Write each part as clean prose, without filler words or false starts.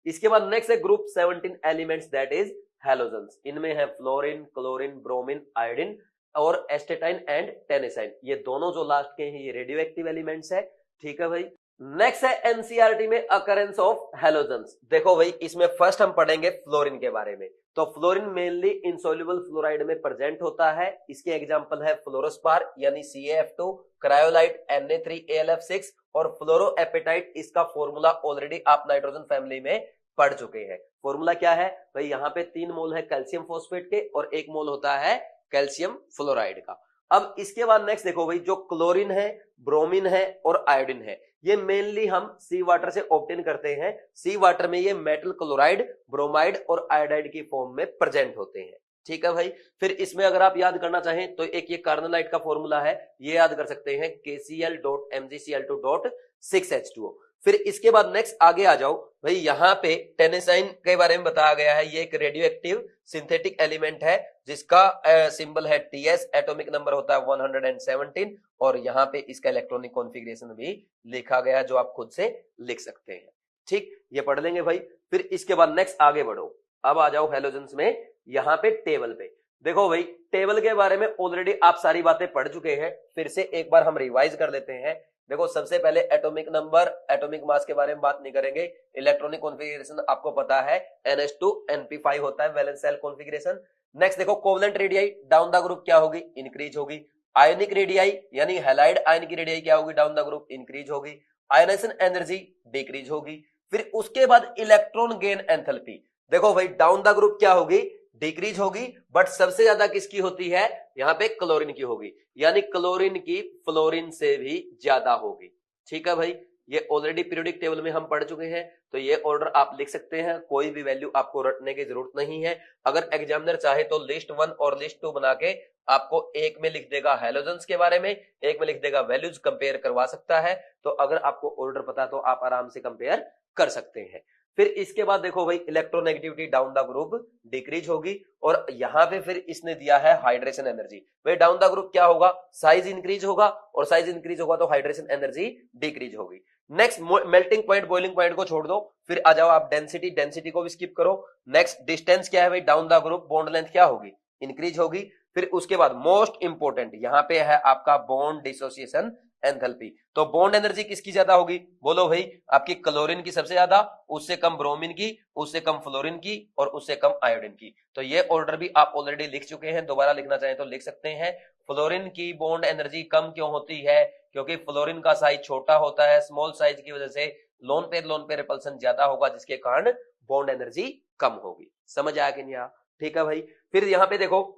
इसके बाद नेक्स्ट है group 17 elements that is halogens. इनमें है फ्लोरीन, क्लोरीन, ब्रोमीन, आयोडीन और एस्टेटाइन एंड टेनेसाइन। ये दोनों जो लास्ट के हैं ये रेडियो एक्टिव एलिमेंट्स है। ठीक है भाई। नेक्स्ट है एनसीईआरटी में अकरेंस ऑफ हैलोजेंस। देखो भाई इसमें फर्स्ट हम पढ़ेंगे फ्लोरीन के बारे में। तो फ्लोरीन मेनली इनसॉल्युबल फ्लोराइड में प्रेजेंट होता है। इसके एग्जांपल है फ्लोरोस्पार यानी CaF2, क्रायोलाइट Na3AlF6 और फ्लोरोएपेटाइट। इसका फॉर्मूला ऑलरेडी आप नाइट्रोजन फैमिली में पढ़ चुके हैं। फॉर्मूला क्या है भाई, यहाँ पे 3 मोल है कैल्शियम फॉस्फेट के और 1 मोल होता है कैल्शियम फ्लोराइड का। अब इसके बाद नेक्स्ट देखो भाई, जो क्लोरीन है, ब्रोमीन है और आयोडीन है, ये मेनली हम सी वाटर से ऑब्टेन करते हैं। सी वाटर में ये मेटल क्लोराइड, ब्रोमाइड और आयोडाइड की फॉर्म में प्रेजेंट होते हैं। ठीक है भाई। फिर इसमें अगर आप याद करना चाहें तो एक ये कार्बोनाइट का फॉर्मूला है, ये याद कर सकते हैं KCl.MgCl2.6H2O। फिर इसके बाद नेक्स्ट आगे आ जाओ भाई, यहाँ पे टेनेसाइन के बारे में बताया गया है। ये एक रेडियो एक्टिव सिंथेटिक एलिमेंट है जिसका सिंबल है TS, एटॉमिक नंबर होता है 117 और यहाँ पे इसका इलेक्ट्रॉनिक कॉन्फ़िगरेशन भी लिखा गया है जो आप खुद से लिख सकते हैं। ठीक, ये पढ़ लेंगे भाई। फिर इसके बाद नेक्स्ट आगे बढ़ो, अब आ जाओ हैलोजेंस में। यहाँ पे टेबल पे देखो भाई, टेबल के बारे में ऑलरेडी आप सारी बातें पढ़ चुके हैं, फिर से एक बार हम रिवाइज कर लेते हैं। देखो सबसे पहले एटॉमिक नंबर, एटॉमिक मास के बारे में बात नहीं करेंगे। इलेक्ट्रॉनिक कॉन्फ़िगरेशन आपको पता है NH2 NP5 होता है, वैलेंस शेल कॉन्फ़िगरेशन। नेक्स्ट देखो covalent radii, down the group क्या होगी, इंक्रीज होगी। आयनिक रेडियाई यानी हैलाइड आयन की रेडियाई क्या होगी, डाउन द ग्रुप इंक्रीज होगी। आयनाइजेशन एनर्जी डिक्रीज होगी। फिर उसके बाद इलेक्ट्रॉन गेन एंथैल्पी, देखो भाई डाउन द ग्रुप क्या होगी, डिक्रीज होगी, बट सबसे ज्यादा किसकी होती है, यहाँ पे क्लोरीन की होगी, यानी क्लोरीन की फ्लोरीन से भी ज्यादा होगी। ठीक है भाई, ये ऑलरेडी पीरियोडिक टेबल में हम पढ़ चुके हैं, तो ये ऑर्डर आप लिख सकते हैं, कोई भी वैल्यू आपको रटने की जरूरत नहीं है। अगर एग्जामिनर चाहे तो लिस्ट 1 और लिस्ट 2 बना के आपको एक में लिख देगा हैलोजेंस के बारे में, एक में लिख देगा वैल्यूज, कंपेयर करवा सकता है। तो अगर आपको ऑर्डर पता तो आप आराम से कंपेयर कर सकते हैं। फिर इसके बाद देखो भाई electronegativity down the group decrease होगी और यहाँ पे फिर इसने दिया है हाइड्रेशन एनर्जी। भाई डाउन द ग्रुप क्या होगा, साइज इंक्रीज होगा और साइज इंक्रीज होगा तो हाइड्रेशन एनर्जी डिक्रीज होगी। Next melting point, boiling point को छोड़ दो, फिर आ जाओ आप डेंसिटी, डेंसिटी को भी स्किप करो। नेक्स्ट डिस्टेंस क्या है भाई, down the group bond length क्या होगी, इंक्रीज होगी। फिर उसके बाद मोस्ट इंपोर्टेंट यहाँ पे है आपका बॉन्ड डिसोसिएशन एंथैल्पी। तो बॉन्ड एनर्जी किसकी ज्यादा होगी, बोलो भाई, आपकी क्लोरीन की सबसे ज्यादा, उससे कम ब्रोमीन की, उससे कम फ्लोरीन की और उससे कम आयोडीन की। तो ये ऑर्डर भी आप ऑलरेडी लिख चुके हैं, दोबारा लिखना चाहें तो लिख सकते हैं। फ्लोरीन की बॉन्ड एनर्जी कम क्यों होती है, क्योंकि फ्लोरीन का साइज छोटा होता है, स्मॉल साइज की वजह से लोन पे रिपल्सन ज्यादा होगा, जिसके कारण बॉन्ड एनर्जी कम होगी। समझ आया कि नहीं आया? ठीक है भाई। फिर यहाँ पे देखो,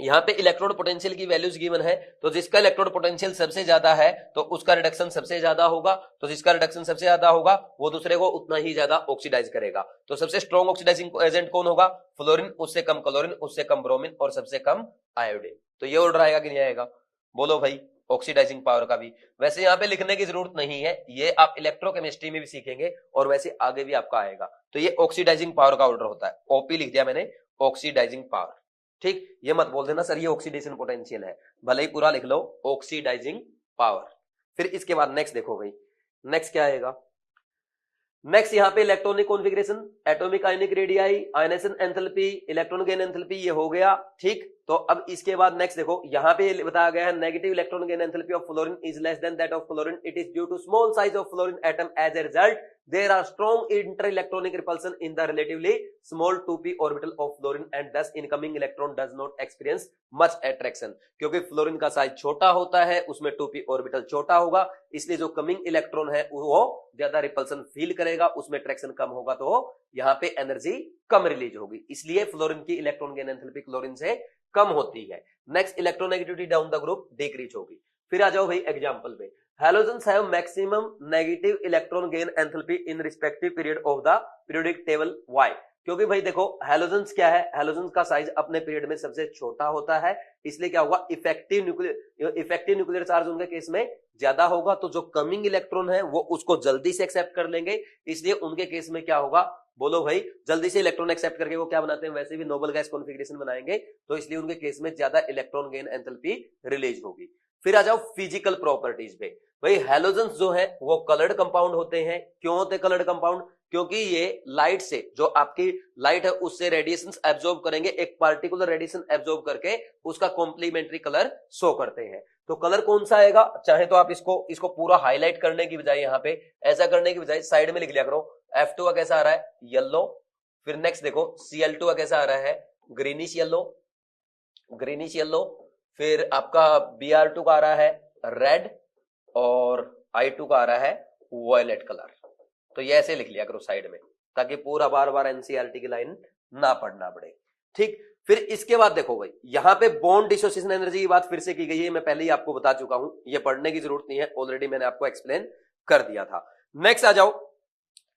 यहाँ पे इलेक्ट्रोड पोटेंशियल की वैल्यूज गिवन है, तो जिसका इलेक्ट्रोड पोटेंशियल सबसे ज्यादा है तो उसका रिडक्शन सबसे ज्यादा होगा, तो जिसका रिडक्शन सबसे ज्यादा होगा वो दूसरे को उतना ही ज्यादा ऑक्सीडाइज करेगा। तो सबसे स्ट्रॉन्ग ऑक्सीडाइजिंग एजेंट कौन होगा, फ्लोरीन, उससे कम क्लोरीन, उससे कम ब्रोमीन और सबसे कम आयोडीन। तो ये ऑर्डर आएगा कि नहीं आएगा, बोलो भाई, ऑक्सीडाइजिंग पावर का भी। वैसे यहाँ पे लिखने की जरूरत नहीं है, ये आप इलेक्ट्रोकेमिस्ट्री में भी सीखेंगे और वैसे आगे भी आपका आएगा। तो ये ऑक्सीडाइजिंग पावर का ऑर्डर होता है, ओपी लिख दिया मैंने, ऑक्सीडाइजिंग पावर। ठीक, ये मत बोल देना सर ये ऑक्सीडेशन पोटेंशियल है, भले ही पूरा लिख लो ऑक्सीडाइजिंग पावर। फिर इसके बाद नेक्स्ट देखो भाई, नेक्स्ट क्या आएगा, नेक्स्ट यहाँ पे electronic configuration, atomic ionic radii, ionisation enthalpy, electron gain enthalpy, ये हो गया। ठीक, तो अब इसके बाद नेक्स्ट देखो, यहाँ पे बताया गया है negative electron gain enthalpy of fluorine is less than that of chlorine, it is due to small size of fluorine atom, as a result there are strong interelectronic repulsion in the relatively small 2p orbital of fluorine and thus incoming electron does not experience much attraction. क्योंकि fluorine का size छोटा होता है, उसमें 2p orbital छोटा होगा, इसलिए जो कमिंग इलेक्ट्रॉन है वो ज्यादा रिपल्सन फील करेगा, उसमें अट्रैक्शन कम होगा, तो यहाँ पे एनर्जी कम रिलीज होगी, इसलिए फ्लोरीन की इलेक्ट्रॉन गेन एंथैल्पी क्लोरीन से कम होती है। Next electronegativity down the group decrease होगी। फिर आ जाओ भाई एग्जांपल पे, halogens have maximum negative electron gain enthalpy in respective period of the periodic table. Why? क्योंकि भाई देखो हैलोजेंस क्या है, हैलोजेंस का साइज अपने पीरियड में सबसे छोटा होता है, इसलिए क्या होगा, इफेक्टिव न्यूक्लियर चार्ज उनके केस में ज्यादा होगा, तो जो कमिंग इलेक्ट्रॉन है वो उसको जल्दी से एक्सेप्ट कर लेंगे, इसलिए उनके केस में क्या होगा, बोलो भाई, जल्दी से इलेक्ट्रॉन एक्सेप्ट करके वो क्या बनाते हैं, वैसे भी नोबल गैस कॉन्फ़िगरेशन बनाएंगे, तो इसलिए उनके केस में ज्यादा इलेक्ट्रॉन गेन एंथैल्पी रिलीज होगी। फिर आ जाओ फिजिकल प्रॉपर्टीज पे। भाई हैलोजेंस जो है वो कलर्ड कंपाउंड होते हैं। क्यों होते कलर्ड कंपाउंड? क्योंकि ये लाइट से, जो आपकी लाइट है उससे रेडिएशन एब्जॉर्ब करेंगे, एक पार्टिकुलर रेडिएशन एब्जॉर्ब करके उसका कॉम्प्लीमेंट्री कलर शो करते हैं। तो कलर कौन सा आएगा? चाहे तो आप इसको पूरा हाईलाइट करने की बजाय, यहां पे ऐसा करने की बजाय साइड में लिख लिया करो। F2 का कैसा आ रहा है? येलो। फिर नेक्स्ट देखो Cl2 का कैसा आ रहा है? Greenish yellow, greenish yellow. फिर आपका Br2 का आ रहा है रेड, और I2 का आ रहा है वॉयलेट कलर। तो ये ऐसे लिख लिया करो साइड में, ताकि पूरा बार बार एनसीईआरटी की लाइन ना पढ़ना पड़े। ठीक, फिर इसके बाद देखो भाई, यहां पे बॉन्ड डिसोसिएशन एनर्जी की बात फिर से की गई है, मैं पहले ही आपको बता चुका हूं, ये पढ़ने की जरूरत नहीं है, ऑलरेडी मैंने आपको एक्सप्लेन कर दिया था। नेक्स्ट आ जाओ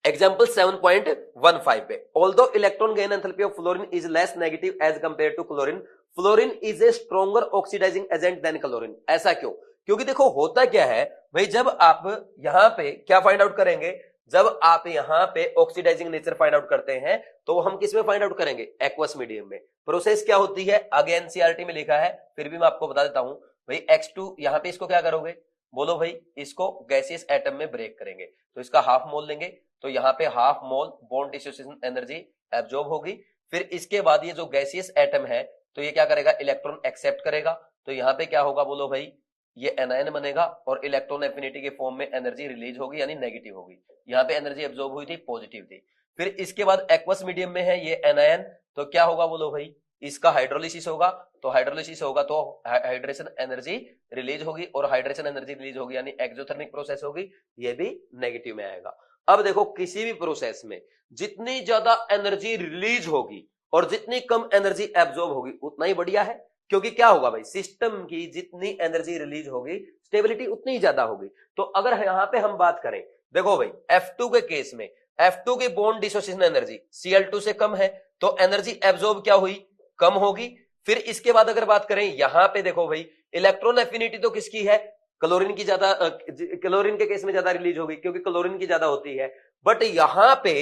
एग्जाम्पल 7.15 पे। Although electron gain enthalpy of fluorine is less negative as compare to chlorine, fluorine is a stronger oxidising agent than chlorine. ऐसा क्यों? क्योंकि देखो होता क्या है भाई, जब आप यहां पे क्या फाइंड आउट करेंगे, जब आप यहां पे ऑक्सीडाइजिंग नेचर फाइंड आउट करते हैं तो हम किस में फाइंड आउट करेंगे? एक्वस मीडियम में। प्रोसेस क्या होती है आगे एनसीईआरटी में लिखा है, फिर भी मैं आपको बता देता हूं भाई। X2 यहां पे इसको क्या करोगे? बोलो भाई, इसको गैसियस एटम में ब्रेक करेंगे, तो इसका हाफ मोल लेंगे, तो यहां पे half mole bond dissociation energy absorb होगी। फिर इसके बाद ये जो गैसियस एटम है तो ये क्या करेगा? इलेक्ट्रॉन एक्सेप्ट करेगा, तो यहां पे क्या होगा? बोलो भाई, ये एनायन बनेगा और इलेक्ट्रॉन एफिनिटी के फॉर्म में एनर्जी रिलीज होगी, यानी नेगेटिव होगी। यहाँ पे एनर्जी एब्जॉर्ब हुई थी, पॉजिटिव थी। फिर इसके बाद एक्वस मीडियम में है ये एनायन, तो क्या होगा? बोलो भाई, इसका हाइड्रोलिसिस होगा, तो हाइड्रोलिसिस होगा तो हाइड्रेशन एनर्जी रिलीज होगी, और हाइड्रेशन एनर्जी रिलीज होगी यानी एक्सोथर्मिक प्रोसेस होगी, ये भी नेगेटिव में आएगा। अब देखो किसी भी प्रोसेस में जितनी ज्यादा एनर्जी रिलीज होगी और जितनी कम एनर्जी एब्जॉर्ब होगी उतना ही बढ़िया है, क्योंकि क्या होगा भाई, सिस्टम की जितनी एनर्जी रिलीज होगी स्टेबिलिटी उतनी ही ज्यादा होगी। तो अगर यहां पे हम बात करें, देखो भाई F2 के केस में F2 की बॉन्ड डिसोसिएशन एनर्जी Cl2 से कम है, तो एनर्जी एब्जॉर्ब क्या हुई? कम होगी। फिर इसके बाद अगर बात करें यहां पे, देखो भाई इलेक्ट्रॉन एफिनिटी तो किसकी है? क्लोरीन की ज्यादा, क्लोरीन के केस में ज्यादा रिलीज होगी क्योंकि क्लोरीन की ज्यादा होती है। बट यहां पे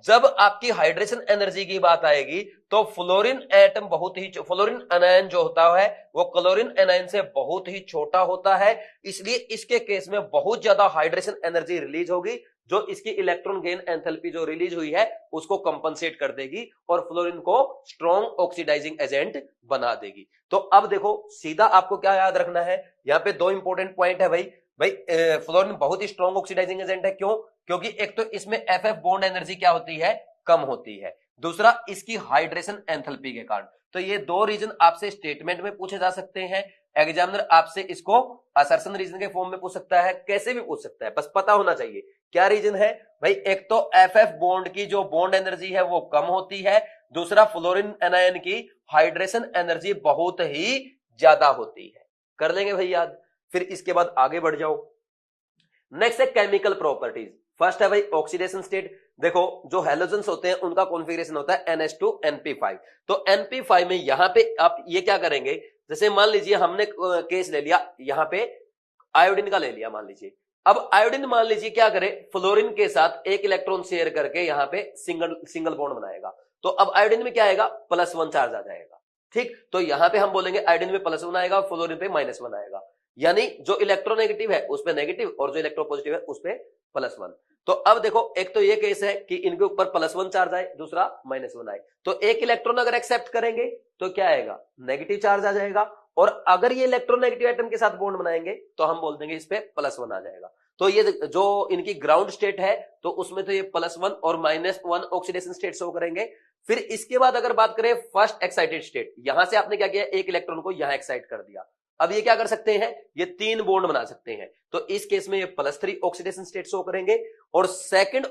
जब आपकी हाइड्रेशन एनर्जी की बात आएगी तो फ्लोरीन एटम बहुत ही, फ्लोरीन एनायन जो होता है वो क्लोरीन एनायन से बहुत ही छोटा होता है, इसलिए इसके केस में बहुत ज्यादा हाइड्रेशन एनर्जी रिलीज होगी, जो इसकी इलेक्ट्रॉन गेन एंथैल्पी जो रिलीज हुई है उसको कंपनसेट कर देगी और फ्लोरीन को स्ट्रॉन्ग ऑक्सीडाइजिंग एजेंट बना देगी। तो अब देखो सीधा आपको क्या याद रखना है, यहाँ पे दो इंपॉर्टेंट पॉइंट है भाई फ्लोरीन बहुत ही स्ट्रॉन्ग ऑक्सीडाइजिंग एजेंट है। क्यों? क्योंकि एक तो इसमें FF बॉन्ड एनर्जी क्या होती है? कम होती है। दूसरा, इसकी हाइड्रेशन एंथैल्पी के कारण। तो ये दो रीजन आपसे स्टेटमेंट में पूछे जा सकते हैं, एग्जामिनर आपसे इसको असर्शन रीजन के फॉर्म में पूछ सकता है, कैसे भी पूछ सकता है, बस पता होना चाहिए क्या रीजन है भाई। एक तो FF बॉन्ड की जो बॉन्ड एनर्जी है वो कम होती है, दूसरा फ्लोरीन एनायन की हाइड्रेशन एनर्जी बहुत ही ज्यादा होती है। कर लेंगे भाई याद। फिर इसके बाद आगे बढ़ जाओ, नेक्स्ट है केमिकल प्रॉपर्टीज। फर्स्ट है भाई ऑक्सीडेशन स्टेट। देखो जो हैलोजेंस होते हैं उनका कॉन्फ़िगरेशन होता है NH2NP5। तो NP5 में यहां पे आप ये क्या करेंगे, जैसे मान लीजिए हमने केस ले लिया यहां पे आयोडीन का ले लिया मान लीजिए। अब आयोडीन मान लीजिए क्या करे, फ्लोरीन के साथ एक इलेक्ट्रॉन शेयर करके यहां पे सिंगल बॉन्ड बनाएगा, तो अब आयोडीन में क्या आएगा? +1 चार्ज आ जाएगा। ठीक, तो यहां पे हम बोलेंगे आयोडीन में +1 आएगा और फ्लोरीन पे -1 आएगा, यानी जो इलेक्ट्रोनेगेटिव है उस पे नेगेटिव और जो इलेक्ट्रोपॉजिटिव है उस पे +1। तो अब देखो एक तो ये केस है कि इनके ऊपर +1 चार्ज आए, दूसरा -1 आए, तो एक इलेक्ट्रॉन अगर एक्सेप्ट करेंगे तो क्या आएगा? नेगेटिव चार्ज आ जाएगा, और अगर ये इलेक्ट्रोनेगेटिव एटम के साथ बॉन्ड बनाएंगे तो हम बोल देंगे इस पे +1 आ जाएगा। तो ये जो इनकी ग्राउंड स्टेट है तो उसमें तो ये +1 और -1 ऑक्सीडेशन स्टेट शो करेंगे। फिर इसके बाद अगर बात करें फर्स्ट एक्साइटेड स्टेट, यहां से आपने क्या किया, एक इलेक्ट्रॉन को यहां एक्साइट कर दिया। अब ये क्या कर सकते हैं, ये 3 बॉन्ड बना सकते हैं, तो इस केस में ये +3 ऑक्सीडेशन स्टेट शो करेंगे। और सेकंड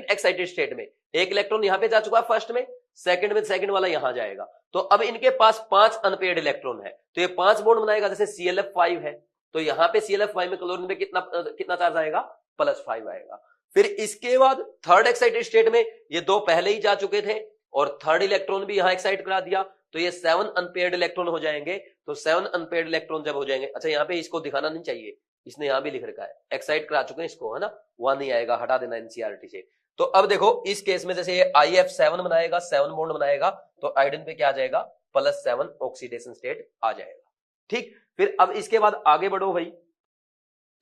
एक्साइटेड स्टेट में एक इलेक्ट्रॉन यहां पे जा चुका है फर्स्ट में, सेकंड में सेकंड वाला यहां जाएगा, तो अब इनके पास 5 अनपेयर्ड इलेक्ट्रॉन है, तो ये 5 बॉन्ड बनाएगा। जैसे ClF5 है तो यहां पे ClF5 में क्लोरीन पे कितना चार्ज आएगा? +5 आएगा। फिर इसके बाद थर्ड एक्साइटेड स्टेट में ये 2 पहले ही जा चुके थे और थर्ड इलेक्ट्रॉन भी यहां एक्साइट करा दिया, तो ये 7 अनपेयर्ड इलेक्ट्रॉन हो जाएंगे। तो 7 अनपेयर्ड इलेक्ट्रॉन जब हो जाएंगे, अच्छा यहाँ पे इसको दिखाना नहीं चाहिए, इसने यहां भी लिख रखा है, एक्साइट करा चुके हैं इसको, है ना, 1 नहीं आएगा, हटा देना एनसीईआरटी से। तो अब देखो इस केस में जैसे ये IF7 बनाएगा, 7 बॉन्ड बनाएगा, तो आयोडीन पे क्या आ जाएगा? +7 ऑक्सीडेशन स्टेट आ जाएगा। ठीक, फिर अब इसके बाद आगे बढ़ो भाई।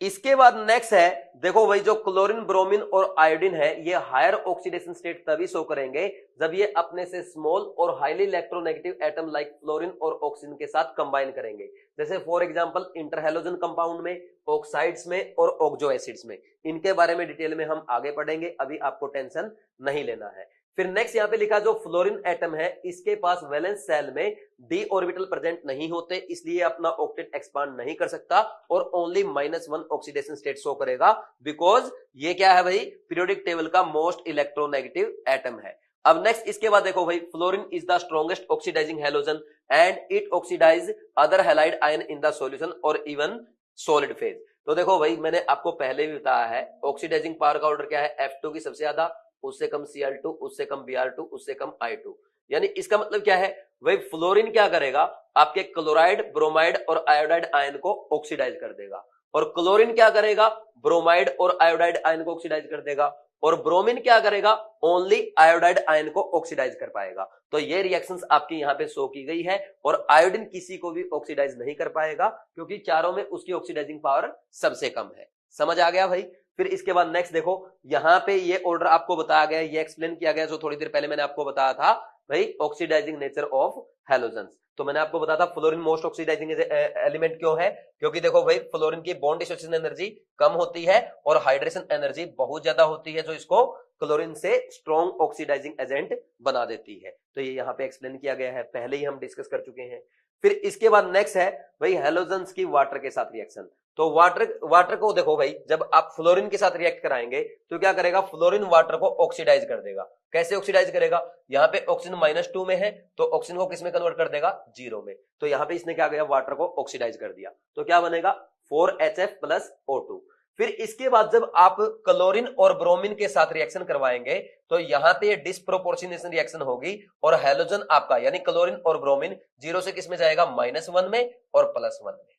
इसके बाद नेक्स्ट है, देखो भाई जो क्लोरीन, ब्रोमीन और आयोडीन है, ये हायर ऑक्सीडेशन स्टेट तभी शो करेंगे जब ये अपने से स्मॉल और highly electronegative atom like fluorine और ऑक्सीजन के साथ कंबाइन करेंगे। जैसे फॉर एग्जांपल इंटरहैलोजन कंपाउंड में, ऑक्साइड्स में और ऑक्सो एसिड्स में। इनके बारे में डिटेल में हम आगे पढ़ेंगे, अभी आपको टेंशन नहीं लेना है। फिर नेक्स्ट यहाँ पे लिखा जो फ्लोरीन एटम है, इसके पास वैलेंस शेल में डी ऑर्बिटल प्रेजेंट नहीं होते, इसलिए अपना ऑक्टेट एक्सपांड नहीं कर सकता और ओनली -1 ऑक्सीडेशन स्टेट शो करेगा, बिकॉज ये क्या है भाई, पीरियोडिक टेबल का मोस्ट इलेक्ट्रोनेगेटिव एटम है। अब नेक्स्ट इसके बाद देखो भाई, fluorine is the strongest oxidising halogen and it oxidise other halide ion in the solution और इवन सॉलिड फेज। तो देखो भाई, मैंने आपको पहले भी बताया है, ऑक्सीडाइजिंग पावर का ऑर्डर क्या है, F2 की सबसे ज्यादा, उससे कम Cl2, उससे कम Br2, उससे कम I2। यानी इसका मतलब क्या है भाई, फ्लोरीन क्या करेगा, आपके क्लोराइड, ब्रोमाइड और आयोडाइड आयन को ऑक्सीडाइज कर देगा, और क्लोरीन क्या करेगा, ब्रोमाइड और आयोडाइड आयन को ऑक्सीडाइज कर देगा, और ब्रोमीन क्या करेगा, ओनली आयोडाइड आयन को ऑक्सीडाइज कर पाएगा। तो ये रिएक्शंस आपकी यहाँ पे शो की गई है, और आयोडीन किसी को भी ऑक्सीडाइज नहीं कर पाएगा, क्योंकि चारों में उसकी ऑक्सीडाइजिंग पावर सबसे कम है। समझ आ गया भाई। फिर इसके बाद नेक्स्ट देखो, यहाँ पे ये ऑर्डर आपको बताया गया, ये एक्सप्लेन किया गया जो थोड़ी देर पहले मैंने आपको बताया था भाई, ऑक्सीडाइजिंग नेचर ऑफ हैलोजेंस। तो मैंने आपको बताया था फ्लोरीन मोस्ट ऑक्सीडाइजिंग एलिमेंट क्यों है, क्योंकि देखो भाई, फ्लोरीन की बॉन्ड डिसोसिएशन एनर्जी कम होती है और हाइड्रेशन एनर्जी बहुत ज्यादा होती है, जो इसको क्लोरीन से स्ट्रॉन्ग ऑक्सीडाइजिंग एजेंट बना देती है। तो ये यहाँ पे एक्सप्लेन किया गया है, पहले ही हम डिस्कस कर चुके हैं। फिर इसके बाद नेक्स्ट है भाई, हैलोजेंस की वाटर के साथ रिएक्शन। तो वाटर को देखो भाई, जब आप फ्लोरीन के साथ रिएक्ट कराएंगे तो क्या करेगा, फ्लोरीन वाटर को ऑक्सीडाइज कर देगा। कैसे ऑक्सीडाइज करेगा, यहाँ पे ऑक्सीजन -2 में है, तो ऑक्सीजन को किस में कन्वर्ट कर देगा, 0 में। तो यहाँ पे इसने क्या किया, वाटर को ऑक्सीडाइज कर दिया, तो क्या बनेगा 4HF + O2। फिर इसके बाद जब आप क्लोरीन और ब्रोमीन के साथ रिएक्शन करवाएंगे तो यहाँ पे डिस्प्रोपोर्शनेशन रिएक्शन होगी, और हैलोजन आपका यानी क्लोरीन और ब्रोमीन 0 से किस में जाएगा, -1 में और +1 में।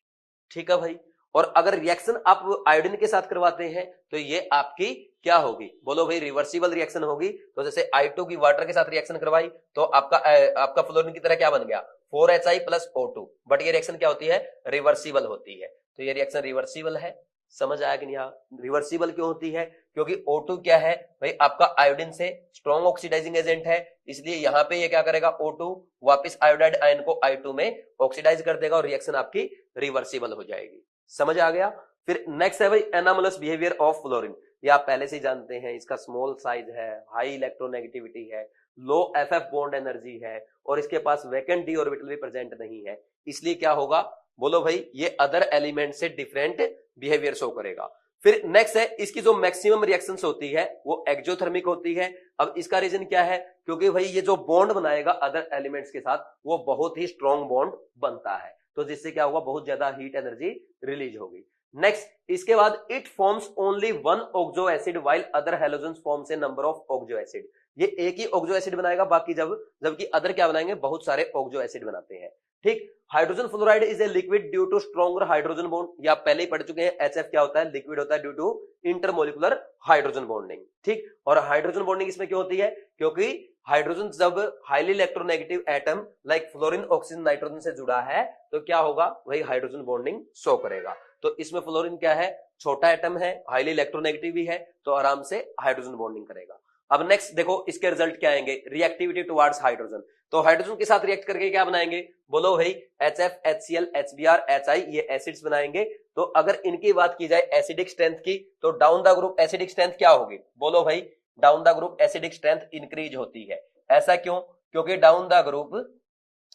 ठीक है भाई। और अगर रिएक्शन आप आयोडीन के साथ करवाते हैं तो ये आपकी क्या होगी, बोलो भाई, रिवर्सिबल रिएक्शन होगी। तो जैसे I2 की वाटर के साथ रिएक्शन करवाई तो आपका फ्लोरीन की तरह क्या बन गया, 4HI + O2, बट ये रिएक्शन क्या होती है, रिवर्सिबल होती है। तो ये रिएक्शन रिवर्सिबल है। समझ आया कि नहीं? रिवर्सिबल क्यों होती है, क्योंकि O2 क्या है भाई, आपका आयोडीन से स्ट्रॉन्ग ऑक्सीडाइजिंग एजेंट है, इसलिए यहाँ पे ये क्या करेगा, O2 वापस आयोडाइड आयन को I2 में ऑक्सीडाइज कर देगा और रिएक्शन आपकी रिवर्सिबल हो जाएगी। समझ आ गया। फिर नेक्स्ट है भाई, एनामलस बिहेवियर ऑफ फ्लोरीन। ये आप पहले से ही जानते हैं, इसका स्मॉल साइज है, हाई इलेक्ट्रोनेगेटिविटी है, लो FF बॉन्ड एनर्जी है, और इसके पास वैकेंट डी ऑर्बिटल भी प्रेजेंट नहीं है, इसलिए क्या होगा, बोलो भाई, ये अदर एलिमेंट से डिफरेंट बिहेवियर शो करेगा। फिर नेक्स्ट है, इसकी जो मैक्सिमम रिएक्शंस होती है वो एक्सोथर्मिक होती है। अब इसका रीजन क्या है, क्योंकि भाई ये जो बॉन्ड बनाएगा अदर एलिमेंट्स के साथ वो बहुत ही स्ट्रॉन्ग बॉन्ड बनता है, तो जिससे क्या होगा, बहुत ज्यादा हीट एनर्जी रिलीज होगी। नेक्स्ट इसके बाद, it forms only 1 oxo acid while other halogens forms a number of oxo acid. ये एक ही ऑक्सो एसिड बनाएगा, बाकी जबकि अदर क्या बनाएंगे, बहुत सारे ऑक्सो एसिड बनाते हैं। ठीक। Hydrogen fluoride is a liquid due to stronger hydrogen bond, ये आप पहले ही पढ़ चुके हैं। HF क्या होता है, लिक्विड होता है due to intermolecular hydrogen bonding. ठीक। और हाइड्रोजन बॉन्डिंग इसमें क्यों होती है, क्योंकि हाइड्रोजन जब highly electronegative atom like fluorine, oxygen, nitrogen से जुड़ा है तो क्या होगा, वही हाइड्रोजन बॉन्डिंग शो करेगा। तो इसमें फ्लोरीन क्या है, छोटा एटम है, हाईली इलेक्ट्रोनेगेटिव भी है, तो आराम से हाइड्रोजन बॉन्डिंग करेगा। अब नेक्स्ट देखो, इसके रिजल्ट क्या आएंगे, रिएक्टिविटी टुवर्ड्स हाइड्रोजन। तो हाइड्रोजन के साथ रिएक्ट करके क्या बनाएंगे, बोलो भाई, HF, HCl, HBr, HI, ये एसिड्स बनाएंगे। तो अगर इनकी बात की जाए एसिडिक स्ट्रेंथ की, तो down the group acidic strength क्या होगी, बोलो भाई, down the group acidic strength increase होती है। ऐसा क्यों, क्योंकि डाउन द ग्रुप,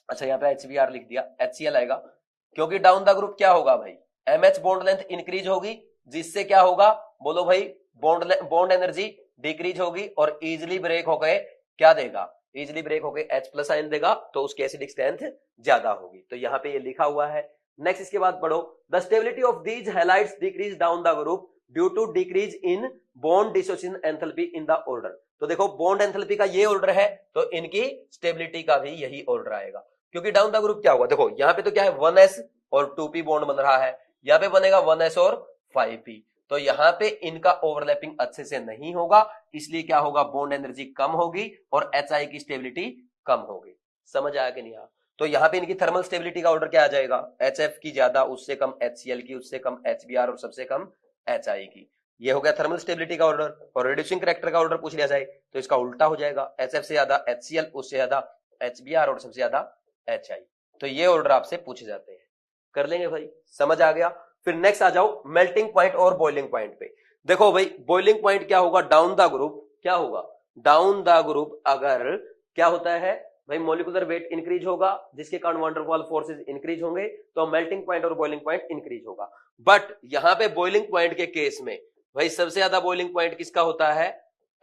अच्छा यहाँ पे HBr लिख दिया, HCl आएगा, क्योंकि डाउन द ग्रुप क्या होगा भाई, MH बॉन्ड लेंथ इंक्रीज होगी, जिससे क्या होगा, बोलो भाई, बॉन्ड एनर्जी डिक्रीज होगी और इजिली ब्रेक हो गए, क्या देगा, इजिली ब्रेक हो गए H+ आयन देगा, तो उसकी एसिडिक स्ट्रेंथ ज्यादा होगी। तो यहाँ पे ये लिखा हुआ है। नेक्स्ट इसके बाद पढ़ो, the stability of these halides decrease down the group due to decrease in bond dissociation enthalpy in the order. तो देखो, बॉन्ड एंथैल्पी का ये ऑर्डर है, तो इनकी स्टेबिलिटी का भी यही ऑर्डर आएगा, क्योंकि डाउन द ग्रुप क्या होगा, देखो यहाँ पे तो क्या है, 1s और 2p बॉन्ड बन रहा है, यहाँ पे बनेगा 1s और 5p, तो यहाँ पे इनका ओवरलैपिंग अच्छे से नहीं होगा, इसलिए क्या होगा, बॉन्ड एनर्जी कम होगी और HI की स्टेबिलिटी कम होगी। समझ आया कि नहीं? तो यहाँ पे इनकी थर्मल स्टेबिलिटी का ऑर्डर क्या आ जाएगा, HF की ज्यादा, उससे कम HCl की, उससे कम HBr और सबसे कम HI की। ये हो गया थर्मल स्टेबिलिटी का ऑर्डर। और रिड्यूसिंग करैक्टर का ऑर्डर पूछ लिया जाए तो इसका उल्टा हो जाएगा, HF से ज्यादा HCl, उससे ज्यादा HBr और सबसे ज्यादा HI। तो ये ऑर्डर आपसे पूछे जाते हैं, कर लेंगे भाई, समझ आ गया। फिर नेक्स्ट आ जाओ मेल्टिंग पॉइंट और बॉइलिंग पॉइंट पे। देखो भाई बॉइलिंग पॉइंट क्या होगा, डाउन द ग्रुप क्या होगा, डाउन द ग्रुप अगर क्या होता है भाई, मोलिकुलर वेट इंक्रीज होगा जिसके कारण वंडर वॉल फोर्सेज इंक्रीज होंगे, तो मेल्टिंग पॉइंट और बॉइलिंग पॉइंट इंक्रीज होगा। बट यहां पे बॉइलिंग पॉइंट के केस में भाई सबसे ज्यादा बॉइलिंग पॉइंट किसका होता है,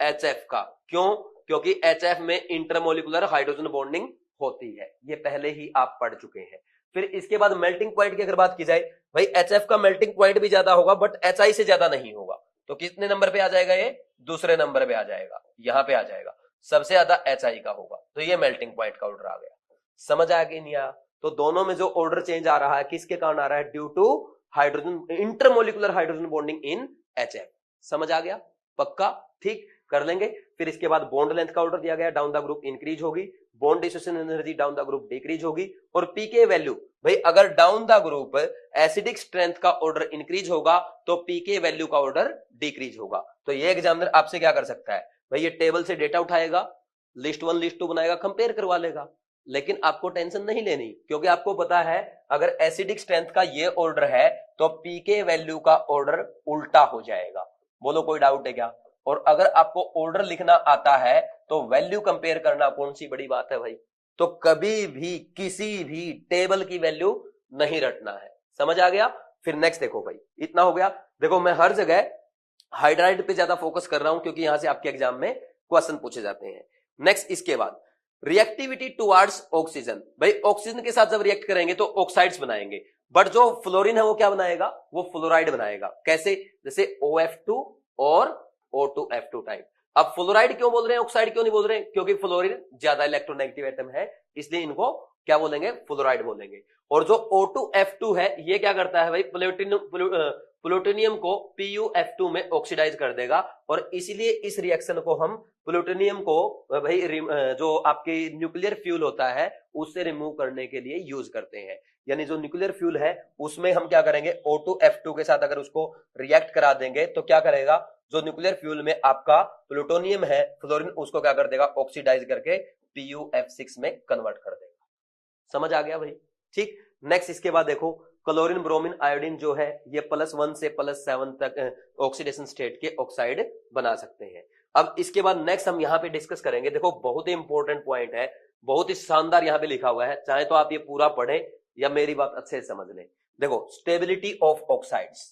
HF का। क्यों, क्योंकि HF में इंटरमोलिकुलर हाइड्रोजन बॉन्डिंग होती है, ये पहले ही आप पढ़ चुके हैं। फिर इसके बाद मेल्टिंग पॉइंट की अगर बात की जाए भाई, HF का मेल्टिंग पॉइंट भी ज्यादा होगा बट HI से ज्यादा नहीं होगा, तो कितने नंबर पे आ जाएगा, ये दूसरे नंबर पे आ जाएगा, यहां पे आ जाएगा, सबसे ज्यादा HI का होगा। तो ये मेल्टिंग पॉइंट का ऑर्डर आ गया, समझ आ गई नहीं आया। तो दोनों में जो ऑर्डर चेंज आ रहा है किसके कारण आ रहा है, due to hydrogen intermolecular hydrogen bonding in HF। समझ आ गया, पक्का, ठीक, कर लेंगे। फिर इसके बाद बॉन्ड लेंथ का ऑर्डर दिया गया, डाउन द ग्रुप इंक्रीज होगी, bond dissociation energy down the group decrease होगी, और पीके वैल्यू भाई अगर down the group acidic strength का ऑर्डर इंक्रीज होगा तो पीके वैल्यू का ऑर्डर डिक्रीज होगा। तो ये एग्जामिनर आपसे क्या कर सकता है भाई, ये टेबल से डेटा उठाएगा, लिस्ट 1 लिस्ट 2 बनाएगा, कंपेयर करवा लेगा, लेकिन आपको टेंशन नहीं लेनी, क्योंकि आपको पता है अगर एसिडिक स्ट्रेंथ का ये ऑर्डर है तो पीके वैल्यू का ऑर्डर उल्टा हो जाएगा। बोलो कोई डाउट है क्या। और अगर आपको ऑर्डर लिखना आता है तो वैल्यू कंपेयर करना कौन सी बड़ी बात है भाई। तो कभी भी किसी भी टेबल की वैल्यू नहीं रटना है, समझ आ गया। फिर नेक्स्ट देखो भाई, इतना हो गया। देखो मैं हर जगह हाइड्राइड पे ज्यादा फोकस कर रहा हूं क्योंकि यहां से आपके एग्जाम में क्वेश्चन पूछे जाते हैं। नेक्स्ट इसके बाद रिएक्टिविटी टुवर्ड्स ऑक्सीजन, भाई ऑक्सीजन के साथ जब रिएक्ट करेंगे तो ऑक्साइड्स बनाएंगे, बट जो फ्लोरीन है वो क्या बनाएगा, वो फ्लोराइड बनाएगा। कैसे, जैसे OF2 और O2F2 टाइप। अब फ्लोराइड क्यों बोल रहे हैं, ऑक्साइड क्यों नहीं बोल रहे हैं, क्योंकि फ्लोरीन ज्यादा इलेक्ट्रोनेगेटिव एटम है, इसलिए इनको क्या बोलेंगे, फ्लोराइड बोलेंगे। और जो O2F2 है ये क्या करता है भाई, प्लूटोनियम को PuF2 में ऑक्सीडाइज कर देगा, और इसीलिए इस रिएक्शन को हम प्लूटोनियम को भाई जो आपके न्यूक्लियर फ्यूल होता है उससे रिमूव करने के लिए यूज करते हैं। यानी जो न्यूक्लियर फ्यूल है उसमें हम क्या करेंगे, O2F2 के साथ अगर उसको रिएक्ट करा देंगे तो क्या करेगा, जो न्यूक्लियर फ्यूल में आपका प्लूटोनियम है फ्लोरीन, उसको क्या कर देगा, ऑक्सीडाइज करके PuF6 में कन्वर्ट कर देगा। समझ आ गया भाई, ठीक। नेक्स्ट इसके बाद देखो क्लोरीन ब्रोमीन आयोडीन जो है ये +1 से +7 तक ऑक्सीडेशन स्टेट के ऑक्साइड बना सकते हैं। अब इसके बाद नेक्स्ट हम यहां पे डिस्कस करेंगे, देखो बहुत ही इंपॉर्टेंट पॉइंट है, बहुत ही शानदार यहां पे लिखा हुआ है, चाहे तो आप ये पूरा पढ़ें या मेरी बात अच्छे से समझ लें। देखो stability of oxides,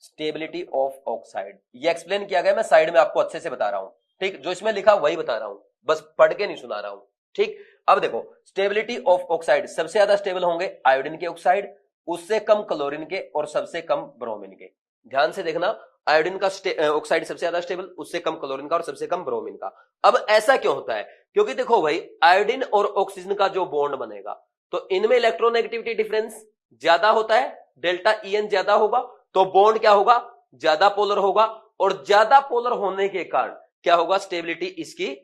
stability of oxide ये एक्सप्लेन किया गया, मैं साइड में आपको अच्छे से बता रहा हूं, ठीक, जो इसमें लिखा वही बता रहा हूं, बस पढ़ के नहीं सुना रहा हूं, ठीक। अब देखो स्टेबिलिटी ऑफ ऑक्साइड, सबसे ज्यादा स्टेबल होंगे आयोडीन के ऑक्साइड, उससे कम क्लोरीन के और सबसे कम ब्रोमीन के। ध्यान से देखना, आयोडीन का ऑक्साइड सबसे ज्यादा स्टेबल, उससे कम क्लोरीन का और सबसे कम ब्रोमीन का। अब ऐसा क्यों होता है, क्योंकि देखो भाई आयोडीन और ऑक्सीजन का जो बॉन्ड बनेगा तो इनमें इलेक्ट्रोनेगेटिविटी डिफरेंस ज्यादा होता है, डेल्टा EN ज्यादा होगा, तो बॉन्ड क्या होगा, ज्यादा पोलर होगा, और ज्यादा पोलर होने के कारण क्या होगा, स्टेबिलिटी इसकी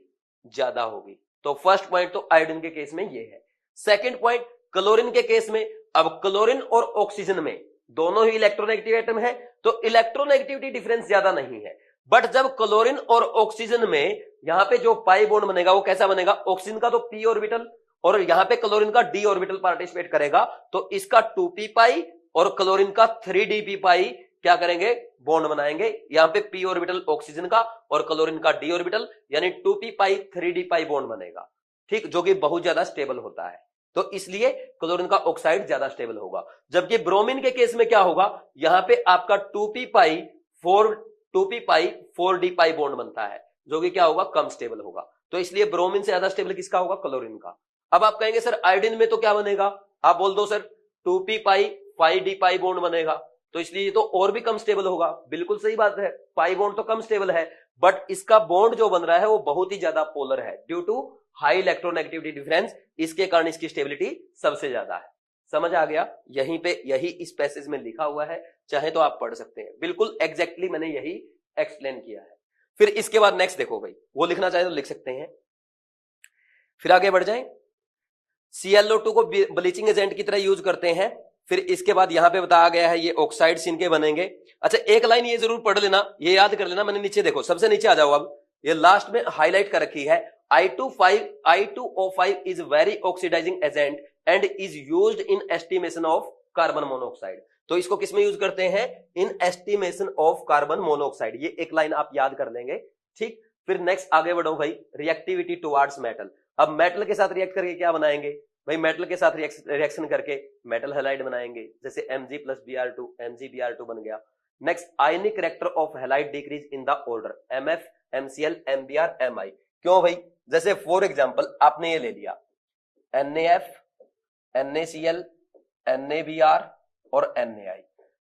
ज्यादा होगी। तो फर्स्ट पॉइंट तो आयोडीन के केस में ये है। सेकंड पॉइंट क्लोरीन के केस में, अब क्लोरीन और ऑक्सीजन में दोनों ही इलेक्ट्रोनेगेटिव एटम है तो इलेक्ट्रोनेगेटिविटी डिफरेंस ज्यादा नहीं है, बट जब क्लोरीन और ऑक्सीजन में यहां पे जो पाई बॉन्ड बनेगा वो कैसा बनेगा, ऑक्सीजन का तो p ऑर्बिटल और यहां पे क्लोरीन का d ऑर्बिटल पार्टिसिपेट करेगा, तो इसका 2p पाई और क्लोरीन का 3dp पाई क्या करेंगे, बॉन्ड बनाएंगे। यहां पे p ऑर्बिटल ऑक्सीजन का और क्लोरीन का d ऑर्बिटल, यानी 2p पाई 3d पाई बॉन्ड बनेगा, ठीक, जो कि बहुत ज्यादा स्टेबल होता है। तो इसलिए क्लोरीन का ऑक्साइड ज्यादा स्टेबल होगा। जबकि ब्रोमीन के केस में क्या होगा, यहां पे आपका 2p पाई 4d पाई बॉन्ड बनता है, जो कि क्या होगा, कम स्टेबल होगा। तो इसलिए ब्रोमीन से ज्यादा स्टेबल किसका होगा, क्लोरीन का। अब आप कहेंगे सर आयोडीन में तो क्या बनेगा, आप बोल दो सर 2p पाई 5d पाई बॉन्ड बनेगा, तो इसलिए ये तो और भी कम स्टेबल होगा। बिल्कुल सही बात है, पाई बॉन्ड तो कम स्टेबल है, बट इसका बॉन्ड जो बन रहा है वो बहुत ही ज्यादा पोलर है due to high electronegativity difference, इसके कारण इसकी स्टेबिलिटी सबसे ज्यादा है। समझ आ गया, यहीं पे यही इस पैसेज में लिखा हुआ है, चाहे तो आप पढ़ सकते हैं, बिल्कुल एग्जैक्टली मैंने यही एक्सप्लेन किया है। फिर इसके बाद नेक्स्ट देखो भाई, वो लिखना चाहे तो लिख सकते हैं। फिर आगे बढ़ जाएं। ClO2 को ब्लीचिंग एजेंट की तरह यूज करते हैं। फिर इसके बाद यहां पे बताया गया है ये ऑक्साइड्स इनके बनेंगे। अच्छा, एक लाइन ये जरूर पढ़ लेना, ये याद कर लेना, मैंने नीचे देखो, सबसे नीचे आ जाओ, अब ये लास्ट में हाईलाइट कर रखी है, I2O5 is very oxidizing agent and is used in estimation of carbon monoxide. तो इसको किसमें यूज करते हैं? इन एस्टिमेशन ऑफ कार्बन मोनोऑक्साइड। ये एक लाइन आप याद कर लेंगे, ठीक। फिर नेक्स्ट आगे बढ़ो भाई, रिएक्टिविटी टुवार्ड्स मेटल। अब मेटल के साथ रिएक्ट करके क्या बनाएंगे भाई? मेटल के साथ रिएक्शन करके मेटल हैलाइड बनाएंगे, जैसे Mg प्लस Br2, MgBr2 बन गया। Next, ionic character of halide decrease in the order MF, MCl, MBr, Mi। क्यों भाई? जैसे फॉर एग्जांपल आपने ये ले लिया NaF, NaCl, NaBr और NaI।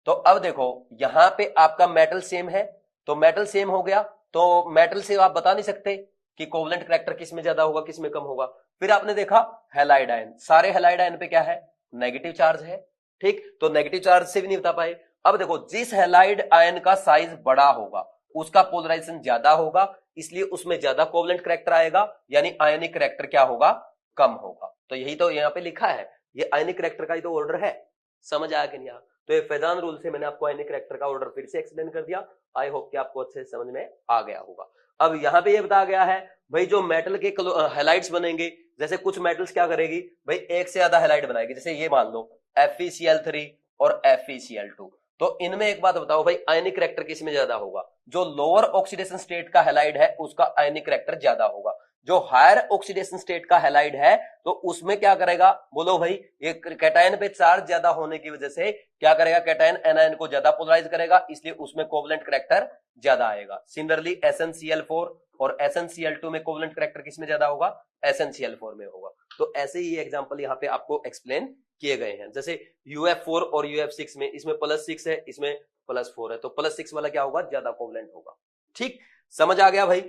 तो अब देखो यहां पे आपका मेटल सेम है, तो मेटल सेम हो गया, तो मेटल से आप बता नहीं सकते कि कोवलेंट कैरेक्टर किस में ज्यादा होगा, किस में कम होगा। फिर आपने देखा हैलाइड आयन, सारे हैलाइड आयन पे क्या है? नेगेटिव चार्ज है, ठीक। तो नेगेटिव चार्ज से भी नहीं बता पाए। अब देखो, जिस हैलाइड आयन का साइज बड़ा होगा उसका पोलराइजेशन ज्यादा होगा, इसलिए उसमें ज्यादा कोवलेंट कैरेक्टर आएगा, यानी आयनिक कैरेक्टर क्या होगा? कम होगा। तो यही तो यहाँ पे लिखा है, ये आयनिक कैरेक्टर का ही तो ऑर्डर है। समझ आया कि नहीं? तो ये फैजान रूल से मैंने आपको आयनिक कैरेक्टर का ऑर्डर फिर से एक्सप्लेन कर दिया। आई होप कि आपको अच्छे से समझ में आ गया होगा। अब यहाँ पे ये बताया गया है भाई, जो मेटल के हैलाइड्स बनेंगे, जैसे कुछ मेटल्स क्या करेगी भाई, एक से ज्यादा हैलाइड बनाएगी। जैसे ये मान लो FeCl3 और FeCl2। तो इनमें एक बात बताओ भाई, आयनिक कैरेक्टर किस में ज्यादा होगा? जो लोअर ऑक्सीडेशन स्टेट का हैलाइड है उसका आयनिक कैरेक्टर ज्यादा होगा। जो हायर ऑक्सीडेशन स्टेट का हैलाइड है तो उसमें क्या करेगा? बोलो भाई, ये कैटायन पे चार्ज ज्यादा होने की वजह से क्या करेगा? कैटायन एनायन को ज्यादा पोलराइज करेगा, इसलिए उसमें कोवलेंट कैरेक्टर ज्यादा आएगा। सिमिलरली SnCl4 और SnCl2 में कोवलेंट कैरेक्टर किसमें ज्यादा होगा? SnCl4 में होगा। तो ऐसे ही एग्जांपल यहाँ पे आपको एक्सप्लेन किए गए हैं। जैसे UF4 और UF6 में, इसमें +6 है, इसमें +4 है, तो +6 वाला क्या होगा? ज्यादा कोवलेंट होगा, ठीक। समझ आ गया भाई?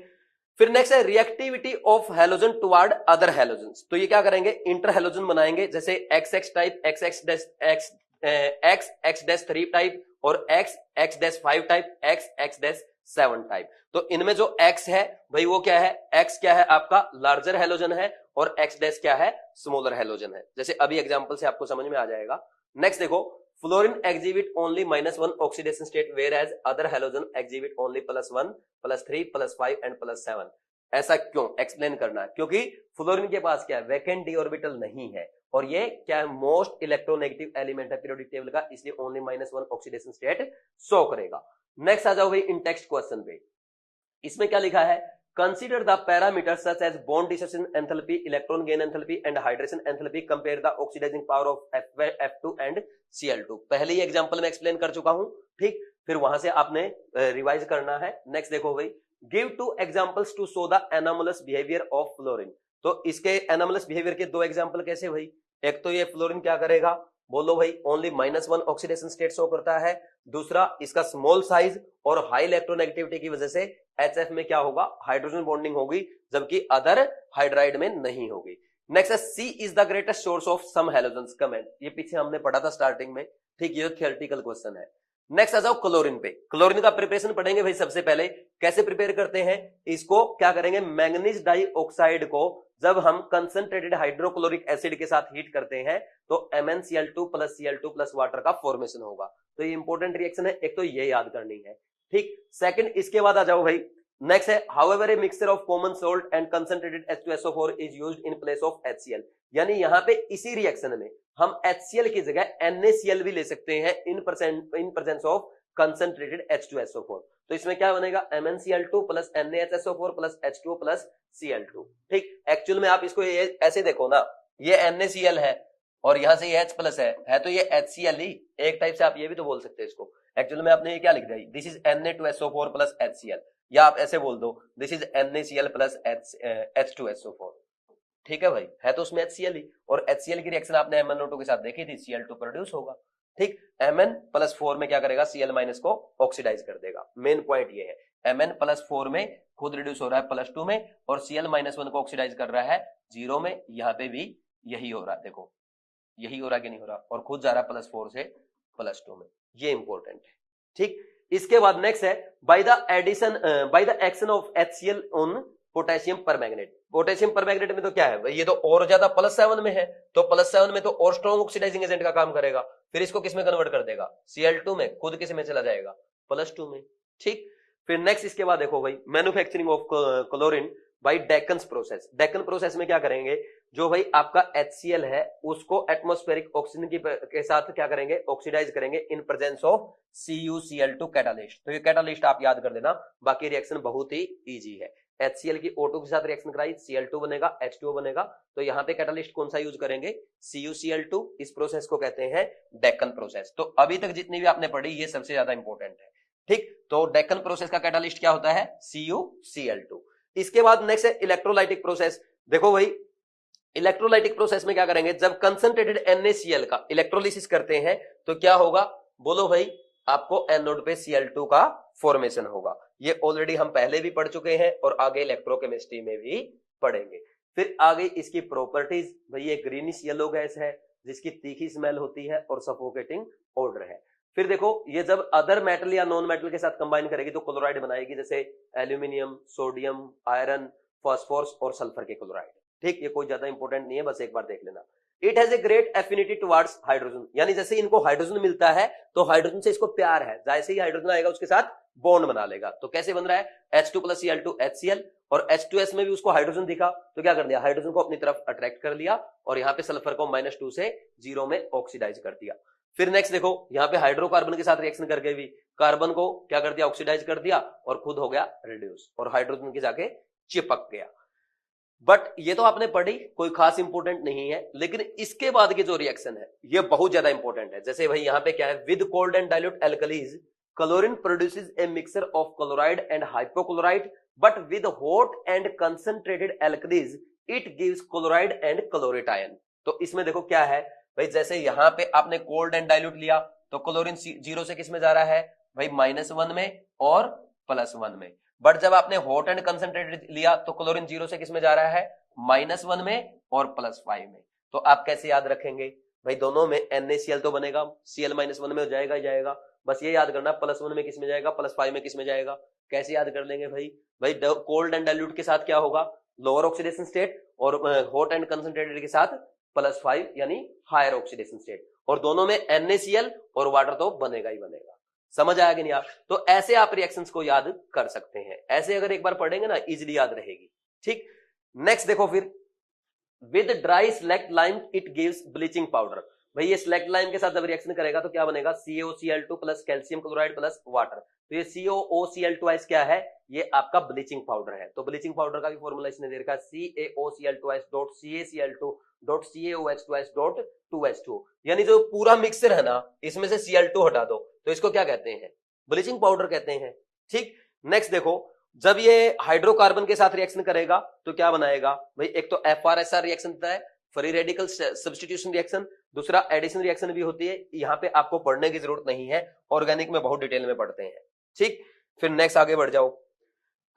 फिर नेक्स्ट है reactivity of halogen toward other halogens. तो ये क्या करेंगे? इंटर हैलोजन बनाएंगे, जैसे XX टाइप, XX-3 टाइप और XX-5 टाइप, XX-7 टाइप। तो इनमें जो X है भाई वो क्या है? X क्या है आपका? लार्जर हैलोजन है, और X- क्या है? स्मॉलर हैलोजन है। जैसे अभी एग्जांपल से आपको समझ में आ जाएगा। नेक्स्ट देखो, fluorine exhibit only -1 oxidation state whereas other halogen exhibit only +1, +3, +5 and +7। ऐसा क्यों? एक्सप्लेन करना है। क्योंकि फ्लोरीन के पास क्या है? वैकेंट डी ऑर्बिटल नहीं है, और ये क्या है? मोस्ट इलेक्ट्रोनेगेटिव एलिमेंट है पीरियोडिक टेबल का, इसलिए ओनली -1 ऑक्सीडेशन स्टेट शो करेगा। नेक्स्ट आ जाओ भाई इन टेक्स्ट क्वेश्चन पे। इसमें क्या लिखा है? Consider the parameters such as bond dissociation enthalpy, electron gain enthalpy and hydration enthalpy. Compare the oxidizing power of F2 and Cl2। पहले ही एग्जांपल में एक्सप्लेन कर चुका हूं, ठीक। फिर वहां से आपने रिवाइज करना है। नेक्स्ट देखो भाई, give 2 examples to show the anomalous behaviour of fluorine. तो इसके एनोमलस बिहेवियर के 2 एग्जांपल कैसे भाई? एक तो ये फ्लोरीन क्या करेगा? बोलो भाई, ओनली -1 ऑक्सीडेशन स्टेट शो करता है। दूसरा, इसका स्मॉल साइज और हाई इलेक्ट्रोनेगेटिविटी की वजह से HF में क्या होगा? हाइड्रोजन बॉन्डिंग होगी, जबकि अदर हाइड्राइड में नहीं होगी। नेक्स्ट है C is the greatest source of some halogens. Comment, ये पीछे हमने पढ़ा था स्टार्टिंग में, ठीक। ये थियोरेटिकल क्वेश्चन है। नेक्स्ट आ जाओ क्लोरीन पे। क्लोरीन का प्रिपरेशन पढ़ेंगे भाई। सबसे पहले कैसे प्रिपेयर करते हैं? इसको क्या करेंगे? मैंगनीज डाइऑक्साइड को जब हम कंसंट्रेटेड हाइड्रोक्लोरिक एसिड के साथ हीट करते हैं तो MnCl2 + Cl2 + वाटर का फॉर्मेशन होगा। तो ये इंपॉर्टेंट रिएक्शन है, एक तो ये याद करनी है, ठीक। सेकंड, इसके बाद आ जाओ भाई, नेक्स्ट है however A mixture of common salt and concentrated H2SO4 is used in place of HCl। यानी यहां पे इसी रिएक्शन में हम HCl की जगह NaCl भी ले सकते हैं in presence of concentrated H2SO4। तो इसमें क्या बनेगा? MnCl2 + NaHSO4 + H2O + Cl2, ठीक। एक्चुअल में आप इसको ऐसे देखो ना, ये NaCl है और यहां से ये H+ है तो ये HCl ही। एक टाइप से आप ये भी तो बोल सकते हैं इसको। एक्चुअल में आपने ये क्या लिख दिया? दिस इज Na2SO4 + HCl, या आप ऐसे बोल दो दिस इज NaCl + H2SO4, ठीक है भाई। है तो उसमें HCl ही, और HCl की रिएक्शन आपने MnO2 के साथ देखी थी, Cl2 प्रोड्यूस होगा, ठीक। Mn+4 में क्या करेगा? Cl- को ऑक्सीडाइज कर देगा। मेन पॉइंट ये है, Mn+4 में खुद रिड्यूस हो रहा है +2 में, और Cl-1 को ऑक्सीडाइज कर रहा है 0 में। यहाँ पे भी यही हो रहा है, देखो यही हो रहा है कि नहीं हो रहा, और खुद जा रहा है +4 से +2 में। ये इंपॉर्टेंट है, ठीक। इसके बाद नेक्स्ट है by the action of HCl on potassium permanganate. Potassium permanganate में तो क्या है भाई, ये तो और ज्यादा +7 में है, तो +7 में तो और स्ट्रॉन्ग ऑक्सीडाइजिंग एजेंट का काम करेगा, फिर इसको किस में कन्वर्ट कर देगा, Cl2 में, खुद किस में चला जाएगा, +2 में। ठीक, फिर नेक्स्ट इसके बाद देखो भाई, manufacturing of chlorine by Deacon's process. Deacon process में क्या करेंगे, जो भाई आपका HCl है उसको एटमॉस्फेरिक ऑक्सीजन के साथ क्या करेंगे, ऑक्सीडाइज करेंगे in presence of CuCl2 catalyst. तो ये कैटालिस्ट आप याद कर देना, बाकी रिएक्शन बहुत ही इजी है। HCl की O2 के साथ रिएक्शन कराई, Cl2 बनेगा, H2O बनेगा, तो यहाँ पे कैटालिस्ट कौन सा यूज करेंगे, CuCl2। इस प्रोसेस को कहते हैं डेक्कन प्रोसेस। तो अभी तक जितनी भी आपने पढ़ी ये सबसे ज्यादा इंपॉर्टेंट है। ठीक, तो डेक्कन प्रोसेस का कैटालिस्ट क्या होता है, CuCl2। इसके बाद नेक्स्ट है इलेक्ट्रोलाइटिक प्रोसेस। देखो भाई, इलेक्ट्रोलाइटिक प्रोसेस में क्या करेंगे, जब कंसंट्रेटेड NaCl का इलेक्ट्रोलिसिस करते हैं तो क्या होगा, बोलो भाई, आपको एनोड पे Cl2 का फॉर्मेशन होगा। ये ऑलरेडी हम पहले भी पढ़ चुके हैं और आगे इलेक्ट्रोकेमिस्ट्री में भी पढ़ेंगे। फिर आगे इसकी प्रॉपर्टीज, भाई ये ग्रीनिश येलो गैस है जिसकी तीखी स्मेल होती है और सफोकेटिंग ऑर्डर है। फिर देखो, ये जब अदर मेटल या नॉन मेटल के साथ कंबाइन करेगी तो क्लोराइड बनाएगी, जैसे एल्यूमिनियम, सोडियम, आयरन, फास्फोरस और सल्फर के क्लोराइड। ठीक, ये कोई ज्यादा इंपॉर्टेंट नहीं है, बस एक बार देख लेना। It has a great affinity towards hydrogen, यानी जैसे इनको हाइड्रोजन मिलता है तो हाइड्रोजन से इसको प्यार है, जैसे ही हाइड्रोजन आएगा उसके साथ बॉन्ड बना लेगा। तो कैसे बन रहा है, H2 + Cl2 HCl, और H2S में भी उसको हाइड्रोजन दिखा तो क्या कर दिया, हाइड्रोजन को अपनी तरफ अट्रैक्ट कर लिया और यहाँ पे सल्फर को -2 से 0 में ऑक्सीडाइज कर दिया। फिर नेक्स्ट देखो, यहाँ पे हाइड्रोकार्बन के साथ रिएक्शन करके भी कार्बन को क्या कर दिया, ऑक्सीडाइज कर दिया और खुद हो गया रिड्यूस और हाइड्रोजन के जाके चिपक गया। बट ये तो आपने पढ़ी, कोई खास इंपोर्टेंट नहीं है, लेकिन इसके बाद की जो रिएक्शन है ये बहुत ज्यादा इंपॉर्टेंट है। जैसे भाई यहाँ पे क्या है, with cold and dilute alkalis chlorine produces a mixture of chloride and hypochloride, but with hot and concentrated alkalis it gives chloride and chlorate ion. तो इसमें देखो क्या है भाई, जैसे यहाँ पे आपने कोल्ड एंड डाइल्यूट लिया तो क्लोरीन 0 से किस में जा रहा है भाई, -1 में और +1 में। बट जब आपने हॉट एंड कंसंट्रेटेड लिया तो क्लोरीन 0 से किस में जा रहा है, -1 में और +5 में। तो आप कैसे याद रखेंगे भाई, दोनों में NaCl तो बनेगा, Cl -1 में हो जाएगा ही जाएगा, बस ये याद करना +1 में किस में जाएगा, +5 में किस में जाएगा। कैसे याद कर लेंगे भाई, कोल्ड एंड डाइल्यूट के साथ क्या होगा, लोअर ऑक्सीडेशन स्टेट, और हॉट एंड कंसंट्रेटेड के साथ +5 यानी हायर ऑक्सीडेशन स्टेट, और दोनों में NaCl और वाटर तो बनेगा ही बनेगा। समझ आया कि नहीं आप? तो ऐसे आप रिएक्शंस को याद कर सकते हैं, ऐसे अगर एक बार पढ़ेंगे ना इजीली याद रहेगी। ठीक, नेक्स्ट देखो, फिर with dry select lime it gives bleaching powder. भाई ये स्लैक्ट लाइम के साथ जब रिएक्शन करेगा तो क्या बनेगा, CaOCl2 plus calcium chloride plus water. तो ये CaOCl2 क्या है, ये आपका ब्लीचिंग पाउडर है। तो ब्लीचिंग पाउडर का भी फॉर्मूला इसने दे रखा है, CaOCl2.CaCl2.2H2O, यानी जो पूरा मिक्सर है ना इसमें से Cl2 हटा दो तो इसको क्या कहते हैं, ब्लीचिंग पाउडर कहते हैं। ठीक, नेक्स्ट देखो, जब ये हाइड्रोकार्बन के साथ रिएक्शन करेगा तो क्या बनाएगा भाई, एक तो FR-SR रिएक्शन होता है, फ्री रेडिकल सब्स्टिट्यूशन रिएक्शन, दूसरा एडिशन रिएक्शन भी होती है। यहाँ पे आपको पढ़ने की जरूरत नहीं है, ऑर्गेनिक में बहुत डिटेल में पढ़ते हैं। ठीक, फिर नेक्स्ट आगे बढ़ जाओ।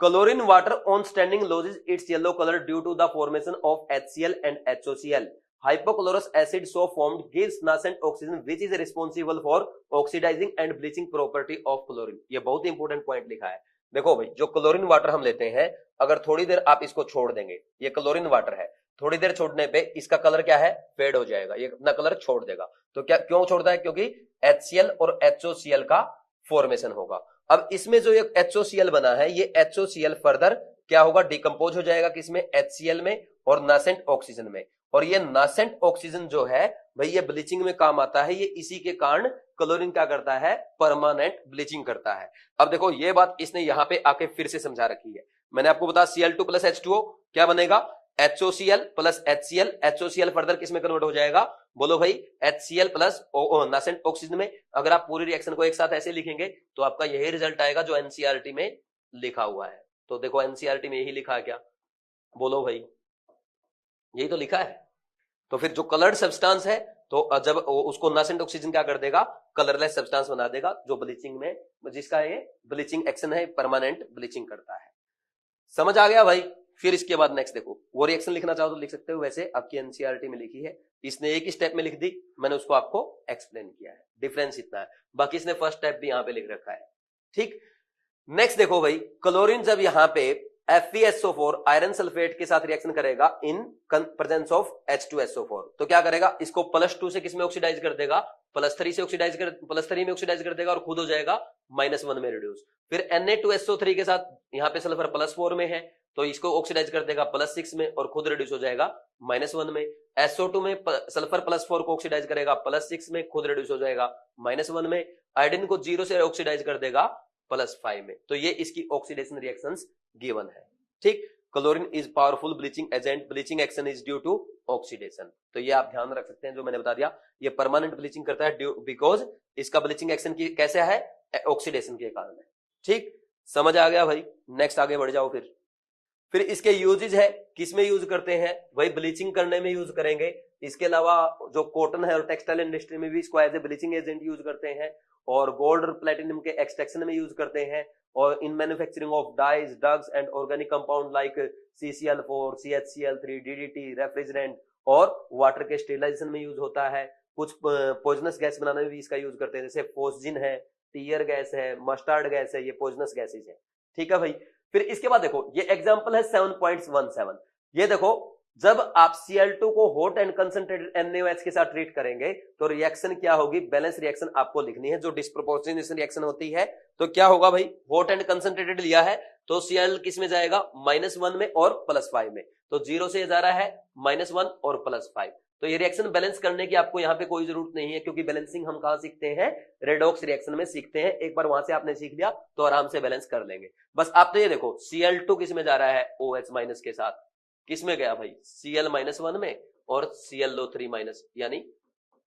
Chlorine water on standing loses its yellow color due to the formation of HCl and HOCl. Hypochlorous acid so formed gives nascent oxygen which is responsible for oxidizing and bleaching property of chlorine. ये बहुत important point लिखा है। देखो भाई, जो chlorine water हम लेते हैं, अगर थोड़ी देर आप इसको छोड़ देंगे, ये क्लोरीन वाटर है, थोड़ी देर छोड़ने पे इसका कलर क्या है, फेड हो जाएगा, ये अपना कलर छोड़ देगा। तो क्या क्यों छोड़ता है, क्योंकि HCl और HOCl का फॉर्मेशन होगा। अब इसमें जो ये HOCl बना है, ये HOCl फर्दर क्या होगा, डिकम्पोज हो जाएगा किसमें, HCl में और नासेंट ऑक्सीजन में। और ये नासेंट ऑक्सीजन जो है भाई ये ब्लीचिंग में काम आता है, ये इसी के कारण क्लोरीन क्या करता है, परमानेंट ब्लीचिंग करता है। अब देखो ये बात इसने यहाँ पे आके फिर से समझा रखी है। मैंने आपको बताया Cl2 प्लस H2O क्या बनेगा, HOCl plus HCl, HOCl further किस में कन्वर्ट हो जाएगा, बोलो भाई HCl प्लस नासेंट ऑक्सीजन में। अगर आप पूरी रिएक्शन को एक साथ ऐसे लिखेंगे तो आपका यही रिजल्ट आएगा जो NCERT में लिखा हुआ है। तो देखो NCERT में यही लिखा है क्या, बोलो भाई, यही तो लिखा है। तो फिर जो कलर्ड सब्सटेंस है तो जब उसको नासेंट ऑक्सीजन क्या कर देगा, कलरलेस सब्सटेंस बना देगा, जो ब्लीचिंग में, जिसका ये ब्लीचिंग एक्शन है, परमानेंट ब्लीचिंग करता है। समझ आ गया भाई? फिर इसके बाद नेक्स्ट देखो, वो रिएक्शन लिखना चाहो तो लिख सकते हो, वैसे आपकी एनसीईआरटी में लिखी है, इसने एक ही स्टेप में लिख दी, मैंने उसको आपको एक्सप्लेन किया है, डिफरेंस इतना है, बाकी इसने फर्स्ट स्टेप भी यहां पे लिख रखा है। ठीक, नेक्स्ट देखो भाई, क्लोरीन जब यहां पे FeSO4 आयरन सल्फेट के साथ रिएक्शन करेगा इन प्रेजेंस ऑफ H2SO4। तो क्या करेगा, इसको +2 से किसमें ऑक्सीडाइज कर देगा, +3 से ऑक्सीडाइज कर +3 में ऑक्सीडाइज कर देगा और खुद हो जाएगा -1 में रिड्यूस। फिर Na2SO3 के साथ यहाँ पे सल्फर +4 में है तो इसको ऑक्सीडाइज कर देगा +6 में और खुद रिड्यूस हो जाएगा -1 में। SO2 में सल्फर +4 को ऑक्सीडाइज करेगा +6 में, खुद रिड्यूस हो जाएगा -1 में। आयोडीन को 0 से ऑक्सीडाइज कर देगा +5 में। तो ये इसकी ऑक्सीडेशन रिएक्शंस गिवन है। ठीक, chlorine is powerful bleaching agent, bleaching action is due to oxidation. तो ये आप ध्यान रख सकते हैं जो मैंने बता दिया, ये परमानेंट ब्लीचिंग करता है बिकॉज इसका ब्लीचिंग एक्शन की कैसे है, ऑक्सीडेशन के कारण है। ठीक, समझ आ गया भाई। नेक्स्ट आगे बढ़ जाओ। फिर इसके यूजेज है, किस में यूज करते हैं, वही ब्लीचिंग करने में यूज करेंगे। इसके अलावा जो कॉटन है और टेक्सटाइल इंडस्ट्री में भी इसको as a bleaching agent use करते हैं, और गोल्ड और प्लेटिनम के एक्सट्रैक्शन में यूज करते हैं, और in manufacturing of dyes, drugs and organic compound like CCl4, CHCl3, DDT, refrigerant और वाटर के स्टेरिलाइजेशन में यूज होता है। कुछ पॉइजनस गैस बनाने में भी इसका यूज करते हैं, जैसे फोस्जिन है, टीयर गैस है, मस्टर्ड गैस है, ये पॉइजनस गैसेज है। ठीक है भाई। फिर इसके बाद देखो ये एग्जांपल है 7.17। ये देखो जब आप Cl2 को हॉट एंड कंसंट्रेटेड NaOH के साथ ट्रीट करेंगे तो रिएक्शन क्या होगी, बैलेंस रिएक्शन आपको लिखनी है, जो डिस्प्रोपोर्शनेशन रिएक्शन होती है। तो क्या होगा भाई, हॉट एंड कंसंट्रेटेड लिया है तो Cl किस में जाएगा, -1 में और +5 में। तो 0 से जा रहा है -1 और +5। तो ये रिएक्शन बैलेंस करने की आपको यहाँ पे कोई जरूरत नहीं है, क्योंकि बैलेंसिंग हम कहाँ सीखते हैं, रेडॉक्स रिएक्शन में सीखते हैं। एक बार वहां से आपने सीख लिया तो आराम से बैलेंस कर लेंगे। बस आप तो ये देखो Cl2 किस में जा रहा है, OH- के साथ, किस में गया भाई, Cl -1 में और ClO3- यानी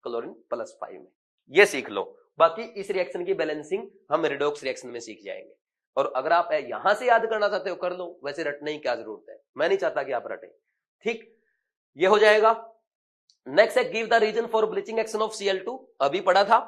क्लोरीन +5 में। ये सीख लो। बाकी इस रिएक्शन की बैलेंसिंग हम रेडॉक्स रिएक्शन में सीख जाएंगे। और अगर आप यहां से याद करना चाहते हो कर लो, वैसे रटने की क्या जरूरत है, मैं नहीं चाहता कि आप रटें। ठीक, ये हो जाएगा। नेक्स्ट है give the reason for bleaching action of Cl2, अभी पढ़ा था।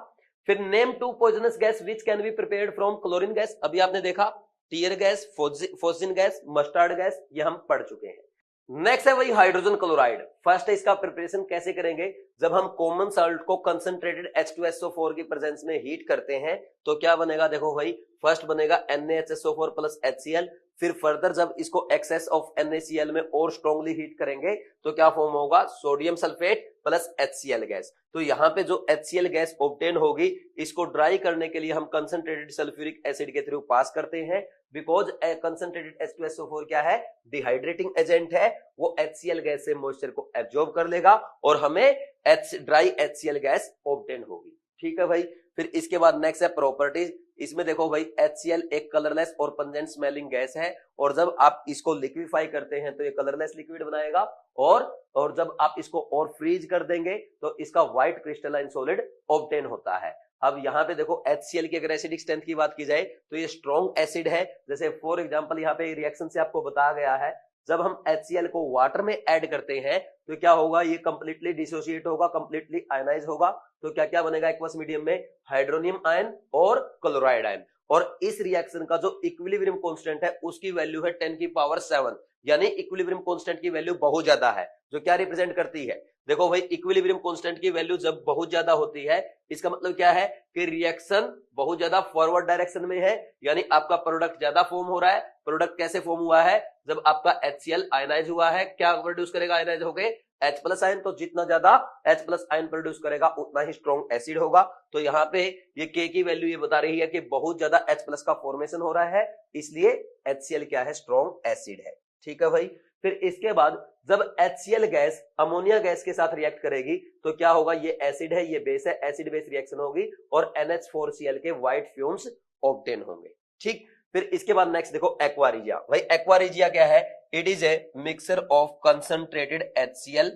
फिर name 2 poisonous gas which can be prepared from chlorine gas, अभी आपने देखा, tear gas, phosgene gas, mustard gas, ये हम पढ़ चुके हैं। नेक्स्ट है वही हाइड्रोजन क्लोराइड। फर्स्ट है इसका प्रिपरेशन कैसे करेंगे, जब हम कॉमन साल्ट को कंसंट्रेटेड H2SO4 की प्रेजेंस में हीट करते हैं तो क्या बनेगा, देखो भाई, फर्स्ट बनेगा NaHSO4 प्लस HCl। फिर फर्दर जब इसको एक्सेस ऑफ NaCl में और स्ट्रॉन्गली हीट करेंगे तो क्या फॉर्म होगा, sodium sulphate plus HCl gas. तो यहाँ पे जो HCl गैस ऑब्टेन होगी, इसको ड्राई करने के लिए हम कंसंट्रेटेड सल्फ्यूरिक एसिड के थ्रू पास करते हैं, बिकॉज कंसंट्रेटेड H2SO4 क्या है, डिहाइड्रेटिंग एजेंट है, वो HCl गैस से मॉइस्चर को एब्जॉर्ब कर लेगा और हमें ड्राई HCl गैस ऑब्टेन होगी। ठीक है भाई। फिर इसके बाद नेक्स्ट है प्रॉपर्टीज। इसमें देखो भाई HCl एक कलरलेस और पंजेंट स्मेलिंग गैस है, और जब आप इसको लिक्विफाई करते हैं तो ये कलरलेस लिक्विड बनाएगा, और जब आप इसको और फ्रीज कर देंगे तो इसका व्हाइट क्रिस्टलाइन सॉलिड ऑब्टेन होता है। अब यहाँ पे देखो HCl की अगर एसिडिक स्ट्रेंथ की बात की जाए तो ये स्ट्रॉन्ग एसिड है। जैसे फॉर एग्जांपल यहाँ पे रिएक्शन से आपको बताया गया है, जब हम HCl को वाटर में ऐड करते हैं तो क्या होगा, ये कंप्लीटली डिसोसिएट होगा, कंप्लीटली आयनाइज होगा। तो क्या क्या बनेगा एक्वस मीडियम में, हाइड्रोनियम आयन और क्लोराइड आयन। और इस रिएक्शन का जो इक्विलिब्रियम कांस्टेंट है उसकी वैल्यू है 10⁻⁷, यानी इक्विलिब्रियम कांस्टेंट की वैल्यू बहुत ज्यादा है, जो क्या रिप्रेजेंट करती है, देखो भाई इक्विलिब्रियम कांस्टेंट की वैल्यू जब बहुत ज्यादा होती है, इसका मतलब क्या है कि रिएक्शन बहुत ज्यादा फॉरवर्ड डायरेक्शन में है, यानी आपका प्रोडक्ट ज्यादा फॉर्म हो रहा है। प्रोडक्ट कैसे फॉर्म हुआ है, जब आपका HCl आयनाइज हुआ है, क्या प्रोड्यूस करेगा आयनाइज होके, H+ आयन। तो जितना ज्यादा H+ आयन प्रोड्यूस करेगा उतना ही स्ट्रॉन्ग एसिड होगा। तो यहाँ पे ये K की वैल्यू ये बता रही है कि बहुत ज्यादा H+ का फॉर्मेशन हो रहा है, इसलिए HCl क्या है, स्ट्रॉन्ग एसिड है। ठीक है भाई। फिर इसके बाद जब HCl गैस अमोनिया गैस के साथ रिएक्ट करेगी तो क्या होगा, ये एसिड है, ये बेस है, एसिड बेस रिएक्शन होगी और NH4Cl के व्हाइट फ्यूम्स ऑब्टेन होंगे। ठीक। फिर इसके बाद नेक्स्ट देखो एक्वारिजिया। भाई एक्वारिजिया क्या है, it is a mixture of concentrated HCl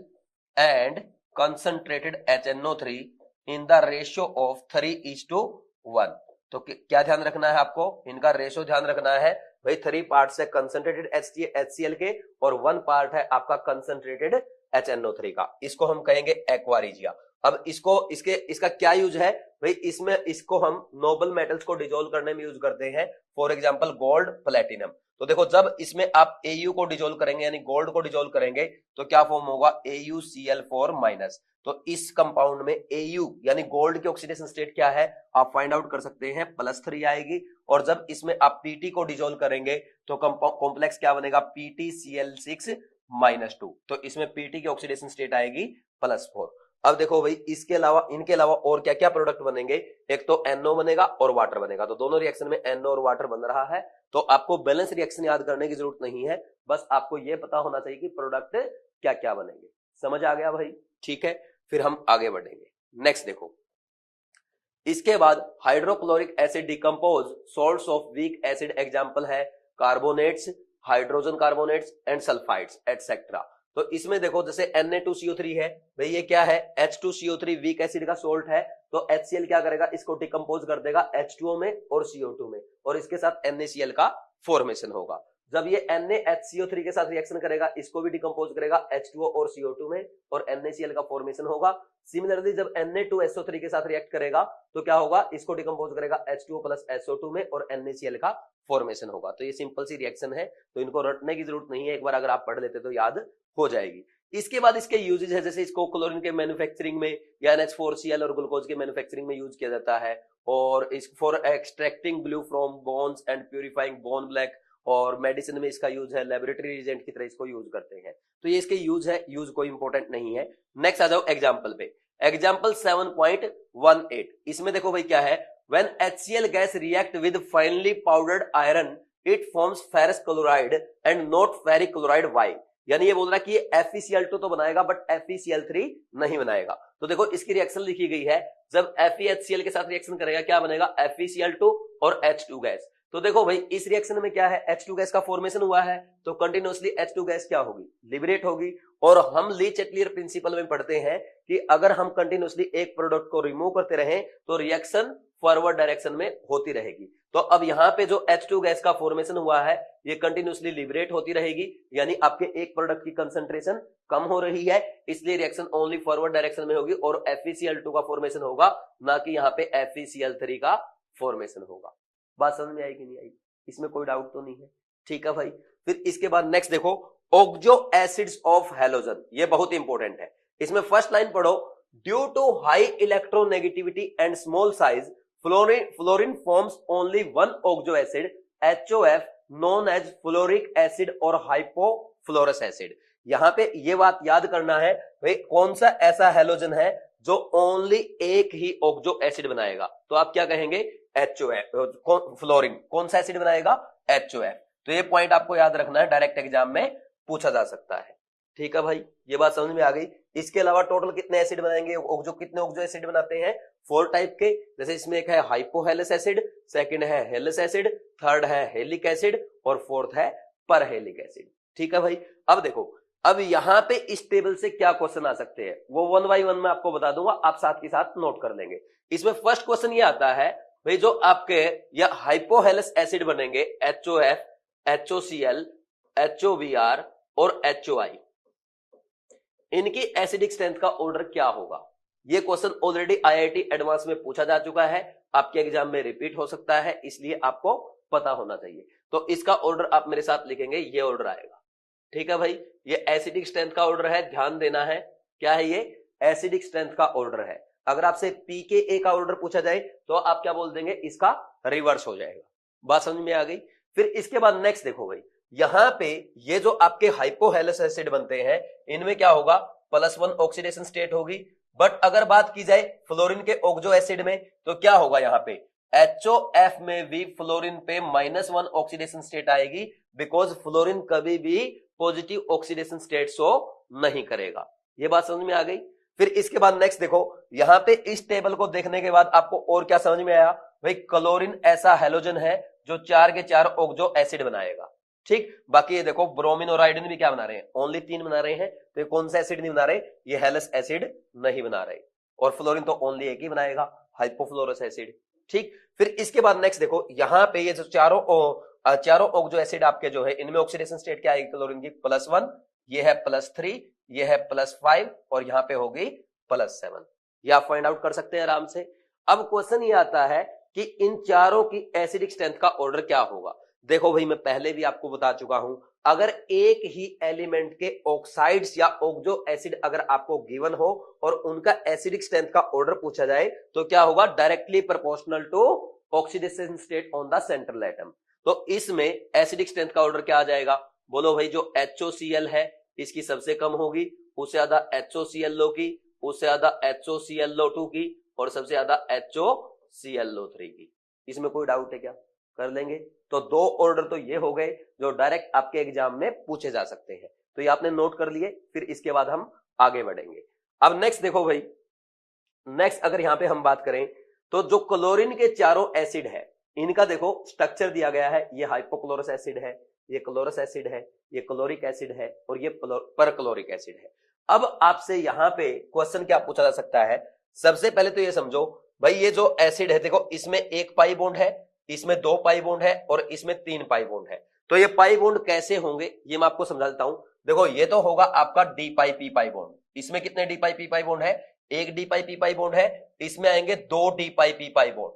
and concentrated HNO3 in the ratio of 3:1। तो क्या ध्यान रखना है आपको, इनका रेशियो ध्यान रखना है भाई। 3 पार्ट्स है कंसंट्रेटेड HCl के और 1 पार्ट है आपका कंसंट्रेटेड HNO3 का, इसको हम कहेंगे एक्वारिजिया। अब इसका क्या यूज है भाई, इसमें इसको हम नोबल मेटल्स को डिसॉल्व करने में यूज करते हैं, फॉर एग्जांपल गोल्ड, प्लेटिनम। तो देखो जब इसमें आप Au को डिजोल्व करेंगे यानी गोल्ड को डिजोल्व करेंगे तो क्या फॉर्म होगा AuCl4-। तो इस कंपाउंड में Au यानी गोल्ड की ऑक्सीडेशन स्टेट क्या है आप फाइंड आउट कर सकते हैं, +3 आएगी। और जब इसमें आप Pt को डिजोल्व करेंगे तो कॉम्प्लेक्स क्या बनेगा PtCl6-2। तो इसमें Pt की ऑक्सीडेशन स्टेट आएगी +4। अब देखो भाई इसके अलावा इनके अलावा और क्या क्या प्रोडक्ट बनेंगे, एक तो NO बनेगा और वाटर बनेगा। तो दोनों रिएक्शन में NO और वाटर बन रहा है। तो आपको बैलेंस रिएक्शन याद करने की जरूरत नहीं है, बस आपको यह पता होना चाहिए कि प्रोडक्ट क्या क्या बनेंगे। समझ आ गया भाई? ठीक है, फिर हम आगे बढ़ेंगे। नेक्स्ट देखो, इसके बाद hydrochloric acid decompose salts of weak acid, example है carbonates, hydrogen carbonates and sulphides etcetera. तो इसमें देखो जैसे Na2CO3 है भाई, ये क्या है H2CO3 वीक एसिड का सोल्ट है। तो HCl क्या करेगा, इसको डिकम्पोज कर देगा H2O में और CO2 में, और इसके साथ NaCl का फॉर्मेशन होगा। जब ये NaHCO3 के साथ रिएक्शन करेगा, इसको भी डिकम्पोज करेगा H2O और CO2 में, और NaCl का फॉर्मेशन होगा। सिमिलरली जब Na2SO3 के साथ रिएक्ट करेगा तो क्या होगा, इसको डिकम्पोज करेगा H2O प्लस SO2 में और NaCl का फॉर्मेशन होगा। तो ये सिंपल सी रिएक्शन है, तो इनको रटने की जरूरत नहीं है, एक बार अगर आप पढ़ लेते तो याद हो जाएगी। इसके बाद इसके यूजेज है, जैसे इसको क्लोरीन के मैन्युफैक्चरिंग में या NH4Cl और ग्लूकोज के मैन्युफैक्चरिंग में यूज किया जाता है, और इस for extracting blue from bones and purifying bone black, और मेडिसिन में इसका यूज है, लेबोरेटरी एजेंट की तरह इसको यूज करते हैं। तो ये इसके यूज है, यूज कोई इंपॉर्टेंट नहीं है। नेक्स्ट आ जाओ एग्जांपल पे, एग्जांपल 7.18। इसमें देखो भाई क्या है, when HCl gas react with finely powdered iron it forms ferrous chloride and not ferric chloride. Why, यानी ये बोल रहा है कि ये FeCl2 तो बनाएगा बट FeCl3 नहीं बनाएगा। तो देखो इसकी रिएक्शन लिखी गई है, जब FeHCl के साथ रिएक्शन करेगा क्या बनेगा FeCl2 और H2 गैस। तो देखो भाई इस रिएक्शन में क्या है, H2 गैस का फॉर्मेशन हुआ है, तो कंटिन्यूअसली H2 गैस क्या होगी, लिबरेट होगी। और हम ली चेटलियर प्रिंसिपल में पढ़ते हैं कि अगर हम कंटिन्यूअसली एक प्रोडक्ट को रिमूव करते रहें तो रिएक्शन फॉरवर्ड डायरेक्शन में होती रहेगी। तो अब यहाँ पे जो H2 गैस का फॉर्मेशन हुआ है ये कंटिन्यूअसली लिबरेट होती रहेगी, यानी आपके एक प्रोडक्ट की कंसंट्रेशन कम हो रही है, इसलिए रिएक्शन ओनली फॉरवर्ड डायरेक्शन में होगी और FeCl2 का फॉर्मेशन होगा, ना कि यहाँ पे FeCl3 का फॉर्मेशन होगा। बात समझ में आई कि नहीं आई, इसमें कोई डाउट तो नहीं है? ठीक है भाई। फिर इसके बाद नेक्स्ट देखो, ऑक्सो एसिड्स ऑफ हैलोजन, ये बहुत इंपॉर्टेंट है। इसमें फर्स्ट लाइन पढ़ो, due to high electronegativity and small size fluorine forms only one oxo acid HOF known as fluoric acid और हाइपोफ्लोरस एसिड। यहां पे ये बात याद करना है भाई, कौन सा ऐसा हैलोजन है जो ओनली एक ही ऑक्सो एसिड बनाएगा, तो आप क्या कहेंगे HOF। फ्लोरीन कौन सा एसिड बनाएगा HOF। तो ये पॉइंट आपको याद रखना है, डायरेक्ट एग्जाम में पूछा जा सकता है। ठीक है भाई, ये बात समझ में आ गई। इसके अलावा टोटल कितने एसिड बनाएंगे, ऑक्सो कितने ऑक्सो एसिड बनाते हैं, 4 टाइप के। जैसे इसमें एक है हाइपोहेलस एसिड, सेकंड है हेलस एसिड, थर्ड है हेलिक एसिड और फोर्थ है परहेलिक एसिड। ठीक है भाई। अब देखो, अब यहां पे इस टेबल से क्या क्वेश्चन आ सकते हैं वो 1 बाय 1 में आपको बता दूंगा, आप साथ के साथ नोट कर लेंगे। इसमें फर्स्ट क्वेश्चन ये आता है भाई, जो आपके या हाइपोहेलस एसिड बनेंगे HOF, HOCl, HOBr और HOI, इनकी एसिडिक स्ट्रेंथ का ऑर्डर क्या होगा। ये क्वेश्चन ऑलरेडी IIT एडवांस में पूछा जा चुका है, आपके एग्जाम में रिपीट हो सकता है, इसलिए आपको पता होना चाहिए। तो इसका ऑर्डर आप मेरे साथ लिखेंगे, ये ऑर्डर आएगा। ठीक है भाई, ये एसिडिक स्ट्रेंथ का ऑर्डर है, ध्यान देना है। क्या है ये, एसिडिक स्ट्रेंथ का ऑर्डर है। अगर आपसे pKa का ऑर्डर पूछा जाए तो आप क्या बोल देंगे, इसका रिवर्स हो जाएगा। बात समझ में आ गई। फिर इसके बाद नेक्स्ट देखो भाई, यहां पे ये जो आपके हाइपोहेलस एसिड बनते हैं इनमें क्या होगा, +1 ऑक्सीडेशन स्टेट होगी। बट अगर बात की जाए फ्लोरीन के ऑक्सो एसिड में तो क्या होगा, यहाँ पे HOF में भी फ्लोरीन पे -1 ऑक्सीडेशन स्टेट आएगी, बिकॉज फ्लोरीन कभी भी पॉजिटिव ऑक्सीडेशन स्टेट शो नहीं करेगा। ये बात समझ में आ गई। फिर इसके बाद नेक्स्ट देखो, यहाँ पे इस टेबल को देखने के बाद आपको और क्या समझ में आया भाई, क्लोरीन ऐसा हैलोजन है जो 4 के 4 ऑक्सो एसिड बनाएगा। ठीक, बाकी ये देखो ब्रोमीन और आयोडीन भी क्या बना रहे हैं, ओनली 3 बना रहे हैं। तो ये कौन सा एसिड नहीं बना रहे, ये हेलस एसिड नहीं बना रहे, और फ्लोरीन तो ओनली एक ही बनाएगा, हाइपोफ्लोरस एसिड। ठीक, फिर इसके बाद नेक्स्ट देखो, यहाँ पे ये जो चारों ऑक्सो एसिड आपके जो है इनमें ऑक्सीडेशन स्टेट क्या आएगी क्लोरीन की, +1, ये है +3, ये है +5 और यहाँ पे होगी +7। ये आप फाइंड आउट कर सकते हैं आराम से। अब क्वेश्चन ये आता है कि इन चारों की एसिडिक स्ट्रेंथ का ऑर्डर क्या होगा। देखो भाई मैं पहले भी आपको बता चुका हूं, अगर एक ही एलिमेंट के ऑक्साइड्स या ऑक्सो एसिड अगर आपको गिवन हो और उनका एसिडिक स्ट्रेंथ का ऑर्डर पूछा जाए तो क्या होगा, directly proportional to oxidation state on the central atom. तो इसमें एसिडिक स्ट्रेंथ का ऑर्डर क्या आ जाएगा, बोलो भाई, जो HOCl है इसकी सबसे कम होगी, उससे ज्यादा HOClO की, उससे ज्यादा HOClO2 की, और सबसे ज्यादा HOClO3 की। इसमें कोई डाउट है क्या, कर लेंगे। तो दो ऑर्डर तो ये हो गए जो डायरेक्ट आपके एग्जाम में पूछे जा सकते हैं, तो ये आपने नोट कर लिए। फिर इसके बाद हम आगे बढ़ेंगे। अब नेक्स्ट देखो भाई, नेक्स्ट अगर यहां पे हम बात करें तो जो क्लोरीन के चारों एसिड है इनका देखो स्ट्रक्चर दिया गया है, ये हाइपोक्लोरस एसिड है, ये क्लोरस एसिड है, ये क्लोरिक एसिड है, और ये परक्लोरिक एसिड है। अब आपसे यहां पे क्वेश्चन क्या पूछा जा सकता है, सबसे पहले तो ये समझो भाई, ये जो एसिड है देखो इसमें एक पाई बॉन्ड है, इसमें दो पाई बॉन्ड है, और इसमें तीन पाई बॉन्ड है। तो ये पाई बॉन्ड कैसे होंगे ये मैं आपको समझा देता हूं। देखो ये तो होगा आपका D pi p pi bond, इसमें कितने D pi p pi bond है, एक D pi p pi bond है, इसमें आएंगे दो D pi p pi bond,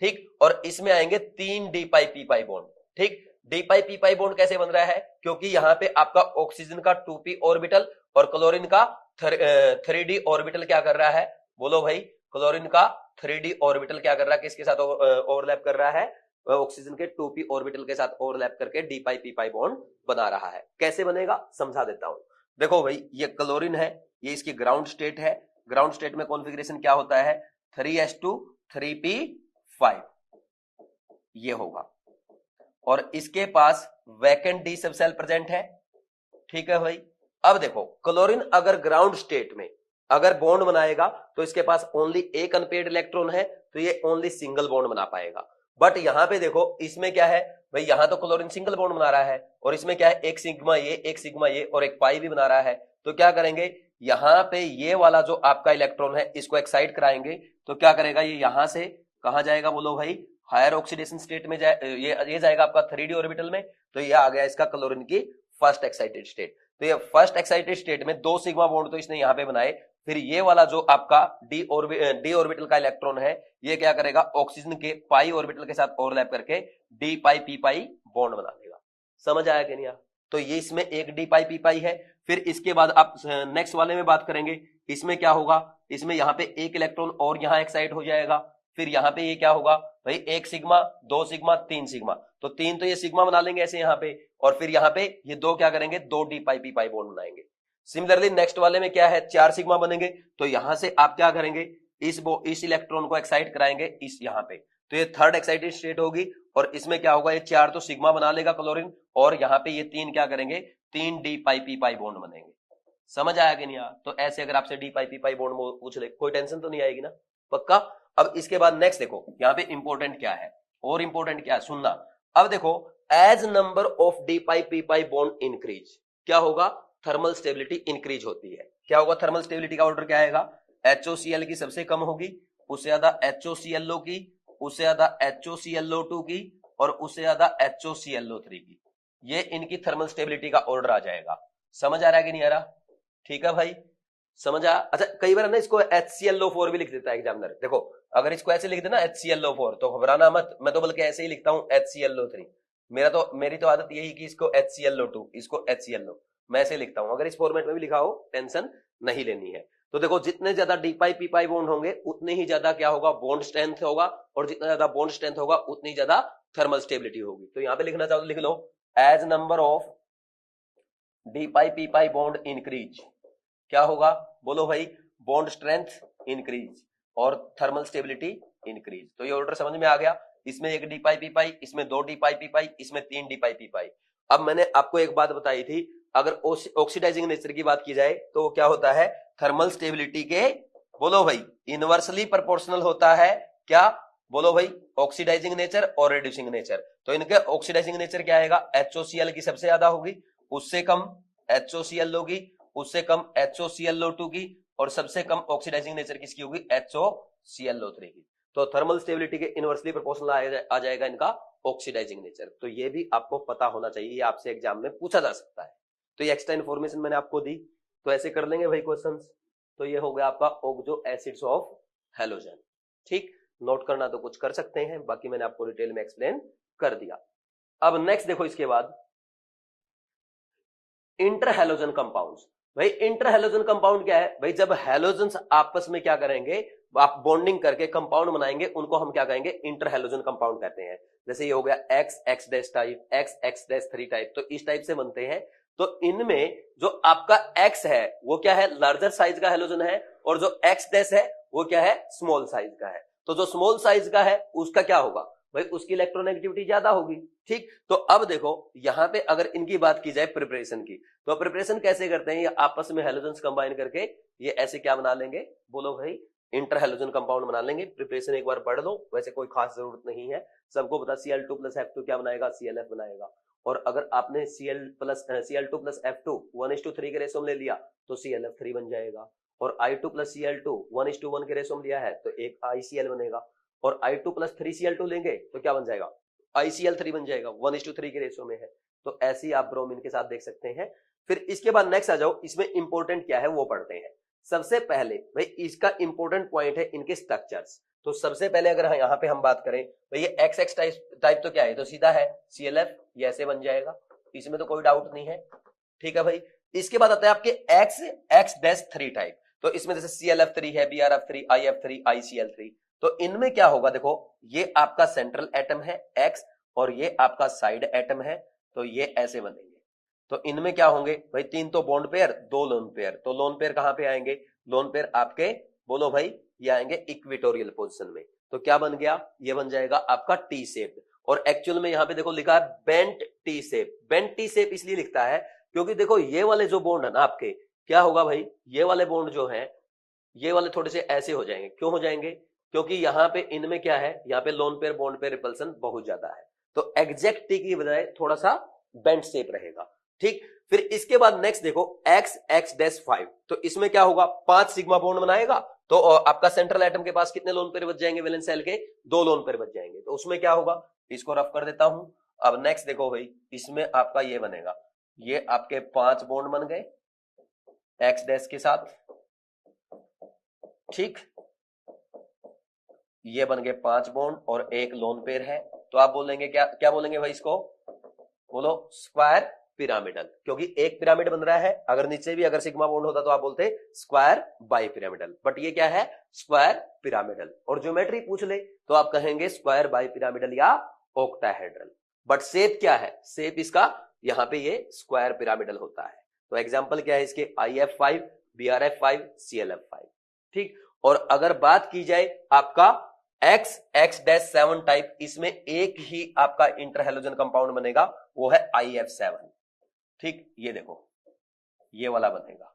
ठीक, और इसमें आएंगे तीन D pi p pi bond, ठीक। D pi p pi bond कैसे बन रहा है, क्योंकि यहां पे आपका ऑक्सीजन का 2p ऑर्बिटल और क्लोरीन का 3d ऑर्बिटल क्या कर रहा है, बोलो भाई, क्लोरीन का 3d ऑर्बिटल क्या कर रहा है, किसके साथ ओवरलैप कर रहा है, ऑक्सीजन के 2p ऑर्बिटल के साथ ओवरलैप करके D pi p pi bond बना रहा है। कैसे बनेगा समझा देता हूं। देखो भाई ये क्लोरीन है, ये इसकी ग्राउंड स्टेट है, ग्राउंड स्टेट में कॉन्फ़िगरेशन क्या होता है, 3s2 3p5 ये होगा, और इसके पास वैकेंट डी सब सेल प्रेजेंट है, ठीक है भाई। अब देखो क्लोरीन अगर ग्राउंड स्टेट में अगर बॉन्ड बनाएगा तो इसके पास ओनली एक अनपेयर्ड इलेक्ट्रॉन है, तो ये ओनली सिंगल बॉन्ड बना पाएगा। बट यहां पे देखो इसमें क्या है भाई, यहां तो क्लोरीन सिंगल बॉन्ड बना रहा है, और इसमें क्या है, एक सिग्मा ये, एक सिग्मा ये, और एक पाई भी बना रहा है। तो क्या करेंगे, यहां पे ये वाला जो आपका इलेक्ट्रॉन है इसको एक्साइट कराएंगे, तो क्या करेगा, ये यहां से कहां जाएगा, बोलो भाई, हायर ऑक्सीडेशन स्टेट में जाए, ये जाएगा आपका 3d ऑर्बिटल में। तो ये आ गया इसका क्लोरीन की फर्स्ट एक्साइटेड स्टेट। तो ये फर्स्ट एक्साइटेड स्टेट में दो सिग्मा बॉन्ड तो इसने यहां पे बनाए, फिर ये वाला जो आपका डी ऑर्बिटल का इलेक्ट्रॉन है ये क्या करेगा, ऑक्सीजन के पाई ऑर्बिटल के साथ ओवरलैप करके D pi p pi bond बना देगा। समझ आया कि नहीं आया? तो ये इसमें एक डी पाई पी पाई है। फिर इसके बाद आप नेक्स्ट वाले में बात करेंगे, इसमें क्या होगा, इसमें यहां पे एक इलेक्ट्रॉन और यहां एक्साइट हो जाएगा। फिर यहां पे ये क्या होगा भाई, एक सिग्मा, दो सिग्मा, तीन सिग्मा, तो तीन तो ये सिग्मा बना लेंगे ऐसे यहां पे, और फिर यहां पे ये दो क्या करेंगे, दो D pi p pi bond बनाएंगे। सिमिलरली नेक्स्ट वाले में क्या है, चार सिग्मा बनेंगे, तो यहां से आप क्या करेंगे, इस इलेक्ट्रॉन को एक्साइट कराएंगे इस यहां पे, तो ये थर्ड एक्साइटेड स्टेट होगी, और इसमें क्या होगा, ये चार तो सिग्मा बना लेगा क्लोरीन, और यहां पे ये तीन क्या करेंगे, तीन D pi p pi bond बनेंगे। समझ आया कि नहीं आया? तो ऐसे अगर आपसे D pi p pi bond पूछ ले कोई टेंशन तो नहीं आएगी ना, पक्का। अब इसके बाद नेक्स्ट देखो यहाँ पे इंपॉर्टेंट क्या है, और इंपॉर्टेंट क्या है सुनना। अब देखो as number of d pi p pi bond increase क्या होगा, थर्मल स्टेबिलिटी इंक्रीज होती है। क्या होगा, थर्मल स्टेबिलिटी का ऑर्डर क्या आएगा, HOCl की सबसे कम होगी, उससे ज्यादा HOClO की, उससे ज्यादा HOClO2 की, और उससे ज्यादा HOClO3 की। ये इनकी थर्मल स्टेबिलिटी का ऑर्डर आ जाएगा। समझ आ रहा है कि नहीं आ रहा? ठीक है भाई, समझ आ। अच्छा कई बार ना इसको HClO4 भी लिख देता है एग्जामिनर, देखो अगर इसको ऐसे लिख देना HClO4 तो घबराना मत, मैं तो बल्कि ऐसे ही लिखता हूं HClO3। मेरी तो आदत यही कि इसको HClO2, इसको HClO, मैं ऐसे लिखता हूं। अगर इस फॉर्मेट में भी लिखा हो टेंशन नहीं लेनी है। तो देखो जितने ज्यादा D pi p pi bond होंगे उतने ही ज्यादा क्या होगा, बॉन्ड स्ट्रेंथ होगा, और जितना ज्यादा बॉन्ड स्ट्रेंथ होगा उतनी ज्यादा थर्मल स्टेबिलिटी होगी। तो यहां पे लिखना चाहो तो लिख लो, as number of d pi p pi bond increase क्या होगा, बोलो भाई, बॉन्ड स्ट्रेंथ इंक्रीज और थर्मल स्टेबिलिटी इंक्रीज। तो ये ऑर्डर समझ में आ गया, इसमें एक डी पाई पी पाई, इसमें दो डी पाई पी पाई, इसमें तीन डी पाई पी पाई। अब मैंने आपको एक बात बताई थी, अगर ऑक्सीडाइजिंग नेचर की बात की जाए तो क्या होता है, थर्मल स्टेबिलिटी के, बोलो भाई, इनवर्सली प्रोपोर्शनल होता है क्या, बोलो भाई, ऑक्सीडाइजिंग नेचर और रिड्यूसिंग नेचर। तो इनके ऑक्सीडाइजिंग नेचर क्या आएगा, HOCl की सबसे ज्यादा होगी, उससे कम HOCl होगी, उससे कम HOClO2 की, और सबसे कम ऑक्सीडाइजिंग नेचर किसकी होगी, HOClO3 की। तो थर्मल स्टेबिलिटी के इनवर्सली प्रोपोर्शनल आ जाएगा इनका ऑक्सीडाइजिंग नेचर। तो ये भी आपको पता होना चाहिए, ये आपसे एग्जाम में पूछा जा सकता है। तो ये एक्स्ट्रा इन्फॉर्मेशन मैंने आपको दी, तो ऐसे कर लेंगे भाई क्वेश्चंस। तो ये हो गया आपका ऑक्सो एसिड्स ऑफ हैलोजन। ठीक, नोट करना तो कुछ कर सकते हैं, बाकी मैंने आपको डिटेल में एक्सप्लेन कर दिया। अब नेक्स्ट देखो इसके बाद इंटर हैलोजन कंपाउंड्स। भाई इंटर हैलोजन कंपाउंड क्या है? भाई जब हैलोजन्स आपस में क्या करेंगे, आप बॉन्डिंग करके कंपाउंड बनाएंगे, उनको हम क्या कहेंगे? इंटर हैलोजन कंपाउंड कहते हैं। जैसे ये हो गया x X dash type, x X dash 3 type, तो इस टाइप से बनते हैं। तो इनमें जो आपका एक्स है वो क्या है? लार्जर साइज का हैलोजन है, और जो एक्स डैश है वो क्या है? स्मॉल साइज का है। तो जो स्मॉल साइज का है उसका क्या होगा? भाई उसकी इलेक्ट्रोनेगेटिविटी ज्यादा होगी। ठीक, तो अब देखो यहां पे अगर इनकी बात की जाए प्रिपरेशन की, तो प्रिपरेशन कैसे करते हैं? ये आपस में हैलोजन्स कंबाइन करके ये ऐसे क्या बना लेंगे? बोलो भाई, इंटर हैलोजन कंपाउंड बना लेंगे। प्रिपरेशन एक बार पढ़ लो, वैसे कोई खास जरूरत नहीं है, सबको पता Cl2 प्लस F2 क्या बनाएगा? ClF बनाएगा। और अगर आपने Cl2 प्लस F2 1:3 के रेशो में ले लिया तो ClF3 बन जाएगा। और I2 प्लस Cl2 1:1 के रेशो में लिया है तो एक ICl बनेगा। और I2 प्लस 3Cl2 लेंगे तो क्या बन जाएगा? ICl3 बन जाएगा, 1:3 के रेशो में है। तो ऐसे ही आप ब्रोमीन के साथ देख सकते हैं। फिर इसके बाद नेक्स्ट आ जाओ, इसमें इंपॉर्टेंट क्या है वो पढ़ते हैं। सबसे पहले भाई इसका इंपॉर्टेंट पॉइंट है इनके स्ट्रक्चर्स। तो सबसे पहले अगर यहाँ पे हम बात करें तो ये एक्स एक्स टाइप तो क्या है? तो सीधा है ClF, ये ऐसे बन जाएगा, इसमें तो कोई डाउट नहीं है। ठीक है भाई, इसके बाद आता है आपके एक्स एक्स डैश 3 टाइप। तो इसमें जैसे ClF3 है, BrF3, IF3, ICl3। तो इनमें क्या होगा? देखो ये आपका सेंट्रल एटम है एक्स, और ये आपका साइड एटम है, तो ये ऐसे बनेंगे। तो इनमें क्या होंगे भाई? 3 तो बॉन्ड पेयर, 2 लोन पेयर। तो लोन पेयर कहां पे आएंगे? लोन पेयर आपके, बोलो भाई, ये आएंगे इक्वेटोरियल पोजीशन में। तो क्या बन गया? ये बन जाएगा आपका टी शेप। और एक्चुअल में यहां पे देखो लिखा है bent T shape. Bent T shape इसलिए लिखता है क्योंकि देखो ये वाले जो बॉन्ड है ना आपके, क्या होगा भाई? ये वाले बॉन्ड जो है, ये वाले थोड़े से ऐसे हो जाएंगे। क्यों हो जाएंगे? क्योंकि यहाँ पे इनमें क्या है? यहाँ पे lone pair bond pair repulsion बहुत ज्यादा है, तो एग्जैक्ट टी की बजाय थोड़ा सा बेंट शेप रहेगा। ठीक, फिर इसके बाद नेक्स्ट देखो एक्स एक्स डैश 5। तो इसमें क्या होगा? 5 सिग्मा बॉन्ड बनाएगा। तो आपका सेंट्रल एटम के पास कितने लोन पेयर बच जाएंगे? वैलेंस शेल के 2 लोन पेयर बच जाएंगे। तो उसमें क्या होगा? इसको रफ कर देता हूं। अब नेक्स्ट देखो भाई, इसमें आपका ये बनेगा, ये आपके 5 बॉन्ड बन गए एक्स डैश के साथ। ठीक, ये बन गए 5 बॉन्ड और एक लोन पेयर है। तो आप बोलेंगे क्या क्या बोलेंगे भाई इसको? बोलो स्क्वायर पिरामिडल, क्योंकि एक पिरामिड बन रहा है। अगर नीचे भी अगर सिग्मा बॉन्ड होता तो आप बोलते स्क्वायर बाई पिरामिडल, बट ये क्या है? Square pyramidal. और ज्योमेट्री पूछ ले तो आप कहेंगे स्क्वायर बाई पिरामिडल या ऑक्टाहेड्रल। बट शेप क्या है? शेप इसका यहां पे ये स्क्वायर पिरामिडल होता है। तो एग्जांपल क्या है इसके? IF5, BrF5, ClF5। ठीक, और अगर बात की जाए आपका एक्स एक्स डैश 7 टाइप, इसमें एक ही आपका इंटरहैलोजन कंपाउंड बनेगा, वो है IF7। ठीक, ये देखो ये वाला बनेगा,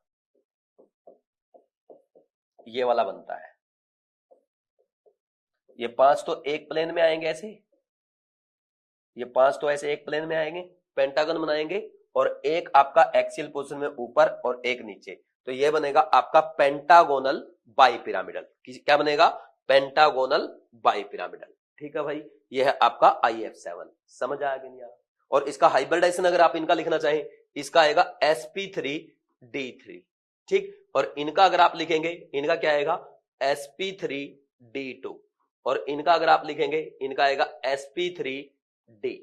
ये वाला बनता है। ये 5 तो एक प्लेन में आएंगे ऐसे, ये 5 तो ऐसे एक प्लेन में आएंगे, पेंटागन बनाएंगे, और एक आपका एक्सियल पोजीशन में ऊपर और एक नीचे। तो ये बनेगा आपका पेंटागोनल बाई पिरामिडल। क्या बनेगा? Pentagonal bi pyramidal. ठीक है भाई, ये है आपका IF7। समझ आया कि नहीं आया? और इसका हाइब्रिडाइजेशन अगर आप इनका लिखना चाहें, इसका आएगा sp3d3। ठीक, और इनका अगर आप लिखेंगे, इनका क्या आएगा? sp3d2। और इनका अगर आप लिखेंगे, इनका आएगा sp3d।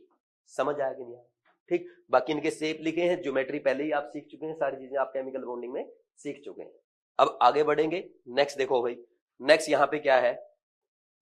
समझ आया कि नहीं आया? ठीक, बाकी इनके शेप लिखे हैं, ज्योमेट्री पहले ही आप सीख चुके हैं, सारी चीजें आप केमिकल बॉन्डिंग में सीख चुके हैं। अब आगे बढ़ेंगे। नेक्स्ट देखो भाई, नेक्स्ट यहां पे क्या है?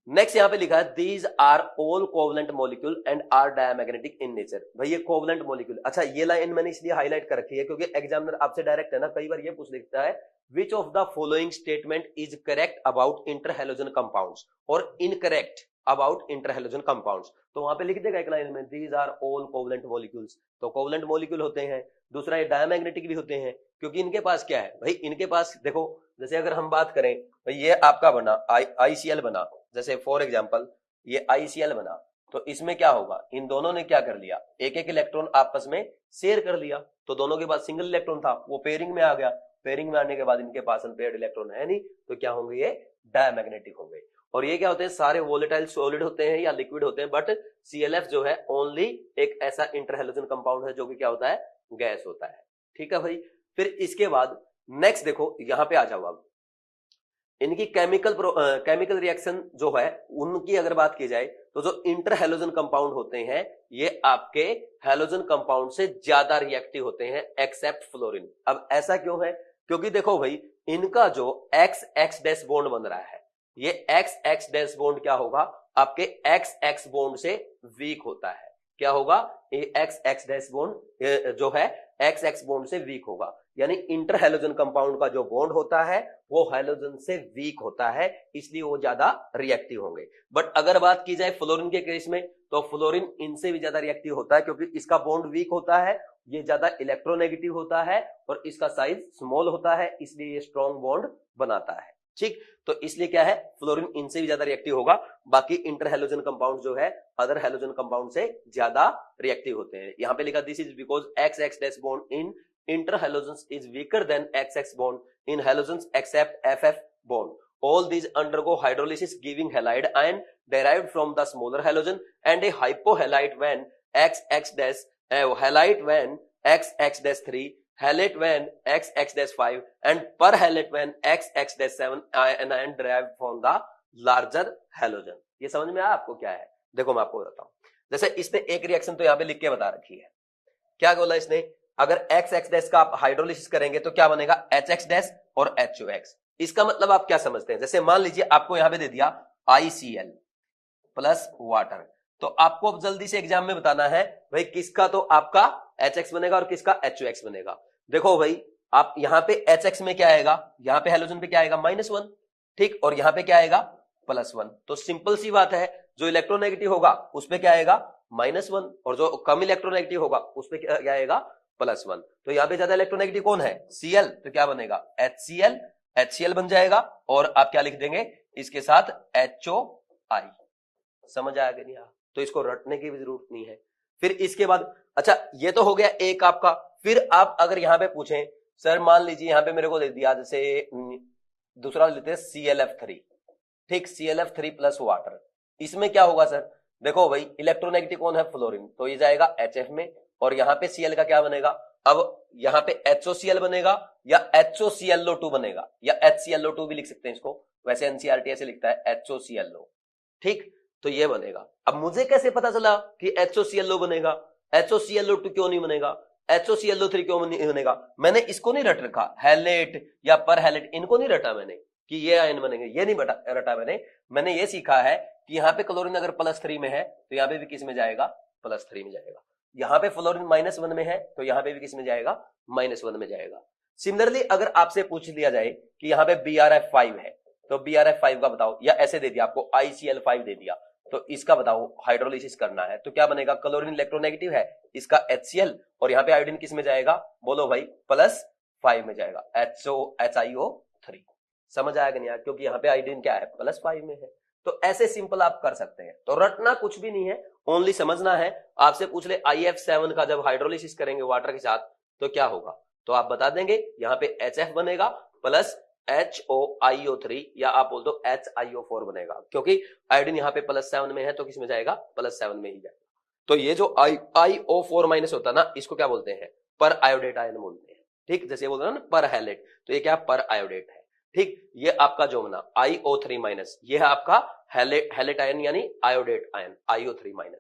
नेक्स्ट यहां पे लिखा है these are all covalent molecule and are diamagnetic in nature. भाई ये कोवलेंट मॉलिक्यूल, अच्छा ये लाइन मैंने इसलिए हाईलाइट कर रखी है क्योंकि एग्जामिनर आपसे डायरेक्ट है ना, कई बार ये पूछ लिखता है which of the following statement is correct about interhalogen compounds और इनकरेक्ट अबाउट इंटरहैलोजन कंपाउंड्स। तो वहां पे लिख देगा एक लाइन में these are all covalent molecules. तो कोवलेंट मॉलिक्यूल होते हैं। दूसरा ये डायमैग्नेटिक भी होते हैं, क्योंकि इनके पास क्या है भाई? इनके पास देखो, जैसे अगर हम बात करें भाई, ये आपका बना ICl बना, जैसे फॉर एग्जांपल ये ICl बना, तो इसमें क्या होगा? इन दोनों ने क्या कर लिया? एक एक इलेक्ट्रॉन आपस में शेयर कर लिया। तो दोनों के पास सिंगल इलेक्ट्रॉन था, वो पेयरिंग में आ गया। पेयरिंग में आने के बाद इनके पास अनपेयर्ड इलेक्ट्रॉन है नहीं, तो क्या होंगे? ये डायमैग्नेटिक होंगे। और ये क्या होते हैं? सारे वोलेटाइल सॉलिड होते हैं या लिक्विड होते हैं, बट ClF जो है ओनली एक ऐसा इंटरहैलोजन कंपाउंड है जो कि क्या होता है? गैस होता है। ठीक है भाई, फिर इसके बाद नेक्स्ट देखो, यहां पे आ जाओ। अब इनकी केमिकल रिएक्शन जो है उनकी अगर बात की जाए तो जो इंटर हैलोजन कंपाउंड होते हैं ये आपके हैलोजन कंपाउंड से ज्यादा रिएक्टिव होते हैं एक्सेप्ट फ्लोरीन। अब ऐसा क्यों है? क्योंकि देखो भाई इनका जो एक्स एक्स डैश बॉन्ड बन रहा है ये एक्स एक्स डैश बॉन्ड क्या होगा? आपके एक्स एक्स बॉन्ड से वीक होता है। क्या होगा? ये एक्स एक्स डैश बॉन्ड जो है एक्स एक्स बॉन्ड से वीक होगा, यानी इंटर हैलोजन कंपाउंड का जो बॉन्ड होता है वो हैलोजन से वीक होता है, इसलिए वो ज्यादा रिएक्टिव होंगे। बट अगर बात की जाए फ्लोरीन के केस में तो फ्लोरीन इनसे भी ज्यादा रिएक्टिव होता है क्योंकि इसका बॉन्ड वीक होता है, ये ज्यादा इलेक्ट्रोनेगेटिव होता है और इसका साइज स्मॉल होता है, इसलिए ये स्ट्रॉन्ग बॉन्ड बनाता है। ठीक, तो इसलिए क्या है फ्लोरीन इनसे भी ज्यादा रिएक्टिव होगा। बाकी इंटर हैलोजन कंपाउंड जो है अदर हैलोजन कंपाउंड से ज्यादा रिएक्टिव होते हैं। यहां पे लिखा this is because X X dash bond in inter halogens is weaker than X X bond in halogens except F F bond. All these undergo hydrolysis giving halide ion derived from the smaller halogen and a hypohalite when XX dash halite when XX dash 3 halate when XX dash 5 and perhalate when XX dash 7 ion derived from the larger halogen। ये समझ में आया आपको क्या है? देखो मैं आपको बताता हूं, जैसे इसने एक रिएक्शन तो यहां पे लिख के बता रखी है। क्या बोला इसने? अगर XX डैश का आप हाइड्रोलिसिस करेंगे तो क्या बनेगा? HX डैश और HOX। इसका मतलब आप क्या समझते हैं? जैसे मान लीजिए आपको यहां पे दे दिया ICl प्लस वाटर, तो आपको अब जल्दी से एग्जाम में बताना है भाई किसका तो आपका HX बनेगा और किसका HOX बनेगा। देखो भाई आप यहां पे HX में क्या आएगा? यहां पे हैलोजन पे क्या आएगा? -1, ठीक, और यहां पे क्या आएगा? +1। तो सिंपल सी बात है जो इलेक्ट्रोनेगेटिव होगा उस पे क्या आएगा? -1 और जो कम इलेक्ट्रोनेगेटिव होगा उस पे क्या आएगा? +1। तो यहां पे ज्यादा इलेक्ट्रोनेगेटिव कौन है? Cl, तो क्या बनेगा? HCl बन जाएगा और आप क्या लिख देंगे इसके साथ? HOI। समझ आया कि नहीं? तो इसको रटने की भी जरूरत नहीं है। फिर इसके बाद अच्छा ये तो हो गया एक आपका। फिर आप अगर यहां पे पूछें सर मान लीजिए यहां पे मेरे को दे दिया जैसे दूसरा लेते हैं ClF3, ठीक, ClF3 प्लस वाटर, इसमें क्या होगा सर? देखो भाई इलेक्ट्रोनेगेटिव कौन है? फ्लोरीन, तो ये जाएगा HF में और यहां पे Cl का क्या बनेगा? अब यहां पे HOCl बनेगा या HOClO2 बनेगा या HClO2 भी लिख सकते हैं इसको, वैसे NCERT ऐसे लिखता है HOClO, ठीक, तो ये बनेगा। अब मुझे कैसे पता चला कि HOClO बनेगा? HOClO2 क्यों नहीं बनेगा? HOClO3 क्यों नहीं बनेगा? मैंने इसको नहीं रट रखा, हैलेट या परहैलेट इनको नहीं रटा मैंने कि ये आयन बनेंगे, ये नहीं रटा मैंने ये सीखा है कि यहाँ पे क्लोरीन अगर +3 में है तो यहाँ पे भी किस में जाएगा? +3 में जाएगा। यहाँ पे फ्लोरीन -1 में है तो यहाँ पे भी किस में जाएगा? -1 में जाएगा। सिमिलरली अगर आपसे पूछ लिया जाए कि यहाँ पे BRF5 है तो BRF5 का बताओ, या ऐसे दे दिया आपको ICl5 दे दिया तो इसका बताओ हाइड्रोलिसिस करना है तो क्या बनेगा? क्लोरीन इलेक्ट्रोनेगेटिव है, इसका HCl और यहाँ पे आयोडीन किस में जाएगा? बोलो भाई +5 में जाएगा, HiO3। समझ आएगा नहीं? क्योंकि यहाँ पे आयोडीन क्या है? +5 में है। तो ऐसे सिंपल आप कर सकते हैं। तो रटना कुछ भी नहीं है, ओनली समझना है। आपसे पूछ ले IF7 का जब हाइड्रोलिसिस करेंगे वाटर के साथ तो क्या होगा, तो आप बता देंगे यहाँ पे HF बनेगा प्लस HOIO3 या आप बोल दो HiO4 बनेगा, क्योंकि आयोडीन यहाँ पे +7 में है तो किसमें जाएगा? +7 में ही जाएगा। तो ये जो IO4- होता है ना, इसको क्या बोलते हैं? पर आयोडेट आयन बोलते हैं, ठीक, जैसे बोलते हैं ना पर हैलेट, तो ये क्या पर आयोडेट है, ठीक। ये आपका जो बना IO3-, ये है आपका हैलेट आयन यानी आयोडेट आयन IO3-,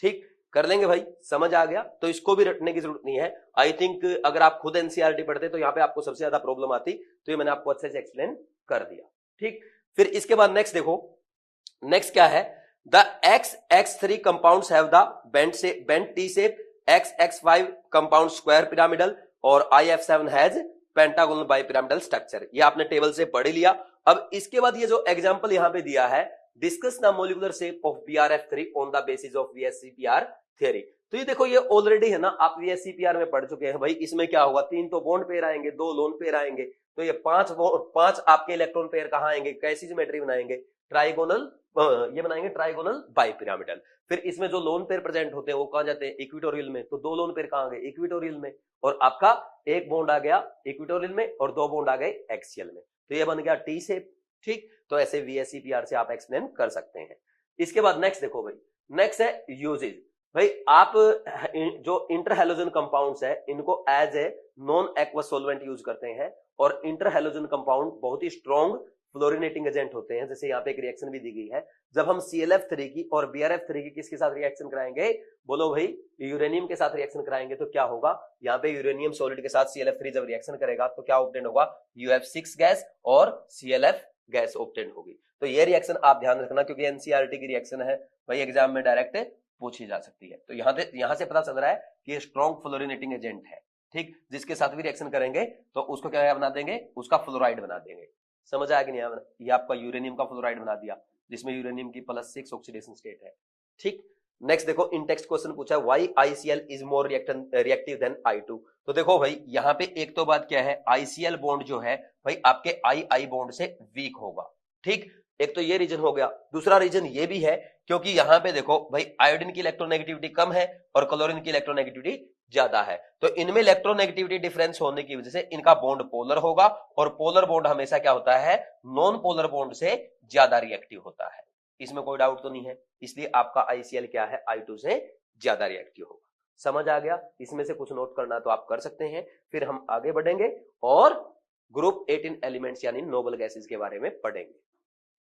ठीक। कर लेंगे भाई, समझ आ गया? तो इसको भी रटने की जरूरत नहीं है। आई थिंक अगर आप खुद एनसीईआरटी पढ़ते तो यहाँ पे आपको सबसे ज्यादा प्रॉब्लम आती, तो ये मैंने आपको अच्छे से एक्सप्लेन कर दिया, ठीक। फिर इसके बाद नेक्स्ट देखो, नेक्स्ट क्या है? The XX3 compounds have the bent T shape, XX5 compound square pyramidal और IF7 has pentagonal bipyramidal structure. ये आपने टेबल से पढ़ लिया। अब इसके बाद ये जो एग्जांपल यहाँ पे दिया है, discuss the molecular shape of BRF3 on the basis of VSCPR theory. तो ये देखो ये ऑलरेडी है ना, आप VSCPR में पढ़ चुके हैं भाई। इसमें क्या होगा? 3 तो बॉन्ड पेयर आएंगे, 2 लोन पेयर आएंगे, तो ये 5 आपके इलेक्ट्रॉन पेयर कहाँ आएंगे? कैसी ज्योमेट्री बनाएंगे? ट्राइगोनल, ये बनाएंगे ट्राइगोनल बाइपिरामिडल। फिर इसमें जो लोन पेयर प्रेजेंट होते हैं वो कहां जाते हैं? इक्वेटोरियल में। तो 2 लोन पेयर कहां गए? इक्वेटोरियल में। और आपका एक बॉन्ड आ गया इक्वेटोरियल में और 2 बॉन्ड आ गए एक्सियल में, तो ये बन गया टी शेप, ठीक। तो ऐसे VSCPR से आप एक्सप्लेन कर सकते हैं। इसके बाद नेक्स्ट देखो भाई, नेक्स्ट है यूजेज। भाई आप जो इंटर हैलोजन कंपाउंड्स है इनको as a non aqueous solvent use करते हैं, और इंटर हैलोजन कंपाउंड बहुत ही स्ट्रॉन्ग फ्लोरिनेटिंग एजेंट होते हैं। जैसे यहाँ पे एक रिएक्शन भी दी गई है, जब हम ClF3 की और BrF3 की किसके साथ रिएक्शन कराएंगे, बोलो भाई, यूरेनियम के साथ रिएक्शन कराएंगे तो क्या होगा, यहाँ पे यूरेनियम सॉलिड के साथ ClF3 जब रिएक्शन करेगा तो क्या ऑब्टेन होगा, UF6 गैस और ClF गैस ऑब्टेन होगी। तो ये रिएक्शन आप ध्यान रखना, क्योंकि NCERT की रिएक्शन है भाई, एग्जाम में डायरेक्ट पूछी जा सकती है। तो यहां से पता चल रहा है कि ये स्ट्रॉन्ग फ्लोरिनेटिंग एजेंट है, ठीक, जिसके साथ भी रिएक्शन करेंगे तो उसको क्या बना देंगे, उसका फ्लोराइड बना देंगे। समझ आया कि नहीं? ये आपका यूरेनियम का फ्लोराइड बना दिया, जिसमें यूरेनियम की +6 ऑक्सीडेशन स्टेट है, ठीक। नेक्स्ट देखो, इन टेक्स्ट क्वेश्चन पूछा है why ICl is more reactive than I2। तो देखो भाई, यहाँ पे एक तो बात क्या है, ICl बॉन्ड जो है भाई आपके I बॉन्ड से वीक होगा, ठीक, एक तो ये रीजन हो गया। दूसरा रीजन ये भी है क्योंकि यहाँ पे देखो भाई, आयोडीन की इलेक्ट्रोनेगेटिविटी कम है और क्लोरीन की इलेक्ट्रोनेगेटिविटी ज्यादा है, तो इनमें इलेक्ट्रोनेगेटिविटी डिफरेंस होने की वजह से इनका बॉन्ड पोलर होगा, और पोलर बॉन्ड हमेशा क्या होता है, नॉन पोलर बॉन्ड से ज्यादा रिएक्टिव होता है। इसमें कोई डाउट तो नहीं है, इसलिए आपका ICl क्या है, I2 से ज्यादा रिएक्टिव होगा। समझ आ गया? इसमें से कुछ नोट करना तो आप कर सकते हैं, फिर हम आगे बढ़ेंगे और ग्रुप 18 एलिमेंट्स यानी नोबल गैसेस के बारे में पढ़ेंगे।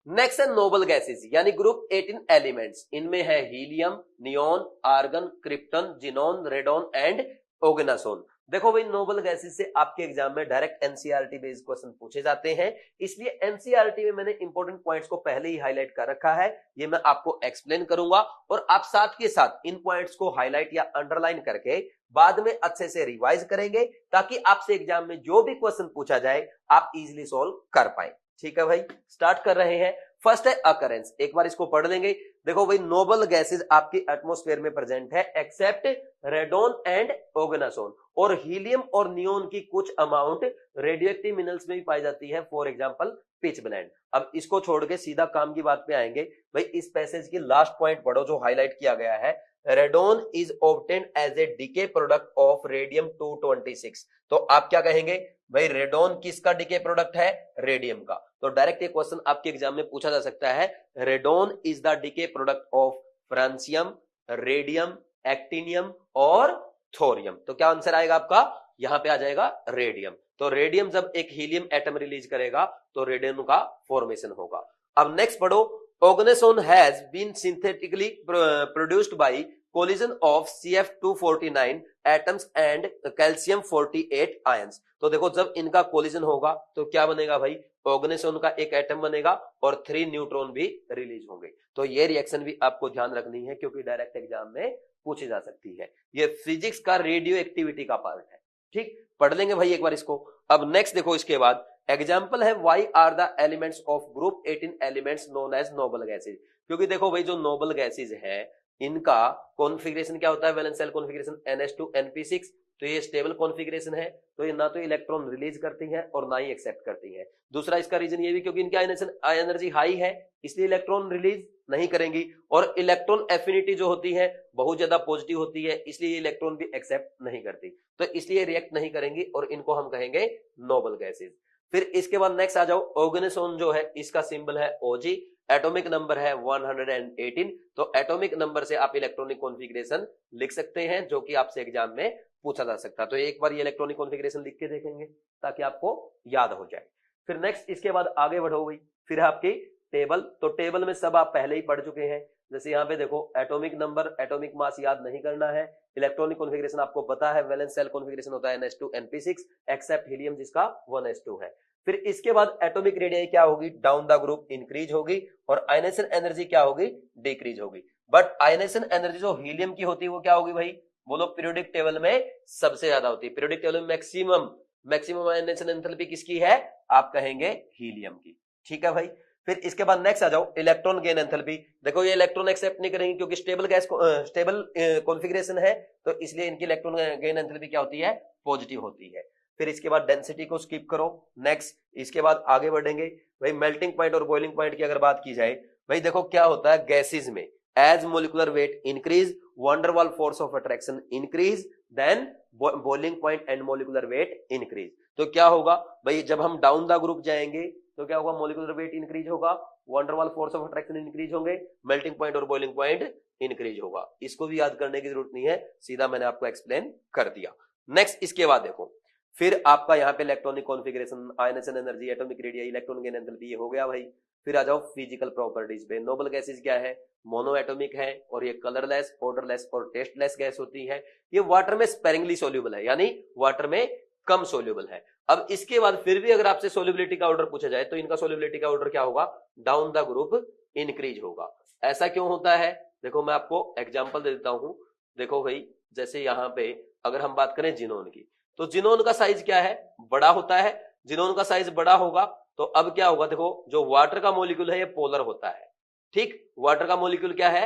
नेक्स्ट है नोबल गैसेस यानी ग्रुप 18 एलिमेंट्स। इनमें है helium, neon, argon, krypton, xenon, radon and oganesson. देखो भाई, नोबल गैसेस से आपके एग्जाम में डायरेक्ट NCERT बेस्ड क्वेश्चन पूछे जाते हैं, इसलिए NCERT में मैंने इंपॉर्टेंट पॉइंट्स को पहले ही हाईलाइट कर रखा है, ये मैं आपको एक्सप्लेन करूंगा, और आप साथ के साथ इन पॉइंट्स को हाईलाइट या अंडरलाइन करके बाद में अच्छे से रिवाइज करेंगे, ताकि आपसे एग्जाम में जो भी क्वेश्चन पूछा जाए आप इजिली सॉल्व कर पाए। ठीक है भाई, स्टार्ट कर रहे हैं। फर्स्ट है अकरेंस, एक बार इसको पढ़ लेंगे। देखो भाई, नोबल गैसेस आपकी एटमॉस्फेयर में प्रेजेंट है एक्सेप्ट रेडोन एंड ओगनासोन, और हीलियम और नियोन की कुछ अमाउंट रेडियोएक्टिव मिनरल्स में भी पाई जाती है, फॉर एग्जांपल पिच ब्लेंड। अब इसको छोड़ के सीधा काम की बात पे आएंगे। भाई, इस पैसेज की लास्ट पॉइंट पढ़ो जो हाईलाइट किया गया है, radon is obtained as a decay product of radium 226। तो आप क्या कहेंगे भाई, रेडोन किसका डीके प्रोडक्ट है, रेडियम का। तो डायरेक्ट ये क्वेश्चन आपके एग्जाम में पूछा जा सकता है, radon is the decay product of francium, radium, actinium और थोरियम। तो क्या आंसर आएगा आपका, यहां पे आ जाएगा रेडियम। तो रेडियम जब एक हीलियम एटम रिलीज करेगा तो रेडियम का फॉर्मेशन होगा। अब नेक्स्ट पढ़ो, oganesson has been synthetically produced by collision of CF249 atoms and calcium 48 ions। तो देखो, जब इनका कोलिजन होगा तो क्या बनेगा भाई, ओगनासोन का एक एटम बनेगा और 3 न्यूट्रॉन भी रिलीज होंगे। तो ये रिएक्शन भी आपको ध्यान रखनी है, क्योंकि डायरेक्ट एग्जाम में पूछी जा सकती है। ये फिजिक्स का रेडियो एक्टिविटी का पार्ट है, ठीक, पढ़ लेंगे भाई एक बार इसको। अब नेक्स्ट देखो, इसके बाद एग्जाम्पल है why are the elements of group 18 elements known as noble gases. क्योंकि देखो भाई, जो नोबल गैसेज है इनका कॉन्फ़िगरेशन क्या होता है, वैलेंस शेल कॉन्फ़िगरेशन NH2NP6। तो ये स्टेबल कॉन्फ़िगरेशन है, तो ये ना तो इलेक्ट्रॉन रिलीज करती है और ना ही एक्सेप्ट करती है। दूसरा इसका रीजन ये भी क्योंकि इनकी एनर्जी हाई है, इसलिए इलेक्ट्रॉन रिलीज नहीं करेंगी, और इलेक्ट्रॉन एफिनिटी जो होती है बहुत ज्यादा पॉजिटिव होती है, इसलिए इलेक्ट्रॉन भी एक्सेप्ट नहीं करती, तो इसलिए रिएक्ट नहीं करेंगी, और इनको हम कहेंगे नोबल गैसेज। फिर इसके बाद नेक्स्ट आ जाओ, ओगनासोन जो है इसका सिंबल है OG, एटॉमिक नंबर है 118। तो एटॉमिक नंबर से आप इलेक्ट्रॉनिक कॉन्फ़िगरेशन लिख सकते हैं, जो कि आपसे एग्जाम में पूछा जा सकता है। तो एक बार ये इलेक्ट्रॉनिक कॉन्फ़िगरेशन लिख के देखेंगे ताकि आपको याद हो जाए। फिर नेक्स्ट इसके बाद आगे बढ़ो गई, फिर आपकी टेबल। तो टेबल में सब आप पहले ही पढ़ चुके हैं। जैसे यहाँ पे देखो, एटॉमिक नंबर, एटॉमिक मास याद नहीं करना है, इलेक्ट्रॉनिक कॉन्फ़िगरेशन आपको पता है, वैलेंस शेल कॉन्फ़िगरेशन होता है NH2NP6 एक्सेप्ट हीलियम जिसका 1s2 है। फिर इसके बाद एटॉमिक रेडियस क्या होगी, डाउन द ग्रुप इंक्रीज होगी, और आयनेशन एनर्जी क्या होगी, डिक्रीज होगी। बट आयनेशन एनर्जी जो हीलियम की होती है वो क्या होगी भाई, बोलो, पीरियोडिक टेबल में सबसे ज्यादा होती है। पीरियोडिक टेबल में मैक्सिमम आयनेशन एंथैल्पी किसकी है, आप कहेंगे हीलियम की। ठीक है भाई। फिर इसके बाद नेक्स्ट आ जाओ, इलेक्ट्रॉन गेन एंथैल्पी। देखो, ये इलेक्ट्रॉन एक्सेप्ट नहीं करेंगे क्योंकि स्टेबल कॉन्फ़िगरेशन है, तो इसलिए इनकी इलेक्ट्रॉन गेन एंथैल्पी क्या होती है, पॉजिटिव होती है। फिर इसके बाद डेंसिटी को स्किप करो। नेक्स्ट इसके बाद आगे बढ़ेंगे भाई, मेल्टिंग पॉइंट और बॉइलिंग पॉइंट की अगर बात की जाए, भाई देखो क्या होता है गैसेज में, as molecular weight increase, van der Waals force of attraction increase, then boiling point and molecular weight increase. तो क्या होगा भाई, जब हम डाउन द ग्रुप जाएंगे तो क्या होगा, मोलिकुलर वेट इंक्रीज होगा, van der Waals force of attraction increase होंगे, मेल्टिंग पॉइंट और बॉइलिंग पॉइंट इंक्रीज होगा। इसको भी याद करने की जरूरत नहीं है, सीधा मैंने आपको एक्सप्लेन कर दिया। नेक्स्ट इसके बाद देखो, फिर आपका यहाँ पे electronic configuration, ionisation energy, atomic radius, electron gain enthalpy, ये हो गया भाई। फिर आ जाओ फिजिकल प्रॉपर्टीज पे। नोबल गैसेज क्या है, मोनो एटॉमिक है और ये कलरलेस, ऑर्डरलेस और टेस्टलेस गैस होती है। ये वाटर में स्पेरिंगली सोल्यूबल है, यानी वाटर में कम सोल्यूबल है। अब इसके बाद फिर भी अगर आपसे सोल्यूबिलिटी का ऑर्डर पूछा जाए तो इनका सोल्यूबिलिटी का ऑर्डर क्या होगा, डाउन द ग्रुप इंक्रीज होगा। ऐसा क्यों होता है, देखो मैं आपको एग्जांपल दे देता हूं। देखो भाई, जैसे यहाँ पे अगर हम बात करें जिनोन की, तो जिनोन का साइज क्या है, बड़ा होता है। जिनोन का साइज बड़ा होगा तो अब क्या होगा, देखो जो वाटर का मॉलिक्यूल है ये पोलर होता है, ठीक। वाटर का मॉलिक्यूल क्या है,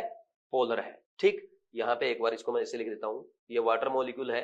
पोलर है, ठीक। यहाँ पे एक बार इसको मैं ऐसे लिख देता हूं, ये वाटर मॉलिक्यूल है,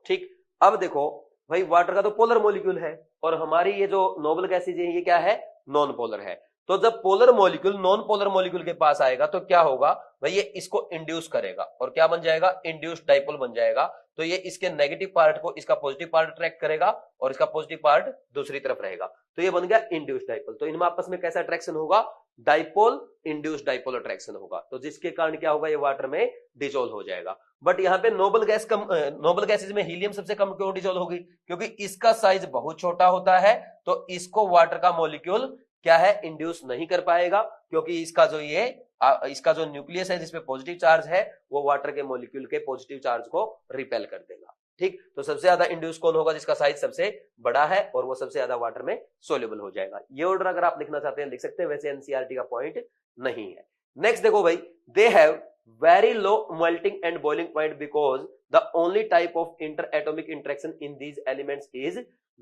ठीक। अब देखो भाई, वाटर का तो पोलर मॉलिक्यूल है और हमारी ये जो नोबल गैसेज है ये क्या है, नॉन पोलर है। तो जब polar molecule non polar molecule के पास आएगा तो क्या होगा भाई, ये इसको इंड्यूस करेगा और क्या बन जाएगा, इंड्यूस डाइपोल बन जाएगा। तो ये इसके नेगेटिव पार्ट को इसका पॉजिटिव पार्ट अट्रैक्ट करेगा और इसका पॉजिटिव पार्ट दूसरी तरफ रहेगा, तो ये बन गया इंड्यूस डाइपोल। तो इनमें आपस में कैसा अट्रैक्शन होगा, डाइपोल इंड्यूस डाइपोल अट्रैक्शन होगा, तो जिसके कारण क्या होगा, ये वाटर में डिसॉल्व हो जाएगा। बट यहाँ पे नोबल गैसेज में हीलियम सबसे कम क्यों डिसॉल्व होगी, क्योंकि इसका साइज बहुत छोटा होता है, तो इसको वाटर का मॉलिक्यूल क्या है, इंड्यूस नहीं कर पाएगा, क्योंकि इसका जो न्यूक्लियस है जिसपे पॉजिटिव चार्ज है वो वाटर के मॉलिक्यूल के पॉजिटिव चार्ज को रिपेल कर देगा, ठीक। तो सबसे ज्यादा इंड्यूस कौन होगा, जिसका साइज सबसे बड़ा है और वो सबसे ज्यादा वाटर में सोल्यूबल हो जाएगा। ये ऑर्डर अगर आप लिखना चाहते हैं लिख सकते हैं, वैसे एनसीईआरटी का पॉइंट नहीं है। नेक्स्ट देखो भाई, they have very low melting and boiling point because the only type of interatomic interaction in these elements is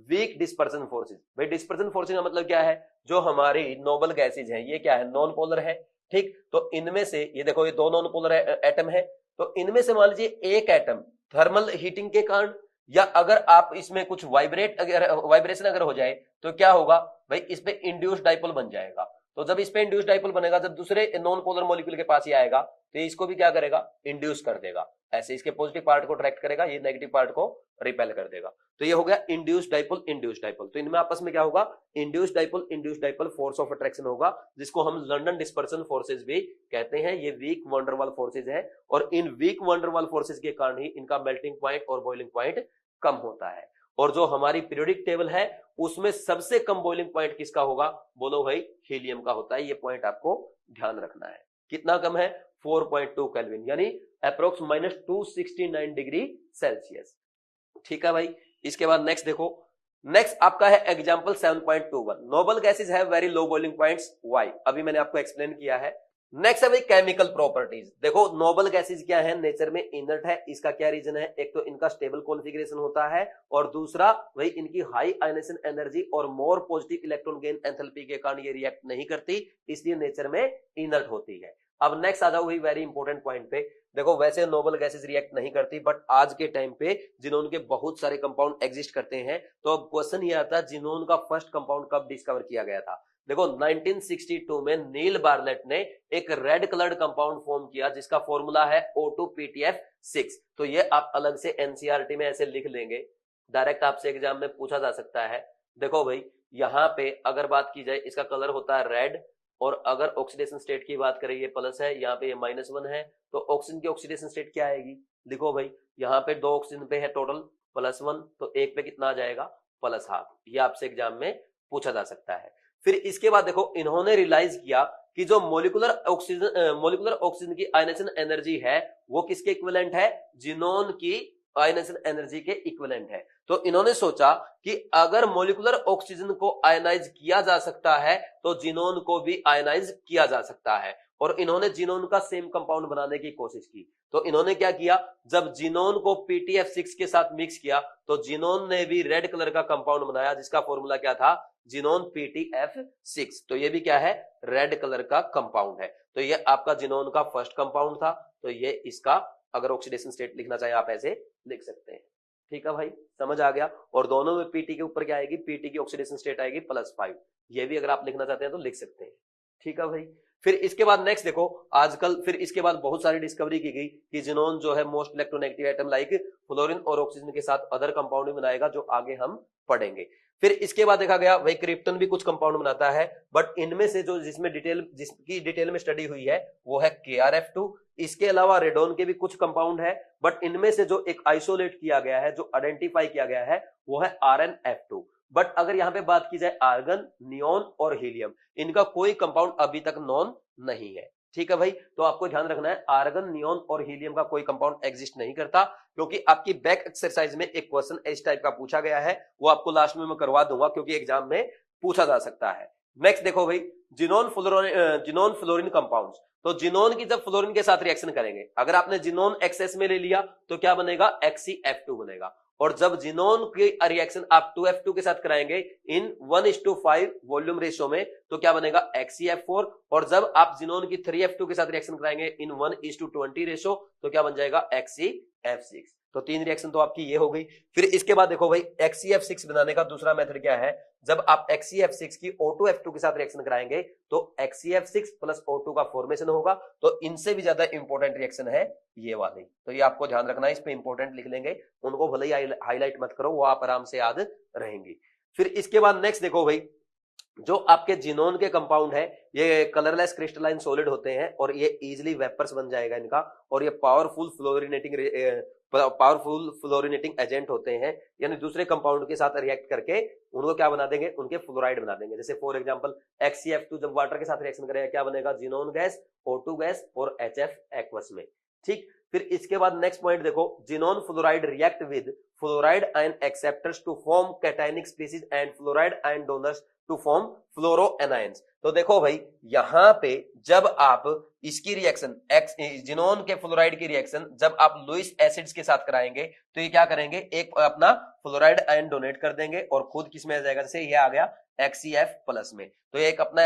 weak dispersion forces। भाई डिस्पर्सन फोर्सेज का मतलब क्या है, जो हमारी नोबल गैसेज हैं ये क्या है, नॉन पोलर है, ठीक। तो इनमें से ये देखो, ये दो नॉन पोलर एटम है, तो इनमें से मान लीजिए एक एटम थर्मल हीटिंग के कारण या अगर आप इसमें कुछ वाइब्रेशन अगर हो जाए तो क्या होगा भाई, इस पे इंड्यूस डाइपोल बन जाएगा। तो जब इस पे इंड्यूस डाइपोल बनेगा, जब दूसरे नॉन पोलर मॉलिक्यूल के पास ही आएगा तो ये इसको भी क्या करेगा, इंड्यूस कर देगा, ऐसे इसके पॉजिटिव पार्ट को अट्रैक्ट करेगा, ये नेगेटिव पार्ट को रिपेल कर देगा। तो ये हो गया इंड्यूस डाइपोल इंड्यूस डाइपोल। तो इनमें आपस में क्या होगा, induce dipole force of attraction होगा, जिसको हम लंडन डिस्पर्सन फोर्सेज भी कहते हैं। ये वीक वंडरवाल फोर्सेज है और इन वीक वंडरवाल फोर्सेज के कारण ही इनका मेल्टिंग पॉइंट और बॉइलिंग पॉइंट कम होता है। और जो हमारी पीरियोडिक टेबल है उसमें सबसे कम बॉइलिंग पॉइंट किसका होगा, बोलो भाई, हीलियम का होता है। ये पॉइंट आपको ध्यान रखना है। कितना कम है, 4.2 केल्विन, यानी अप्रोक्स -269 डिग्री सेल्सियस, ठीक है भाई। इसके बाद नेक्स्ट देखो, नेक्स्ट आपका है example 7.21, noble gases have very low boiling points, why, अभी मैंने आपको एक्सप्लेन किया है। नेक्स्ट है भाई केमिकल प्रॉपर्टीज। देखो नोबल गैसेज क्या है, नेचर में इनर्ट है। इसका क्या रीजन है, एक तो इनका स्टेबल कॉन्फ़िगरेशन होता है और दूसरा भाई इनकी हाई आयनेशन एनर्जी और more positive electron gain enthalpy के कारण ये रिएक्ट नहीं करती, इसलिए नेचर में इनर्ट होती है। अब नेक्स्ट आ जाओ वही वेरी इंपॉर्टेंट पॉइंट पे। देखो वैसे नोबल गैसेज रिएक्ट नहीं करती, बट आज के टाइम पे जिनोन के बहुत सारे कंपाउंड एग्जिस्ट करते हैं। तो अब क्वेश्चन ये आता है, जिनोन का फर्स्ट कंपाउंड कब डिस्कवर किया गया था। देखो 1962 में नील बार्लेट ने एक रेड कलर्ड कंपाउंड फॉर्म किया जिसका फॉर्मूला है O2PTF6। तो ये आप अलग से एनसीईआरटी में ऐसे लिख लेंगे, डायरेक्ट आपसे एग्जाम में पूछा जा सकता है। देखो भाई यहाँ पे अगर बात की जाए, इसका कलर होता है रेड, और अगर ऑक्सीडेशन स्टेट की बात करें ये प्लस है, यहाँ पे ये -1 है, तो ऑक्सीजन की ऑक्सीडेशन स्टेट क्या आएगी। देखो भाई यहाँ पे 2 ऑक्सीजन पे है टोटल +1, तो एक पे कितना आ जाएगा, +½ ये आपसे एग्जाम में पूछा जा सकता है। फिर इसके बाद देखो इन्होंने रियलाइज किया कि जो मोलिकुलर ऑक्सीजन की आयनेशन एनर्जी है वो किसके इक्विवेलेंट है, जिनोन की आयनेशन एनर्जी के इक्विवेलेंट है। तो इन्होंने सोचा कि अगर मोलिकुलर ऑक्सीजन को आयनाइज किया जा सकता है तो जिनोन को भी आयनाइज किया जा सकता है, और इन्होंने जिनोन का सेम कंपाउंड बनाने की कोशिश की। तो इन्होंने क्या किया, जब जिनोन को PTF6 के साथ मिक्स किया तो जिनोन ने भी रेड कलर का कंपाउंड बनाया जिसका फॉर्मूला क्या था, जिनोन PTF6। तो ये भी क्या है, रेड कलर का कंपाउंड है। तो ये आपका जिनोन का फर्स्ट कंपाउंड था। तो ये इसका अगर ऑक्सीडेशन स्टेट लिखना चाहे आप ऐसे लिख सकते हैं, ठीक है भाई, समझ आ गया। और दोनों में PT के ऊपर क्या आएगी, PT की ऑक्सीडेशन स्टेट आएगी +5। ये भी अगर आप लिखना चाहते हैं तो लिख सकते हैं, ठीक है भाई। फिर इसके बाद नेक्स्ट देखो, आजकल फिर इसके बाद बहुत सारी डिस्कवरी की गई कि जिनोन जो है most electronegative atom like fluorine और ऑक्सीजन के साथ अदर कंपाउंड बनाएगा, जो आगे हम पढ़ेंगे। फिर इसके बाद देखा गया भाई क्रिप्टन भी कुछ कंपाउंड बनाता है, बट इनमें से जो जिसकी डिटेल में स्टडी हुई है वो है KrF2। इसके अलावा रेडोन के भी कुछ कंपाउंड है, बट इनमें से जो एक आइसोलेट किया गया है, जो आइडेंटिफाई किया गया है, वो है RnF2। बट अगर यहाँ पे बात की जाए आर्गन, नियोन और हीलियम, इनका कोई कंपाउंड अभी तक नॉन नहीं है। ठीक है भाई, तो आपको ध्यान रखना है आर्गन, नियोन और हीलियम का कोई कंपाउंड एग्जिस्ट नहीं करता, क्योंकि आपकी बैक एक्सरसाइज में एक क्वेश्चन इस टाइप का पूछा गया है, वो आपको लास्ट में मैं करवा दूंगा क्योंकि एग्जाम में पूछा जा सकता है। नेक्स्ट देखो भाई, जिनोन फ्लोरीन कंपाउंड्स। तो जिनोन की जब फ्लोरीन के साथ रिएक्शन करेंगे, अगर आपने जिनोन एक्सेस में ले लिया तो क्या बनेगा, HCF2 बनेगा। और जब जिनोन की रिएक्शन आप 2F2 के साथ कराएंगे इन 1:5 वॉल्यूम रेशियो में, तो क्या बनेगा, HCF4। और जब आप जिनोन की 3F2 के साथ रिएक्शन कराएंगे इन 1:20 रेशियो, तो क्या बन जाएगा, HCF6। तो 3 रिएक्शन तो आपकी ये हो गई। फिर इसके बाद देखो भाई, HCF6 बनाने का दूसरा मेथड क्या है, जब आप HCF6 की O2F2 के साथ रिएक्शन कराएंगे तो HCF6 प्लस O2 का फॉर्मेशन होगा। तो इनसे भी ज्यादा इंपॉर्टेंट रिएक्शन है ये वाली, तो ये आपको ध्यान रखना है, इस पे इंपॉर्टेंट लिख लेंगे, उनको भले ही हाईलाइट मत करो, वो आप आराम से याद रहेंगी। फिर इसके बाद नेक्स्ट देखो भाई, जो आपके जिनोन के कंपाउंड है, ये कलरलेस क्रिस्टलाइन सॉलिड होते हैं और ये इजीली वेपर्स बन जाएगा इनका, और ये पावरफुल फ्लोरिनेटिंग एजेंट होते हैं, यानी दूसरे कंपाउंड के साथ रिएक्ट करके उनको क्या बना देंगे, उनके फ्लोराइड बना देंगे। जैसे फॉर एग्जांपल HCF2 जब वाटर के साथ रिएक्शन करेगा क्या बनेगा, जिनोन गैस, O2 गैस और HF एक्वस में। ठीक, फिर इसके बाद नेक्स्ट पॉइंट देखो, xenon fluoride react with fluoride ion acceptors to form cationic species and fluoride ion donors to form fluoroanions. तो देखो भाई, यहां पे जब आप इसकी रिएक्शन जिनोन के फ्लोराइड की रिएक्शन जब आप लुईस एसिड्स के साथ कराएंगे तो ये क्या करेंगे, एक अपना फ्लोराइड आयन डोनेट कर देंगे और खुद किसमें आ जाएगा, जैसे ये आ गया HCF प्लस में, तो ये एक अपना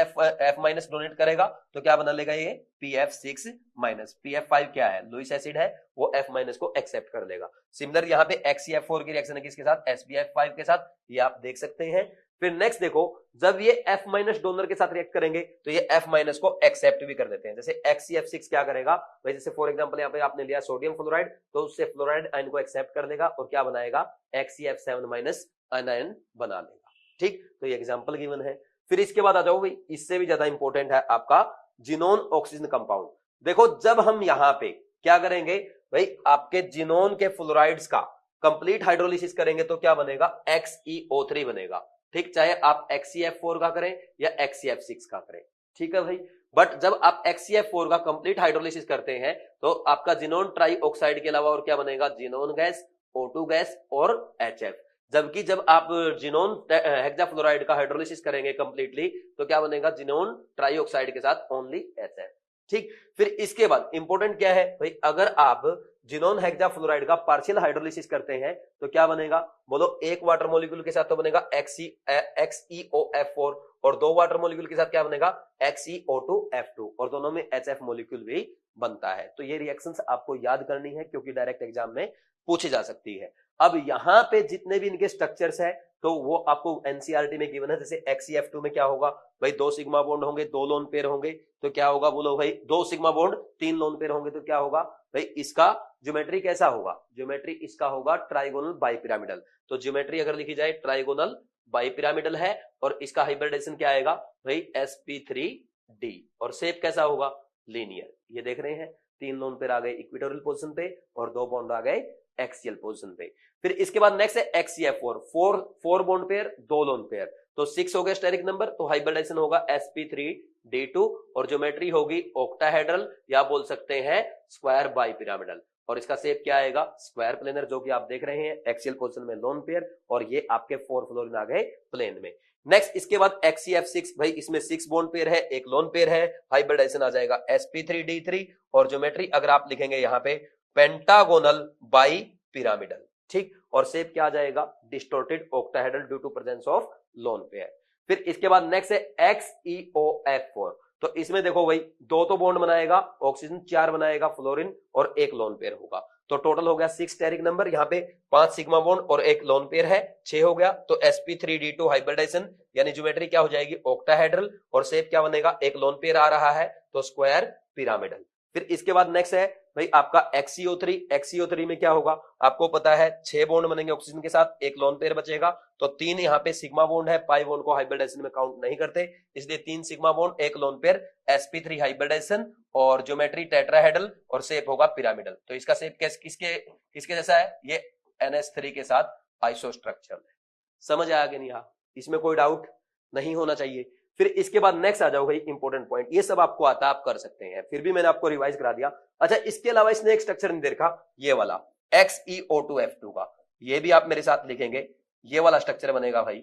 F माइनस डोनेट करेगा, तो क्या बना लेगा ये PF6 माइनस। PF5 क्या है, लुईस एसिड है, वो F माइनस को एक्सेप्ट कर लेगा। सिमिलर यहाँ पे HCF4 की रिएक्शन है किसके साथ, SBF5 के साथ, ये आप देख सकते हैं। फिर नेक्स्ट देखो, जब ये F माइनस डोनर के साथ रिएक्ट करेंगे तो ये F माइनस को एक्सेप्ट भी कर देते हैं। जैसे HCF6 क्या करेगा भाई, जैसे फॉर एग्जांपल यहाँ पे आपने लिया सोडियम फ्लोराइड, तो उससे फ्लोराइड आयन को एक्सेप्ट कर लेगा और क्या बनाएगा, HCF7 माइनस आयन बना लेगा। ठीक, तो ये एग्जांपल गिवन है। फिर इसके बाद आ जाओ भाई, इससे भी ज्यादा इंपॉर्टेंट है आपका जिनोन ऑक्सीजन कंपाउंड। देखो जब हम यहाँ पे क्या करेंगे भाई, आपके जिनोन के फ्लोराइड्स का कंप्लीट हाइड्रोलिसिस करेंगे तो क्या बनेगा, XeO3 बनेगा। ठीक, चाहे आप HCF4 का करें या HCF6 का करें, ठीक है भाई। बट जब आप HCF4 का कंप्लीट हाइड्रोलिसिस करते हैं तो आपका जिनोन ट्राई ऑक्साइड के अलावा और क्या बनेगा, जिनोन गैस, O2 गैस और HF। जबकि जब आप जिनोन हेक्साफ्लोराइड का हाइड्रोलिसिस करेंगे कंप्लीटली तो क्या बनेगा, जिनोन ट्राइऑक्साइड के साथ ओनली HF। ठीक, फिर इसके बाद इंपॉर्टेंट क्या है भाई, अगर आप जिनोन हेक्साफ्लोराइड का पार्शियल हाइड्रोलिसिस करते हैं तो क्या बनेगा, बोलो, एक वाटर मॉलिक्यूल के साथ तो बनेगा XeOF4 और 2 वाटर मॉलिक्यूल के साथ क्या बनेगा, XeO2F2 और दोनों में HF मॉलिक्यूल भी बनता है। तो ये रिएक्शंस आपको याद करनी है क्योंकि डायरेक्ट एग्जाम में पूछी जा सकती है। अब यहाँ पे जितने भी इनके स्ट्रक्चर्स है तो वो आपको एनसीईआरटी में गिवन है। जैसे HCF2 में क्या होगा भाई, 2 सिग्मा बॉन्ड होंगे, 2 लोन पेयर होंगे, तो क्या होगा, बोलो भाई, 2 सिग्मा बॉन्ड 3 लोन पेयर होंगे तो क्या होगा भाई, इसका ज्योमेट्री कैसा होगा, ज्योमेट्री इसका होगा ट्राइगोनल बाइपिरामिडल। तो ज्योमेट्री अगर लिखी जाए ट्राइगोनल बाइपिरामिडल है और इसका हाइब्रिडेशन क्या आएगा भाई, sp3d और शेप कैसा होगा, लीनियर। ये देख रहे हैं, 3 लोन पेयर आ गए इक्वेटोरियल पोजीशन पे और 2 बॉन्ड आ गए एक्सियल पोजीशन पे। फिर इसके बाद नेक्स्ट है HCF4, 4 bond pair 2 lone pair, तो 6 हो गया स्टेरिक नंबर, तो हाइब्रिडेशन होगा sp3d2 और ज्योमेट्री होगी ऑक्टाहेड्रल या बोल सकते हैं स्क्वायर बाइपिरामिडल और इसका शेप क्या आएगा, स्क्वायर प्लेनर, जो कि आप देख रहे हैं एक्सियल पोजीशन में लोन पेयर और ये आपके 4 फ्लोरीन आ गए प्लेन में। नेक्स्ट इसके बाद HCF6, भाई इसमें 6 बॉन्ड पेयर है, 1 लोन पेयर है, हाइब्रिडेशन आ जाएगा sp3d3 और ज्योमेट्री अगर आप लिखेंगे यहाँ पे पेंटागोनल बाई पिरामिडल। ठीक, और शेप क्या आ जाएगा, distorted octahedral due to presence of lone pair. फिर इसके बाद नेक्स्ट है XeOF4, तो इसमें देखो भाई 2 तो बॉन्ड बनाएगा ऑक्सीजन, 4 बनाएगा फ्लोरीन और 1 लोन पेयर होगा, तो टोटल हो गया 6 स्टेरिक नंबर। यहाँ पे 5 सिग्मा बॉन्ड और 1 लोन पेयर है, 6 हो गया। तो sp3d2 हाइब्रिडेशन यानी ज्योमेट्री क्या हो जाएगी, ऑक्टाहेड्रल और शेप क्या बनेगा, 1 लोन पेयर आ रहा है तो स्क्वायर पिरामिडल। फिर इसके बाद नेक्स्ट है भाई आपका XCO3 में क्या होगा, आपको पता है 6 बॉन्ड बनेंगे ऑक्सीजन के साथ, एक लोन पेयर बचेगा, तो 3 यहाँ पे सिग्मा बॉन्ड है, पाई बॉन्ड को हाइब्रिडाइजेशन में काउंट नहीं करते, इसलिए 3 सिग्मा बॉन्ड, एक लोन पेयर, sp3 हाइब्रिडाइजेशन, और ज्योमेट्री टेट्राहेड्रल, और शेप होगा पिरामिडल। तो इसका शेप किसके जैसा है, ये NH3 के साथ आइसो स्ट्रक्चर है। समझ आया कि नहीं? इसमें कोई डाउट नहीं होना चाहिए। फिर इसके बाद नेक्स्ट आ जाओ भाई, इंपॉर्टेंट पॉइंट, ये सब आपको आता, आप कर सकते हैं, फिर भी मैंने आपको रिवाइज करा दिया। अच्छा, इसके अलावा इसने एक स्ट्रक्चर नहीं देखा, ये वाला XeO2F2 का, ये भी आप मेरे साथ लिखेंगे, ये वाला स्ट्रक्चर बनेगा भाई,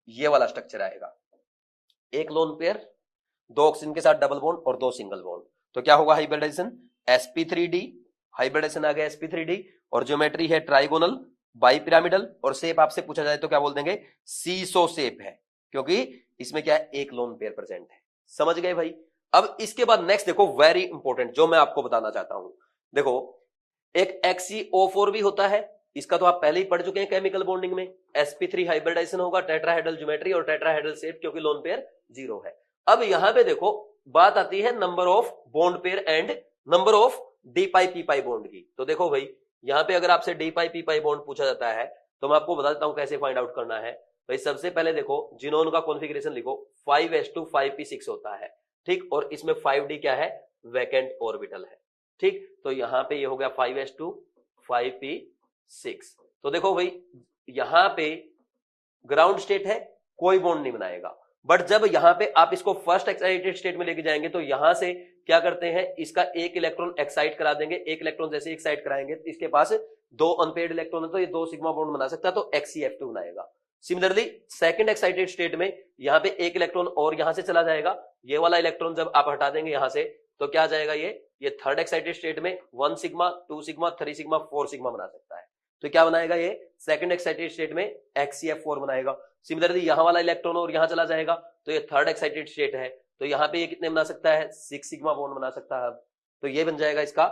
ये वाला स्ट्रक्चर आएगा, एक लोन पेयर, 2 ऑक्सीजन के साथ डबल बॉन्ड और 2 सिंगल बॉन्ड, तो क्या होगा हाइब्रिडाइजेशन, sp3d, हाइब्रिडाइजेशन आ गया sp3d, और ज्योमेट्री है ट्राइगोनल बाई पिरामिडल, और शेप आपसे पूछा जाए तो क्या बोल देंगे, सीसो शेप है, क्योंकि इसमें क्या है, एक लोन पेयर प्रेजेंट है। समझ गए भाई? अब इसके बाद नेक्स्ट देखो, वेरी इंपॉर्टेंट जो मैं आपको बताना चाहता हूं, देखो एक XeO4 भी होता है, इसका तो आप पहले ही पढ़ चुके हैं केमिकल बॉन्डिंग में, sp3 हाइब्रिडाइजेशन होगा, टेट्राहेड्रल ज्योमेट्री और टेट्राहेड्रल शेप, क्योंकि लोन पेयर 0 है। अब यहां पे देखो बात आती है number of bond pair and number of d pi p pi bond की। तो देखो भाई, यहां पे अगर आपसे D pi p pi bond पूछा जाता है तो मैं आपको बता देता हूं कैसे फाइंड आउट करना है। भाई सबसे पहले देखो, जिनोन का कॉन्फ़िगरेशन लिखो, 5s2 5p6 होता है, ठीक, और इसमें 5d क्या है, वैकेंट ऑर्बिटल है, ठीक, तो यहां पे ये हो गया 5s2 5p6। तो देखो भाई, यहां पे ग्राउंड स्टेट है, कोई बॉन्ड नहीं बनाएगा, बट जब यहां पे आप इसको फर्स्ट एक्साइटेड स्टेट में लेके जाएंगे तो यहां से क्या करते हैं, इसका एक इलेक्ट्रॉन एक्साइट करा देंगे, एक इलेक्ट्रॉन जैसे एक्साइट कराएंगे तो इसके पास 2 अनपेयर्ड इलेक्ट्रॉन है, तो ये 2 सिग्मा बॉन्ड बना सकता है, तो XeF2 बनाएगा। सिमिलरली सेकंड एक्साइटेड स्टेट में यहां पे एक इलेक्ट्रॉन और यहां से चला जाएगा, ये वाला इलेक्ट्रॉन जब आप हटा देंगे यहां से तो क्या जाएगा, ये थर्ड एक्साइटेड स्टेट में 1 सिग्मा 2 सिग्मा 3 सिग्मा 4 सिग्मा बना सकता है, तो क्या बनाएगा, ये सेकंड एक्साइटेड स्टेट में XeF4 बनाएगा। सिमिलरली यहां वाला इलेक्ट्रॉन और यहां चला जाएगा तो ये थर्ड एक्साइटेड स्टेट है, तो यहां पे ये कितने बना सकता है, 6 सिग्मा बॉन्ड बना सकता है, तो ये बन जाएगा इसका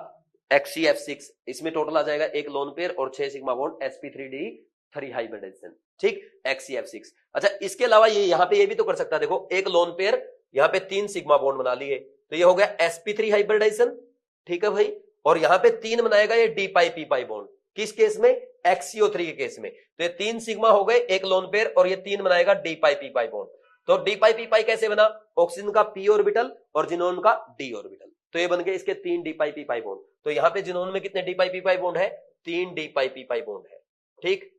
XeF6। इसमें टोटल आ जाएगा एक लोन पेयर और 6 सिग्मा बॉन्ड, sp3d3 हाइब्रिडाइजेशन, ठीक, XeF6। अच्छा, इसके अलावा ये यहां पे ये भी तो कर सकता है, देखो एक लोन पेयर यहां पे 3 सिग्मा बॉन्ड बना लिए, तो ये हो गया sp3 हाइब्रिडाइजेशन, ठीक है भाई, और यहां पे 3 बनाएगा ये D pi p pi bond, किस केस में, XeO3 के केस में, तो ये 3 सिग्मा हो गए एक लोन पेयर, और ये 3 बनाएगा D pi p pi bond. तो डी पाई पी पाई कैसे बना, ऑक्सीजन का p ऑर्बिटल और जिनोन का d ऑर्बिटल, तो ये बन गए इसके 3 D pi p pi bond. तो यहां पे जिनोन में कितने D pi p pi bond है, 3 D pi p pi bond है, ठीक,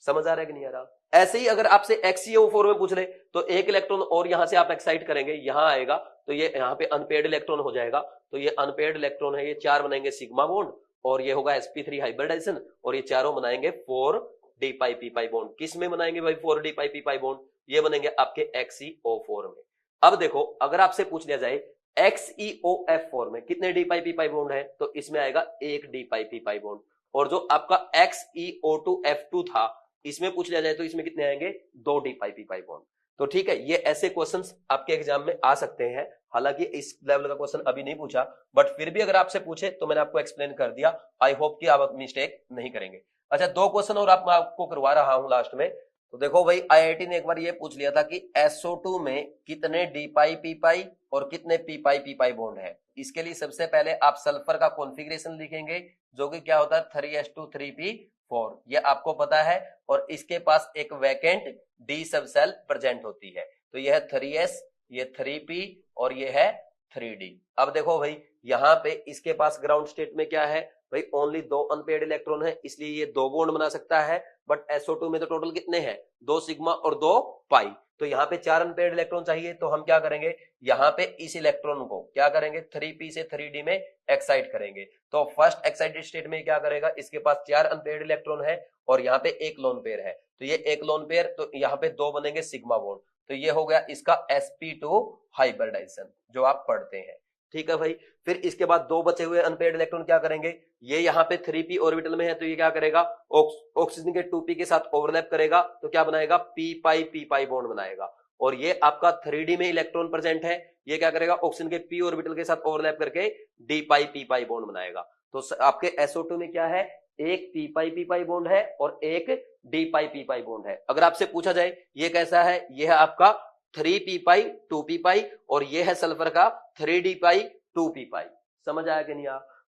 समझ आ रहा है कि नहीं आ रहा? ऐसे ही अगर आपसे XeO4 में पूछ ले तो एक इलेक्ट्रॉन और यहां से आप एक्साइट करेंगे, यहां आएगा तो ये यहां पे अनपेयर्ड इलेक्ट्रॉन हो जाएगा, तो ये अनपेयर्ड इलेक्ट्रॉन है, ये 4 बनाएंगे सिग्मा बॉन्ड, और ये होगा sp3 हाइब्रिडाइजेशन, और ये चारों बनाएंगे 4 D pi p pi bond. किस में बनाएंगे भाई 4 D pi p pi bond, ये बनेंगे आपके XeO4 में। अब देखो, अगर आपसे पूछ लिया जाए XeOF4 में कितने D pi p pi bond है, तो इसमें आएगा 1 D pi p pi bond, और जो आपका XeO2F2 था, इसमें पूछ लिया जाए तो इसमें कितने आएंगे, 2 D pi p pi bond. तो ठीक है, ये ऐसे क्वेश्चंस आपके एग्जाम में आ सकते हैं, हालांकि इस लेवल का क्वेश्चन अभी नहीं पूछा, बट फिर भी अगर आपसे पूछे तो मैंने आपको एक्सप्लेन कर दिया, आई होप कि आप मिस्टेक नहीं करेंगे। अच्छा, 2 क्वेश्चन और मैं आपको करवा रहा हूं लास्ट में। तो देखो भाई, IIT ने एक बार ये पूछ लिया था कि SO2 में कितने डी पाई पी पाई और कितने पी पाई पी पाई बॉन्ड है। इसके लिए सबसे पहले आप सल्फर का कॉन्फ़िगरेशन लिखेंगे, जो कि क्या होता है 3s2 3p4, ये आपको पता है, और इसके पास एक वैकेंट डी सब सेल प्रेजेंट होती है, तो यह है 3s, ये 3p और ये है 3d। अब देखो भाई, यहां पे इसके पास ग्राउंड स्टेट में क्या है भाई, ओनली 2 अनपेयर्ड इलेक्ट्रॉन है, इसलिए ये 2 बॉन्ड बना सकता है, बट SO2 में तो टोटल कितने हैं, 2 सिग्मा और 2 पाई, तो यहाँ पे 4 अनपेयर्ड इलेक्ट्रॉन चाहिए, तो हम क्या करेंगे, यहाँ पे इस इलेक्ट्रॉन को क्या करेंगे, 3p से 3d में एक्साइट करेंगे, तो फर्स्ट एक्साइटेड स्टेट में क्या करेगा, इसके पास 4 अनपेयर्ड इलेक्ट्रॉन है और यहाँ पे एक लोन पेयर है, तो ये एक लोन पेयर, तो यहाँ पे 2 बनेंगे सिग्मा बॉन्ड, तो ये हो गया इसका sp2 हाइब्रिडाइजेशन जो आप पढ़ते हैं, ठीक है भाई। फिर इसके बाद 2 बचे हुए अनपेयर्ड इलेक्ट्रॉन क्या करेंगे, ये यहाँ पे 3p ऑर्बिटल में है, तो ये क्या करेगा, ऑक्सीजन के 2p के साथ ओवरलैप करेगा, तो क्या बनाएगा, p पाई बॉन्ड बनाएगा, और ये आपका 3d में इलेक्ट्रॉन प्रेजेंट है, ये क्या करेगा, ऑक्सीजन के p ऑर्बिटल के साथ ओवरलैप करके d पाई बॉन्ड बनाएगा। तो आपके SO2 में क्या है, एक p पाई बॉन्ड है और एक d पाई बॉन्ड है। अगर आपसे पूछा जाए ये कैसा है, ये है आपका 3p पाई 2p पाई, और ये है सल्फर का 3d पाई 2p पाई। समझ आया कि नहीं?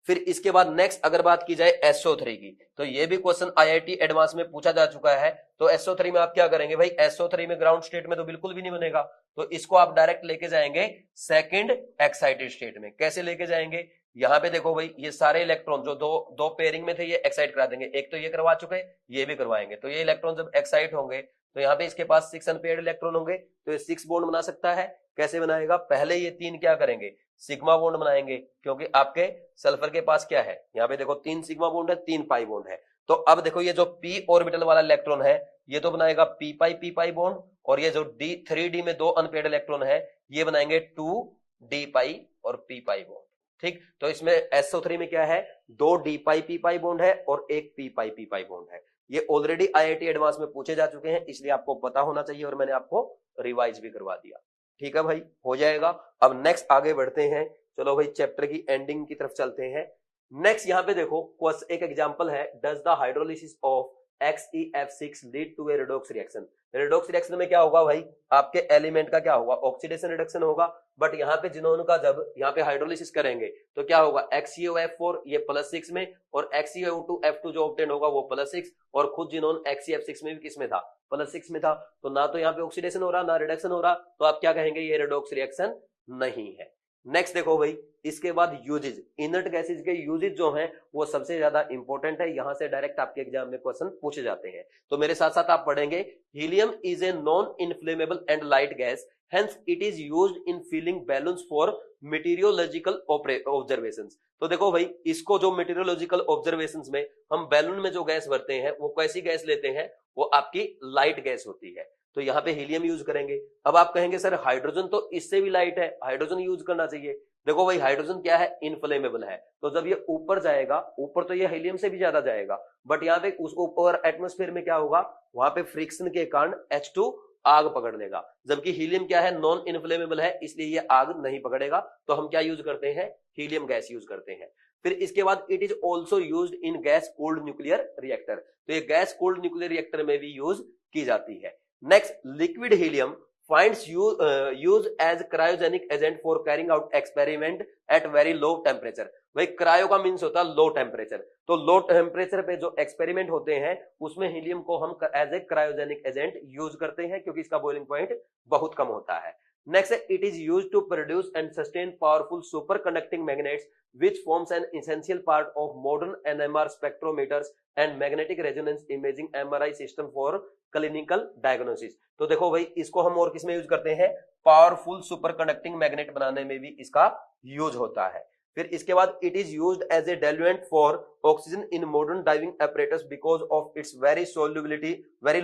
फिर इसके बाद नेक्स्ट अगर बात की जाए SO3 की, तो ये भी क्वेश्चन IIT एडवांस में पूछा जा चुका है। तो SO3 में आप क्या करेंगे भाई, SO3 में ग्राउंड स्टेट में तो बिल्कुल भी नहीं बनेगा, तो इसको आप डायरेक्ट लेके जाएंगे सेकंड एक्साइटेड स्टेट में। कैसे लेके जाएंगे, यहाँ पे देखो भाई ये सारे इलेक्ट्रॉन जो दो पेयरिंग में थे ये एक्साइट करा देंगे, एक तो ये करवा चुके हैं, ये भी करवाएंगे। तो ये इलेक्ट्रॉन जब एक्साइट होंगे तो यहाँ पे इसके पास 6 अनपेयर्ड इलेक्ट्रॉन होंगे, तो ये 6 बॉन्ड बना सकता है। कैसे बनाएगा, पहले ये 3 क्या करेंगे, सिग्मा बॉन्ड बनाएंगे, क्योंकि आपके सल्फर के पास क्या है, यहाँ पे देखो 3 सिग्मा बॉन्ड है, 3 पाई बॉन्ड है। तो अब देखो ये जो p ऑर्बिटल वाला इलेक्ट्रॉन है ये तो बनाएगा p पाई बॉन्ड, और ये जो 3d में 2 अनपेयर्ड इलेक्ट्रॉन है ये बनाएंगे 2d पाई और p पाई बॉन्ड। ठीक, तो इसमें SO3 में क्या है, 2d पाई p पाई बॉन्ड है और एक p पाई बॉन्ड है। ये ऑलरेडी IIT एडवांस में पूछे जा चुके हैं, इसलिए आपको पता होना चाहिए और मैंने आपको रिवाइज भी करवा दिया। ठीक है भाई, हो जाएगा। अब नेक्स्ट आगे बढ़ते हैं, चलो भाई चैप्टर की एंडिंग की तरफ चलते हैं। नेक्स्ट यहाँ पे देखो एक एग्जांपल है, does the hydrolysis of XeF6 lead to a redox reaction. Redox reaction में क्या होगा भाई, आपके एलिमेंट का क्या होगा, ऑक्सीडेशन रिडक्शन होगा। बट यहाँ पे जिनोन का जब यहाँ पे हाइड्रोलिसिस करेंगे तो क्या होगा, XeOF4 ये +6 में, और XeO2F2 जो ऑब्टेन होगा वो +6, और खुद जिनोन XeF6 में भी किसमें था, +6 में था। तो ना तो यहाँ पे ऑक्सीडेशन हो रहा ना रिडक्शन हो रहा, तो आप क्या कहेंगे, ये रेडॉक्स रिएक्शन नहीं है। नेक्स्ट देखो भाई, इसके बाद यूजेज, इनर्ट गैसेज के यूजेज जो हैं वो सबसे ज्यादा इंपॉर्टेंट है, यहां से डायरेक्ट आपके एग्जाम में क्वेश्चन पूछे जाते हैं। तो मेरे साथ साथ आप पढ़ेंगे, helium is a non inflammable and light gas, hence it is used in filling balloons for meteorological observations. तो देखो भाई, इसको जो मेटीरियोलॉजिकल ऑब्जर्वेशंस में हम बैलून में जो गैस भरते हैं वो कैसी गैस लेते हैं, वो आपकी लाइट गैस होती है। तो यहाँ पे हीलियम यूज करेंगे। अब आप कहेंगे सर हाइड्रोजन तो इससे भी लाइट है, हाइड्रोजन यूज करना चाहिए। देखो भाई, हाइड्रोजन क्या है, इनफ्लेमेबल है, तो जब ये ऊपर जाएगा, ऊपर तो ये हीलियम से भी ज्यादा जाएगा, बट यहाँ पे उस ऊपर एटमोस्फेयर में क्या होगा, वहां पे फ्रिक्शन के कारण H2 आग पकड़ लेगा, जबकि हीलियम क्या है, नॉन इनफ्लेमेबल है, इसलिए ये आग नहीं पकड़ेगा। तो हम क्या यूज करते हैं, हीलियम गैस यूज करते हैं। फिर इसके बाद it is also used in gas cooled nuclear reactor, तो ये गैस कूल्ड न्यूक्लियर रिएक्टर में भी यूज की जाती है। Next, liquid helium finds use as cryogenic agent for carrying out experiment at very low temperature। भाई क्रायो का means होता है लो टेम्परेचर, तो लो टेम्परेचर पे जो एक्सपेरिमेंट होते हैं उसमें हीलियम को हम as a cryogenic agent use करते हैं, क्योंकि इसका बॉइलिंग पॉइंट बहुत कम होता है। Next, it is used to produce and sustain powerful super conducting magnets which forms an essential part of modern NMR spectrometers and magnetic resonance imaging MRI system for clinical diagnosis। तो देखो भाई, इसको हम और किसमें यूज करते हैं, powerful super conducting magnet बनाने में भी इसका यूज होता है। फिर इसके बाद it is used as a diluent for oxygen in modern diving apparatus because of its very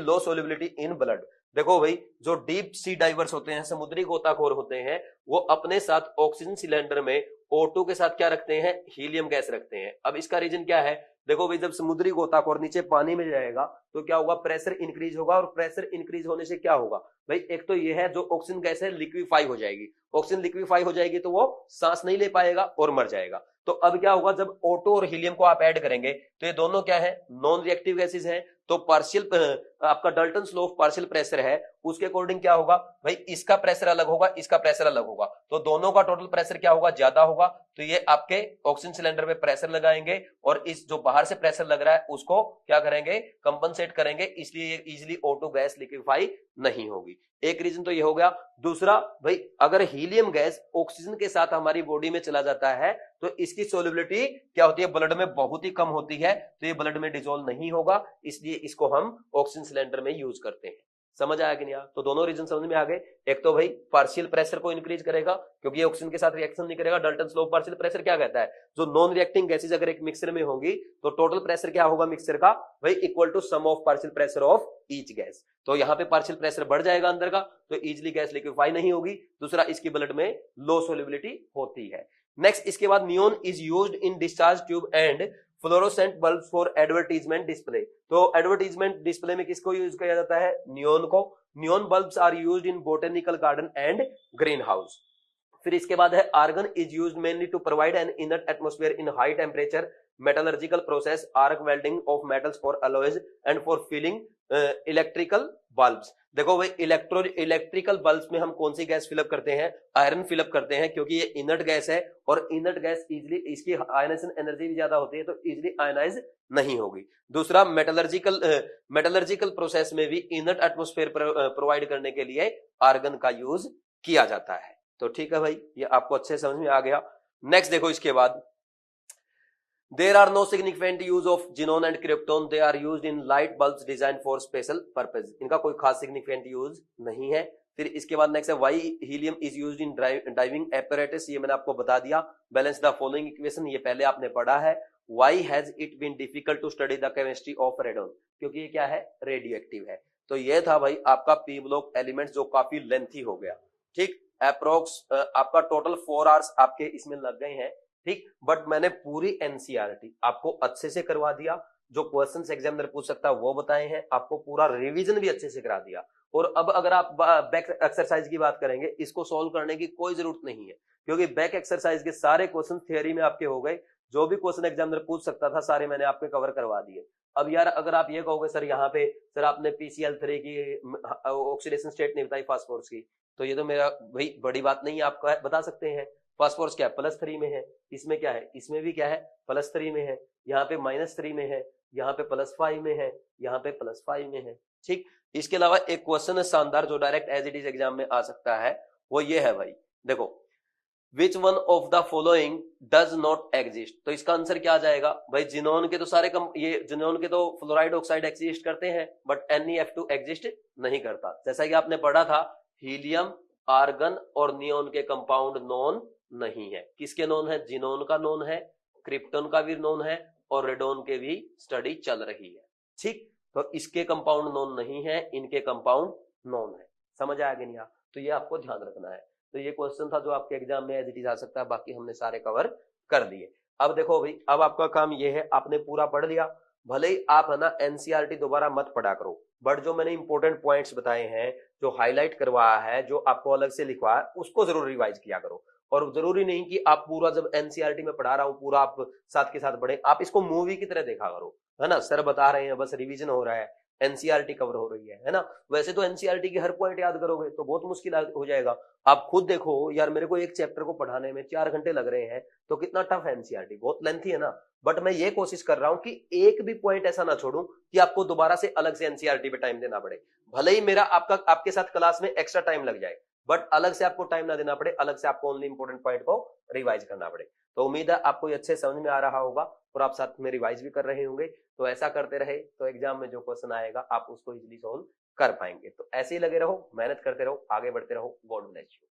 low solubility in blood। देखो भाई, जो डीप सी डाइवर्स होते हैं, समुद्री गोताखोर होते हैं, वो अपने साथ ऑक्सीजन सिलेंडर में O2 के साथ क्या रखते हैं, हीलियम गैस रखते हैं। अब इसका रीजन क्या है, देखो भाई, जब समुद्री गोताखोर नीचे पानी में जाएगा तो क्या होगा, प्रेशर इंक्रीज होगा, और प्रेशर इंक्रीज होने से क्या होगा भाई, एक तो ये है जो ऑक्सीजन गैस है लिक्विफाई हो जाएगी, ऑक्सीजन लिक्विफाई हो जाएगी तो वो सांस नहीं ले पाएगा और मर जाएगा। तो अब क्या होगा, जब O2 और हीलियम को आप ऐड करेंगे तो ये दोनों क्या है, नॉन रिएक्टिव गैसेज हैं, तो पार्शियल आपका Dalton's law of partial pressure है, उसके अकॉर्डिंग क्या होगा भाई, इसका प्रेशर अलग होगा, इसका प्रेशर अलग होगा, तो दोनों का टोटल प्रेशर क्या होगा, ज्यादा होगा। तो ये आपके ऑक्सीजन सिलेंडर पे प्रेशर लगाएंगे और इस जो बाहर से प्रेशर लग रहा है उसको क्या करेंगे, कंपनसेट करेंगे, इसलिए ये इजीली O2 गैस लिक्विफाई नहीं होगी। एक रीजन तो ये हो गया। दूसरा भाई, अगर हीलियम गैस ऑक्सीजन के साथ हमारी बॉडी में चला जाता है तो इसकी सोल्युबिलिटी क्या होती है, ब्लड में बहुत ही कम होती है, तो ये ब्लड में डिसॉल्व नहीं होगा, इसलिए इसको हम ऑक्सीजन सिलेंडर में यूज करते हैं। समझ आया कि नहीं? तो दोनों रीजन समझ में आ गए। एक तो भाई पार्शियल प्रेशर को इंक्रीज करेगा क्योंकि ये ऑक्सीजन के साथ रिएक्शन नहीं करेगा। Dalton's law of partial pressure क्या कहता है, जो नॉन रिएक्टिंग गैसेज अगर एक मिक्सर में होंगी तो टोटल प्रेशर क्या होगा मिक्सर का भाई, equal to sum of partial pressure of each gas. तो यहाँ पे पार्शियल प्रेशर बढ़ जाएगा अंदर का, तो इजिली गैस लिक्विफाई नहीं होगी। दूसरा, इसकी ब्लड में लो सोल्युबिलिटी होती है। नेक्स्ट, इसके बाद neon is used in discharge tube and fluorescent bulb for advertisement display. तो एडवर्टीजमेंट डिस्प्ले में किसको यूज किया जाता है, नियोन को। Neon bulbs are used in botanical garden and green house. फिर इसके बाद है argon is used mainly to provide an inert atmosphere in high temperature metallurgical process, arc welding of metals for alloys and for filling electrical bulbs. देखो भाई electrical bulbs में हम कौन सी gas fill up करते हैं? आयरन फिलअप करते हैं, क्योंकि ये इनर्ट गैस है और इनर्ट गैस इजिली, इसकी आयनाइजेशन एनर्जी भी ज्यादा होती है तो इजिली आयनाइज नहीं होगी। दूसरा मेटलर्जिकल प्रोसेस में भी इनर्ट एटमॉस्फेयर प्रोवाइड करने के लिए आर्गन का यूज किया जाता है। तो ठीक है भाई, ये आपको अच्छे समझ में आ गया। नेक्स्ट देखो इसके बाद, There are no significant use of xenon and krypton. They are used in light bulbs designed for special purpose. इनका कोई खास significant use नहीं है। फिर इसके बाद नेक्स्ट है why helium is used in diving apparatus, ये मैंने आपको बता दिया। Balance the following equation, ये पहले आपने पढ़ा है। Why has it been difficult to study the chemistry of radon? क्योंकि ये क्या है? रेडियोएक्टिव है। तो ये था भाई आपका पी ब्लॉक एलिमेंट्स, जो काफी लेंथी हो गया। ठीक, अप्रोक्स आपका टोटल 4 आवर्स आपके इसमें लग गए हैं। ठीक, बट मैंने पूरी एनसीईआरटी आपको अच्छे से करवा दिया, जो क्वेश्चंस एग्जामिनर पूछ सकता है वो बताए हैं, आपको पूरा रिवीजन भी अच्छे से करा दिया। और अब अगर आप बैक एक्सरसाइज की बात करेंगे, इसको सॉल्व करने की कोई जरूरत नहीं है, क्योंकि बैक एक्सरसाइज के सारे क्वेश्चन थियरी में आपके हो गए। जो भी क्वेश्चन एग्जामिनर पूछ सकता था सारे मैंने आपके कवर करवा दिए। अब यार अगर आप ये कहोगे सर यहाँ पे सर आपने PCl3 की ऑक्सीडेशन स्टेट नहीं बताई फास्फोरस की, तो ये तो मेरा भाई बड़ी बात नहीं है, आपको बता सकते हैं। फास्फोरस क्या है? +3 में है। इसमें क्या है? इसमें भी क्या है? +3 में है। यहाँ पे -3 में है, यहाँ पे +5 में है, यहाँ पे +5 में है। ठीक, इसके अलावा एक क्वेश्चन है शानदार, जो direct as it is exam में आ सकता है, वो ये है भाई, देखो which one of the following does not exist. तो इसका आंसर क्या आ जाएगा भाई? जिनोन के तो सारे ये जिनोन के तो फ्लोराइड ऑक्साइड एग्जिस्ट करते हैं, बट NeF2 एग्जिस्ट नहीं करता। जैसा कि आपने पढ़ा था, हीलियम, आर्गन और नियोन के कंपाउंड नॉन नहीं है। किसके नॉन है? जिनोन का नॉन है, क्रिप्टन का भी नॉन है और रेडोन के भी स्टडी चल रही है। ठीक, तो इसके कंपाउंड नॉन नहीं है, इनके कंपाउंड नॉन है। समझ आया कि नहीं? तो ये आपको ध्यान रखना है। तो ये क्वेश्चन था जो आपके एग्जाम में एज इट इज आ सकता है, बाकी हमने सारे कवर कर दिए। अब देखो भाई, अब आपका काम ये है, आपने पूरा पढ़ लिया, भले ही आप है ना एनसीईआरटी दोबारा मत पढ़ा करो, बट जो मैंने इंपॉर्टेंट पॉइंट्स बताए हैं, जो हाईलाइट करवाया है, जो आपको अलग से लिखवाया, उसको जरूर रिवाइज किया करो। और जरूरी नहीं कि आप पूरा, जब एनसीईआरटी में पढ़ा रहा हूं पूरा आप साथ के साथ पढ़े, आप इसको मूवी की तरह देखा करो, है ना। सर बता रहे हैं, बस रिवीजन हो रहा है, एनसीईआरटी कवर हो रही है ना। वैसे तो एनसीईआरटी की हर पॉइंट याद करोगे तो बहुत मुश्किल हो जाएगा। आप खुद देखो यार, मेरे को एक चैप्टर को पढ़ाने में 4 घंटे लग रहे हैं, तो कितना टफ है एनसीईआरटी, बहुत लेंथी है ना। बट मैं ये कोशिश कर रहा हूं कि एक भी पॉइंट ऐसा ना छोड़ूं कि आपको दोबारा से अलग से एनसीईआरटी पे टाइम देना पड़े। भले ही मेरा आपके साथ क्लास में एक्स्ट्रा टाइम लग जाए, बट अलग से आपको टाइम ना देना पड़े, अलग से आपको ओनली इंपॉर्टेंट पॉइंट को रिवाइज करना पड़े। तो उम्मीद है आपको ये अच्छे समझ में आ रहा होगा और आप साथ में रिवाइज भी कर रहे होंगे। तो ऐसा करते रहे तो एग्जाम में जो क्वेश्चन आएगा आप उसको इजीली सॉल्व कर पाएंगे। तो ऐसे ही लगे रहो, मेहनत करते रहो, आगे बढ़ते रहो। God bless you.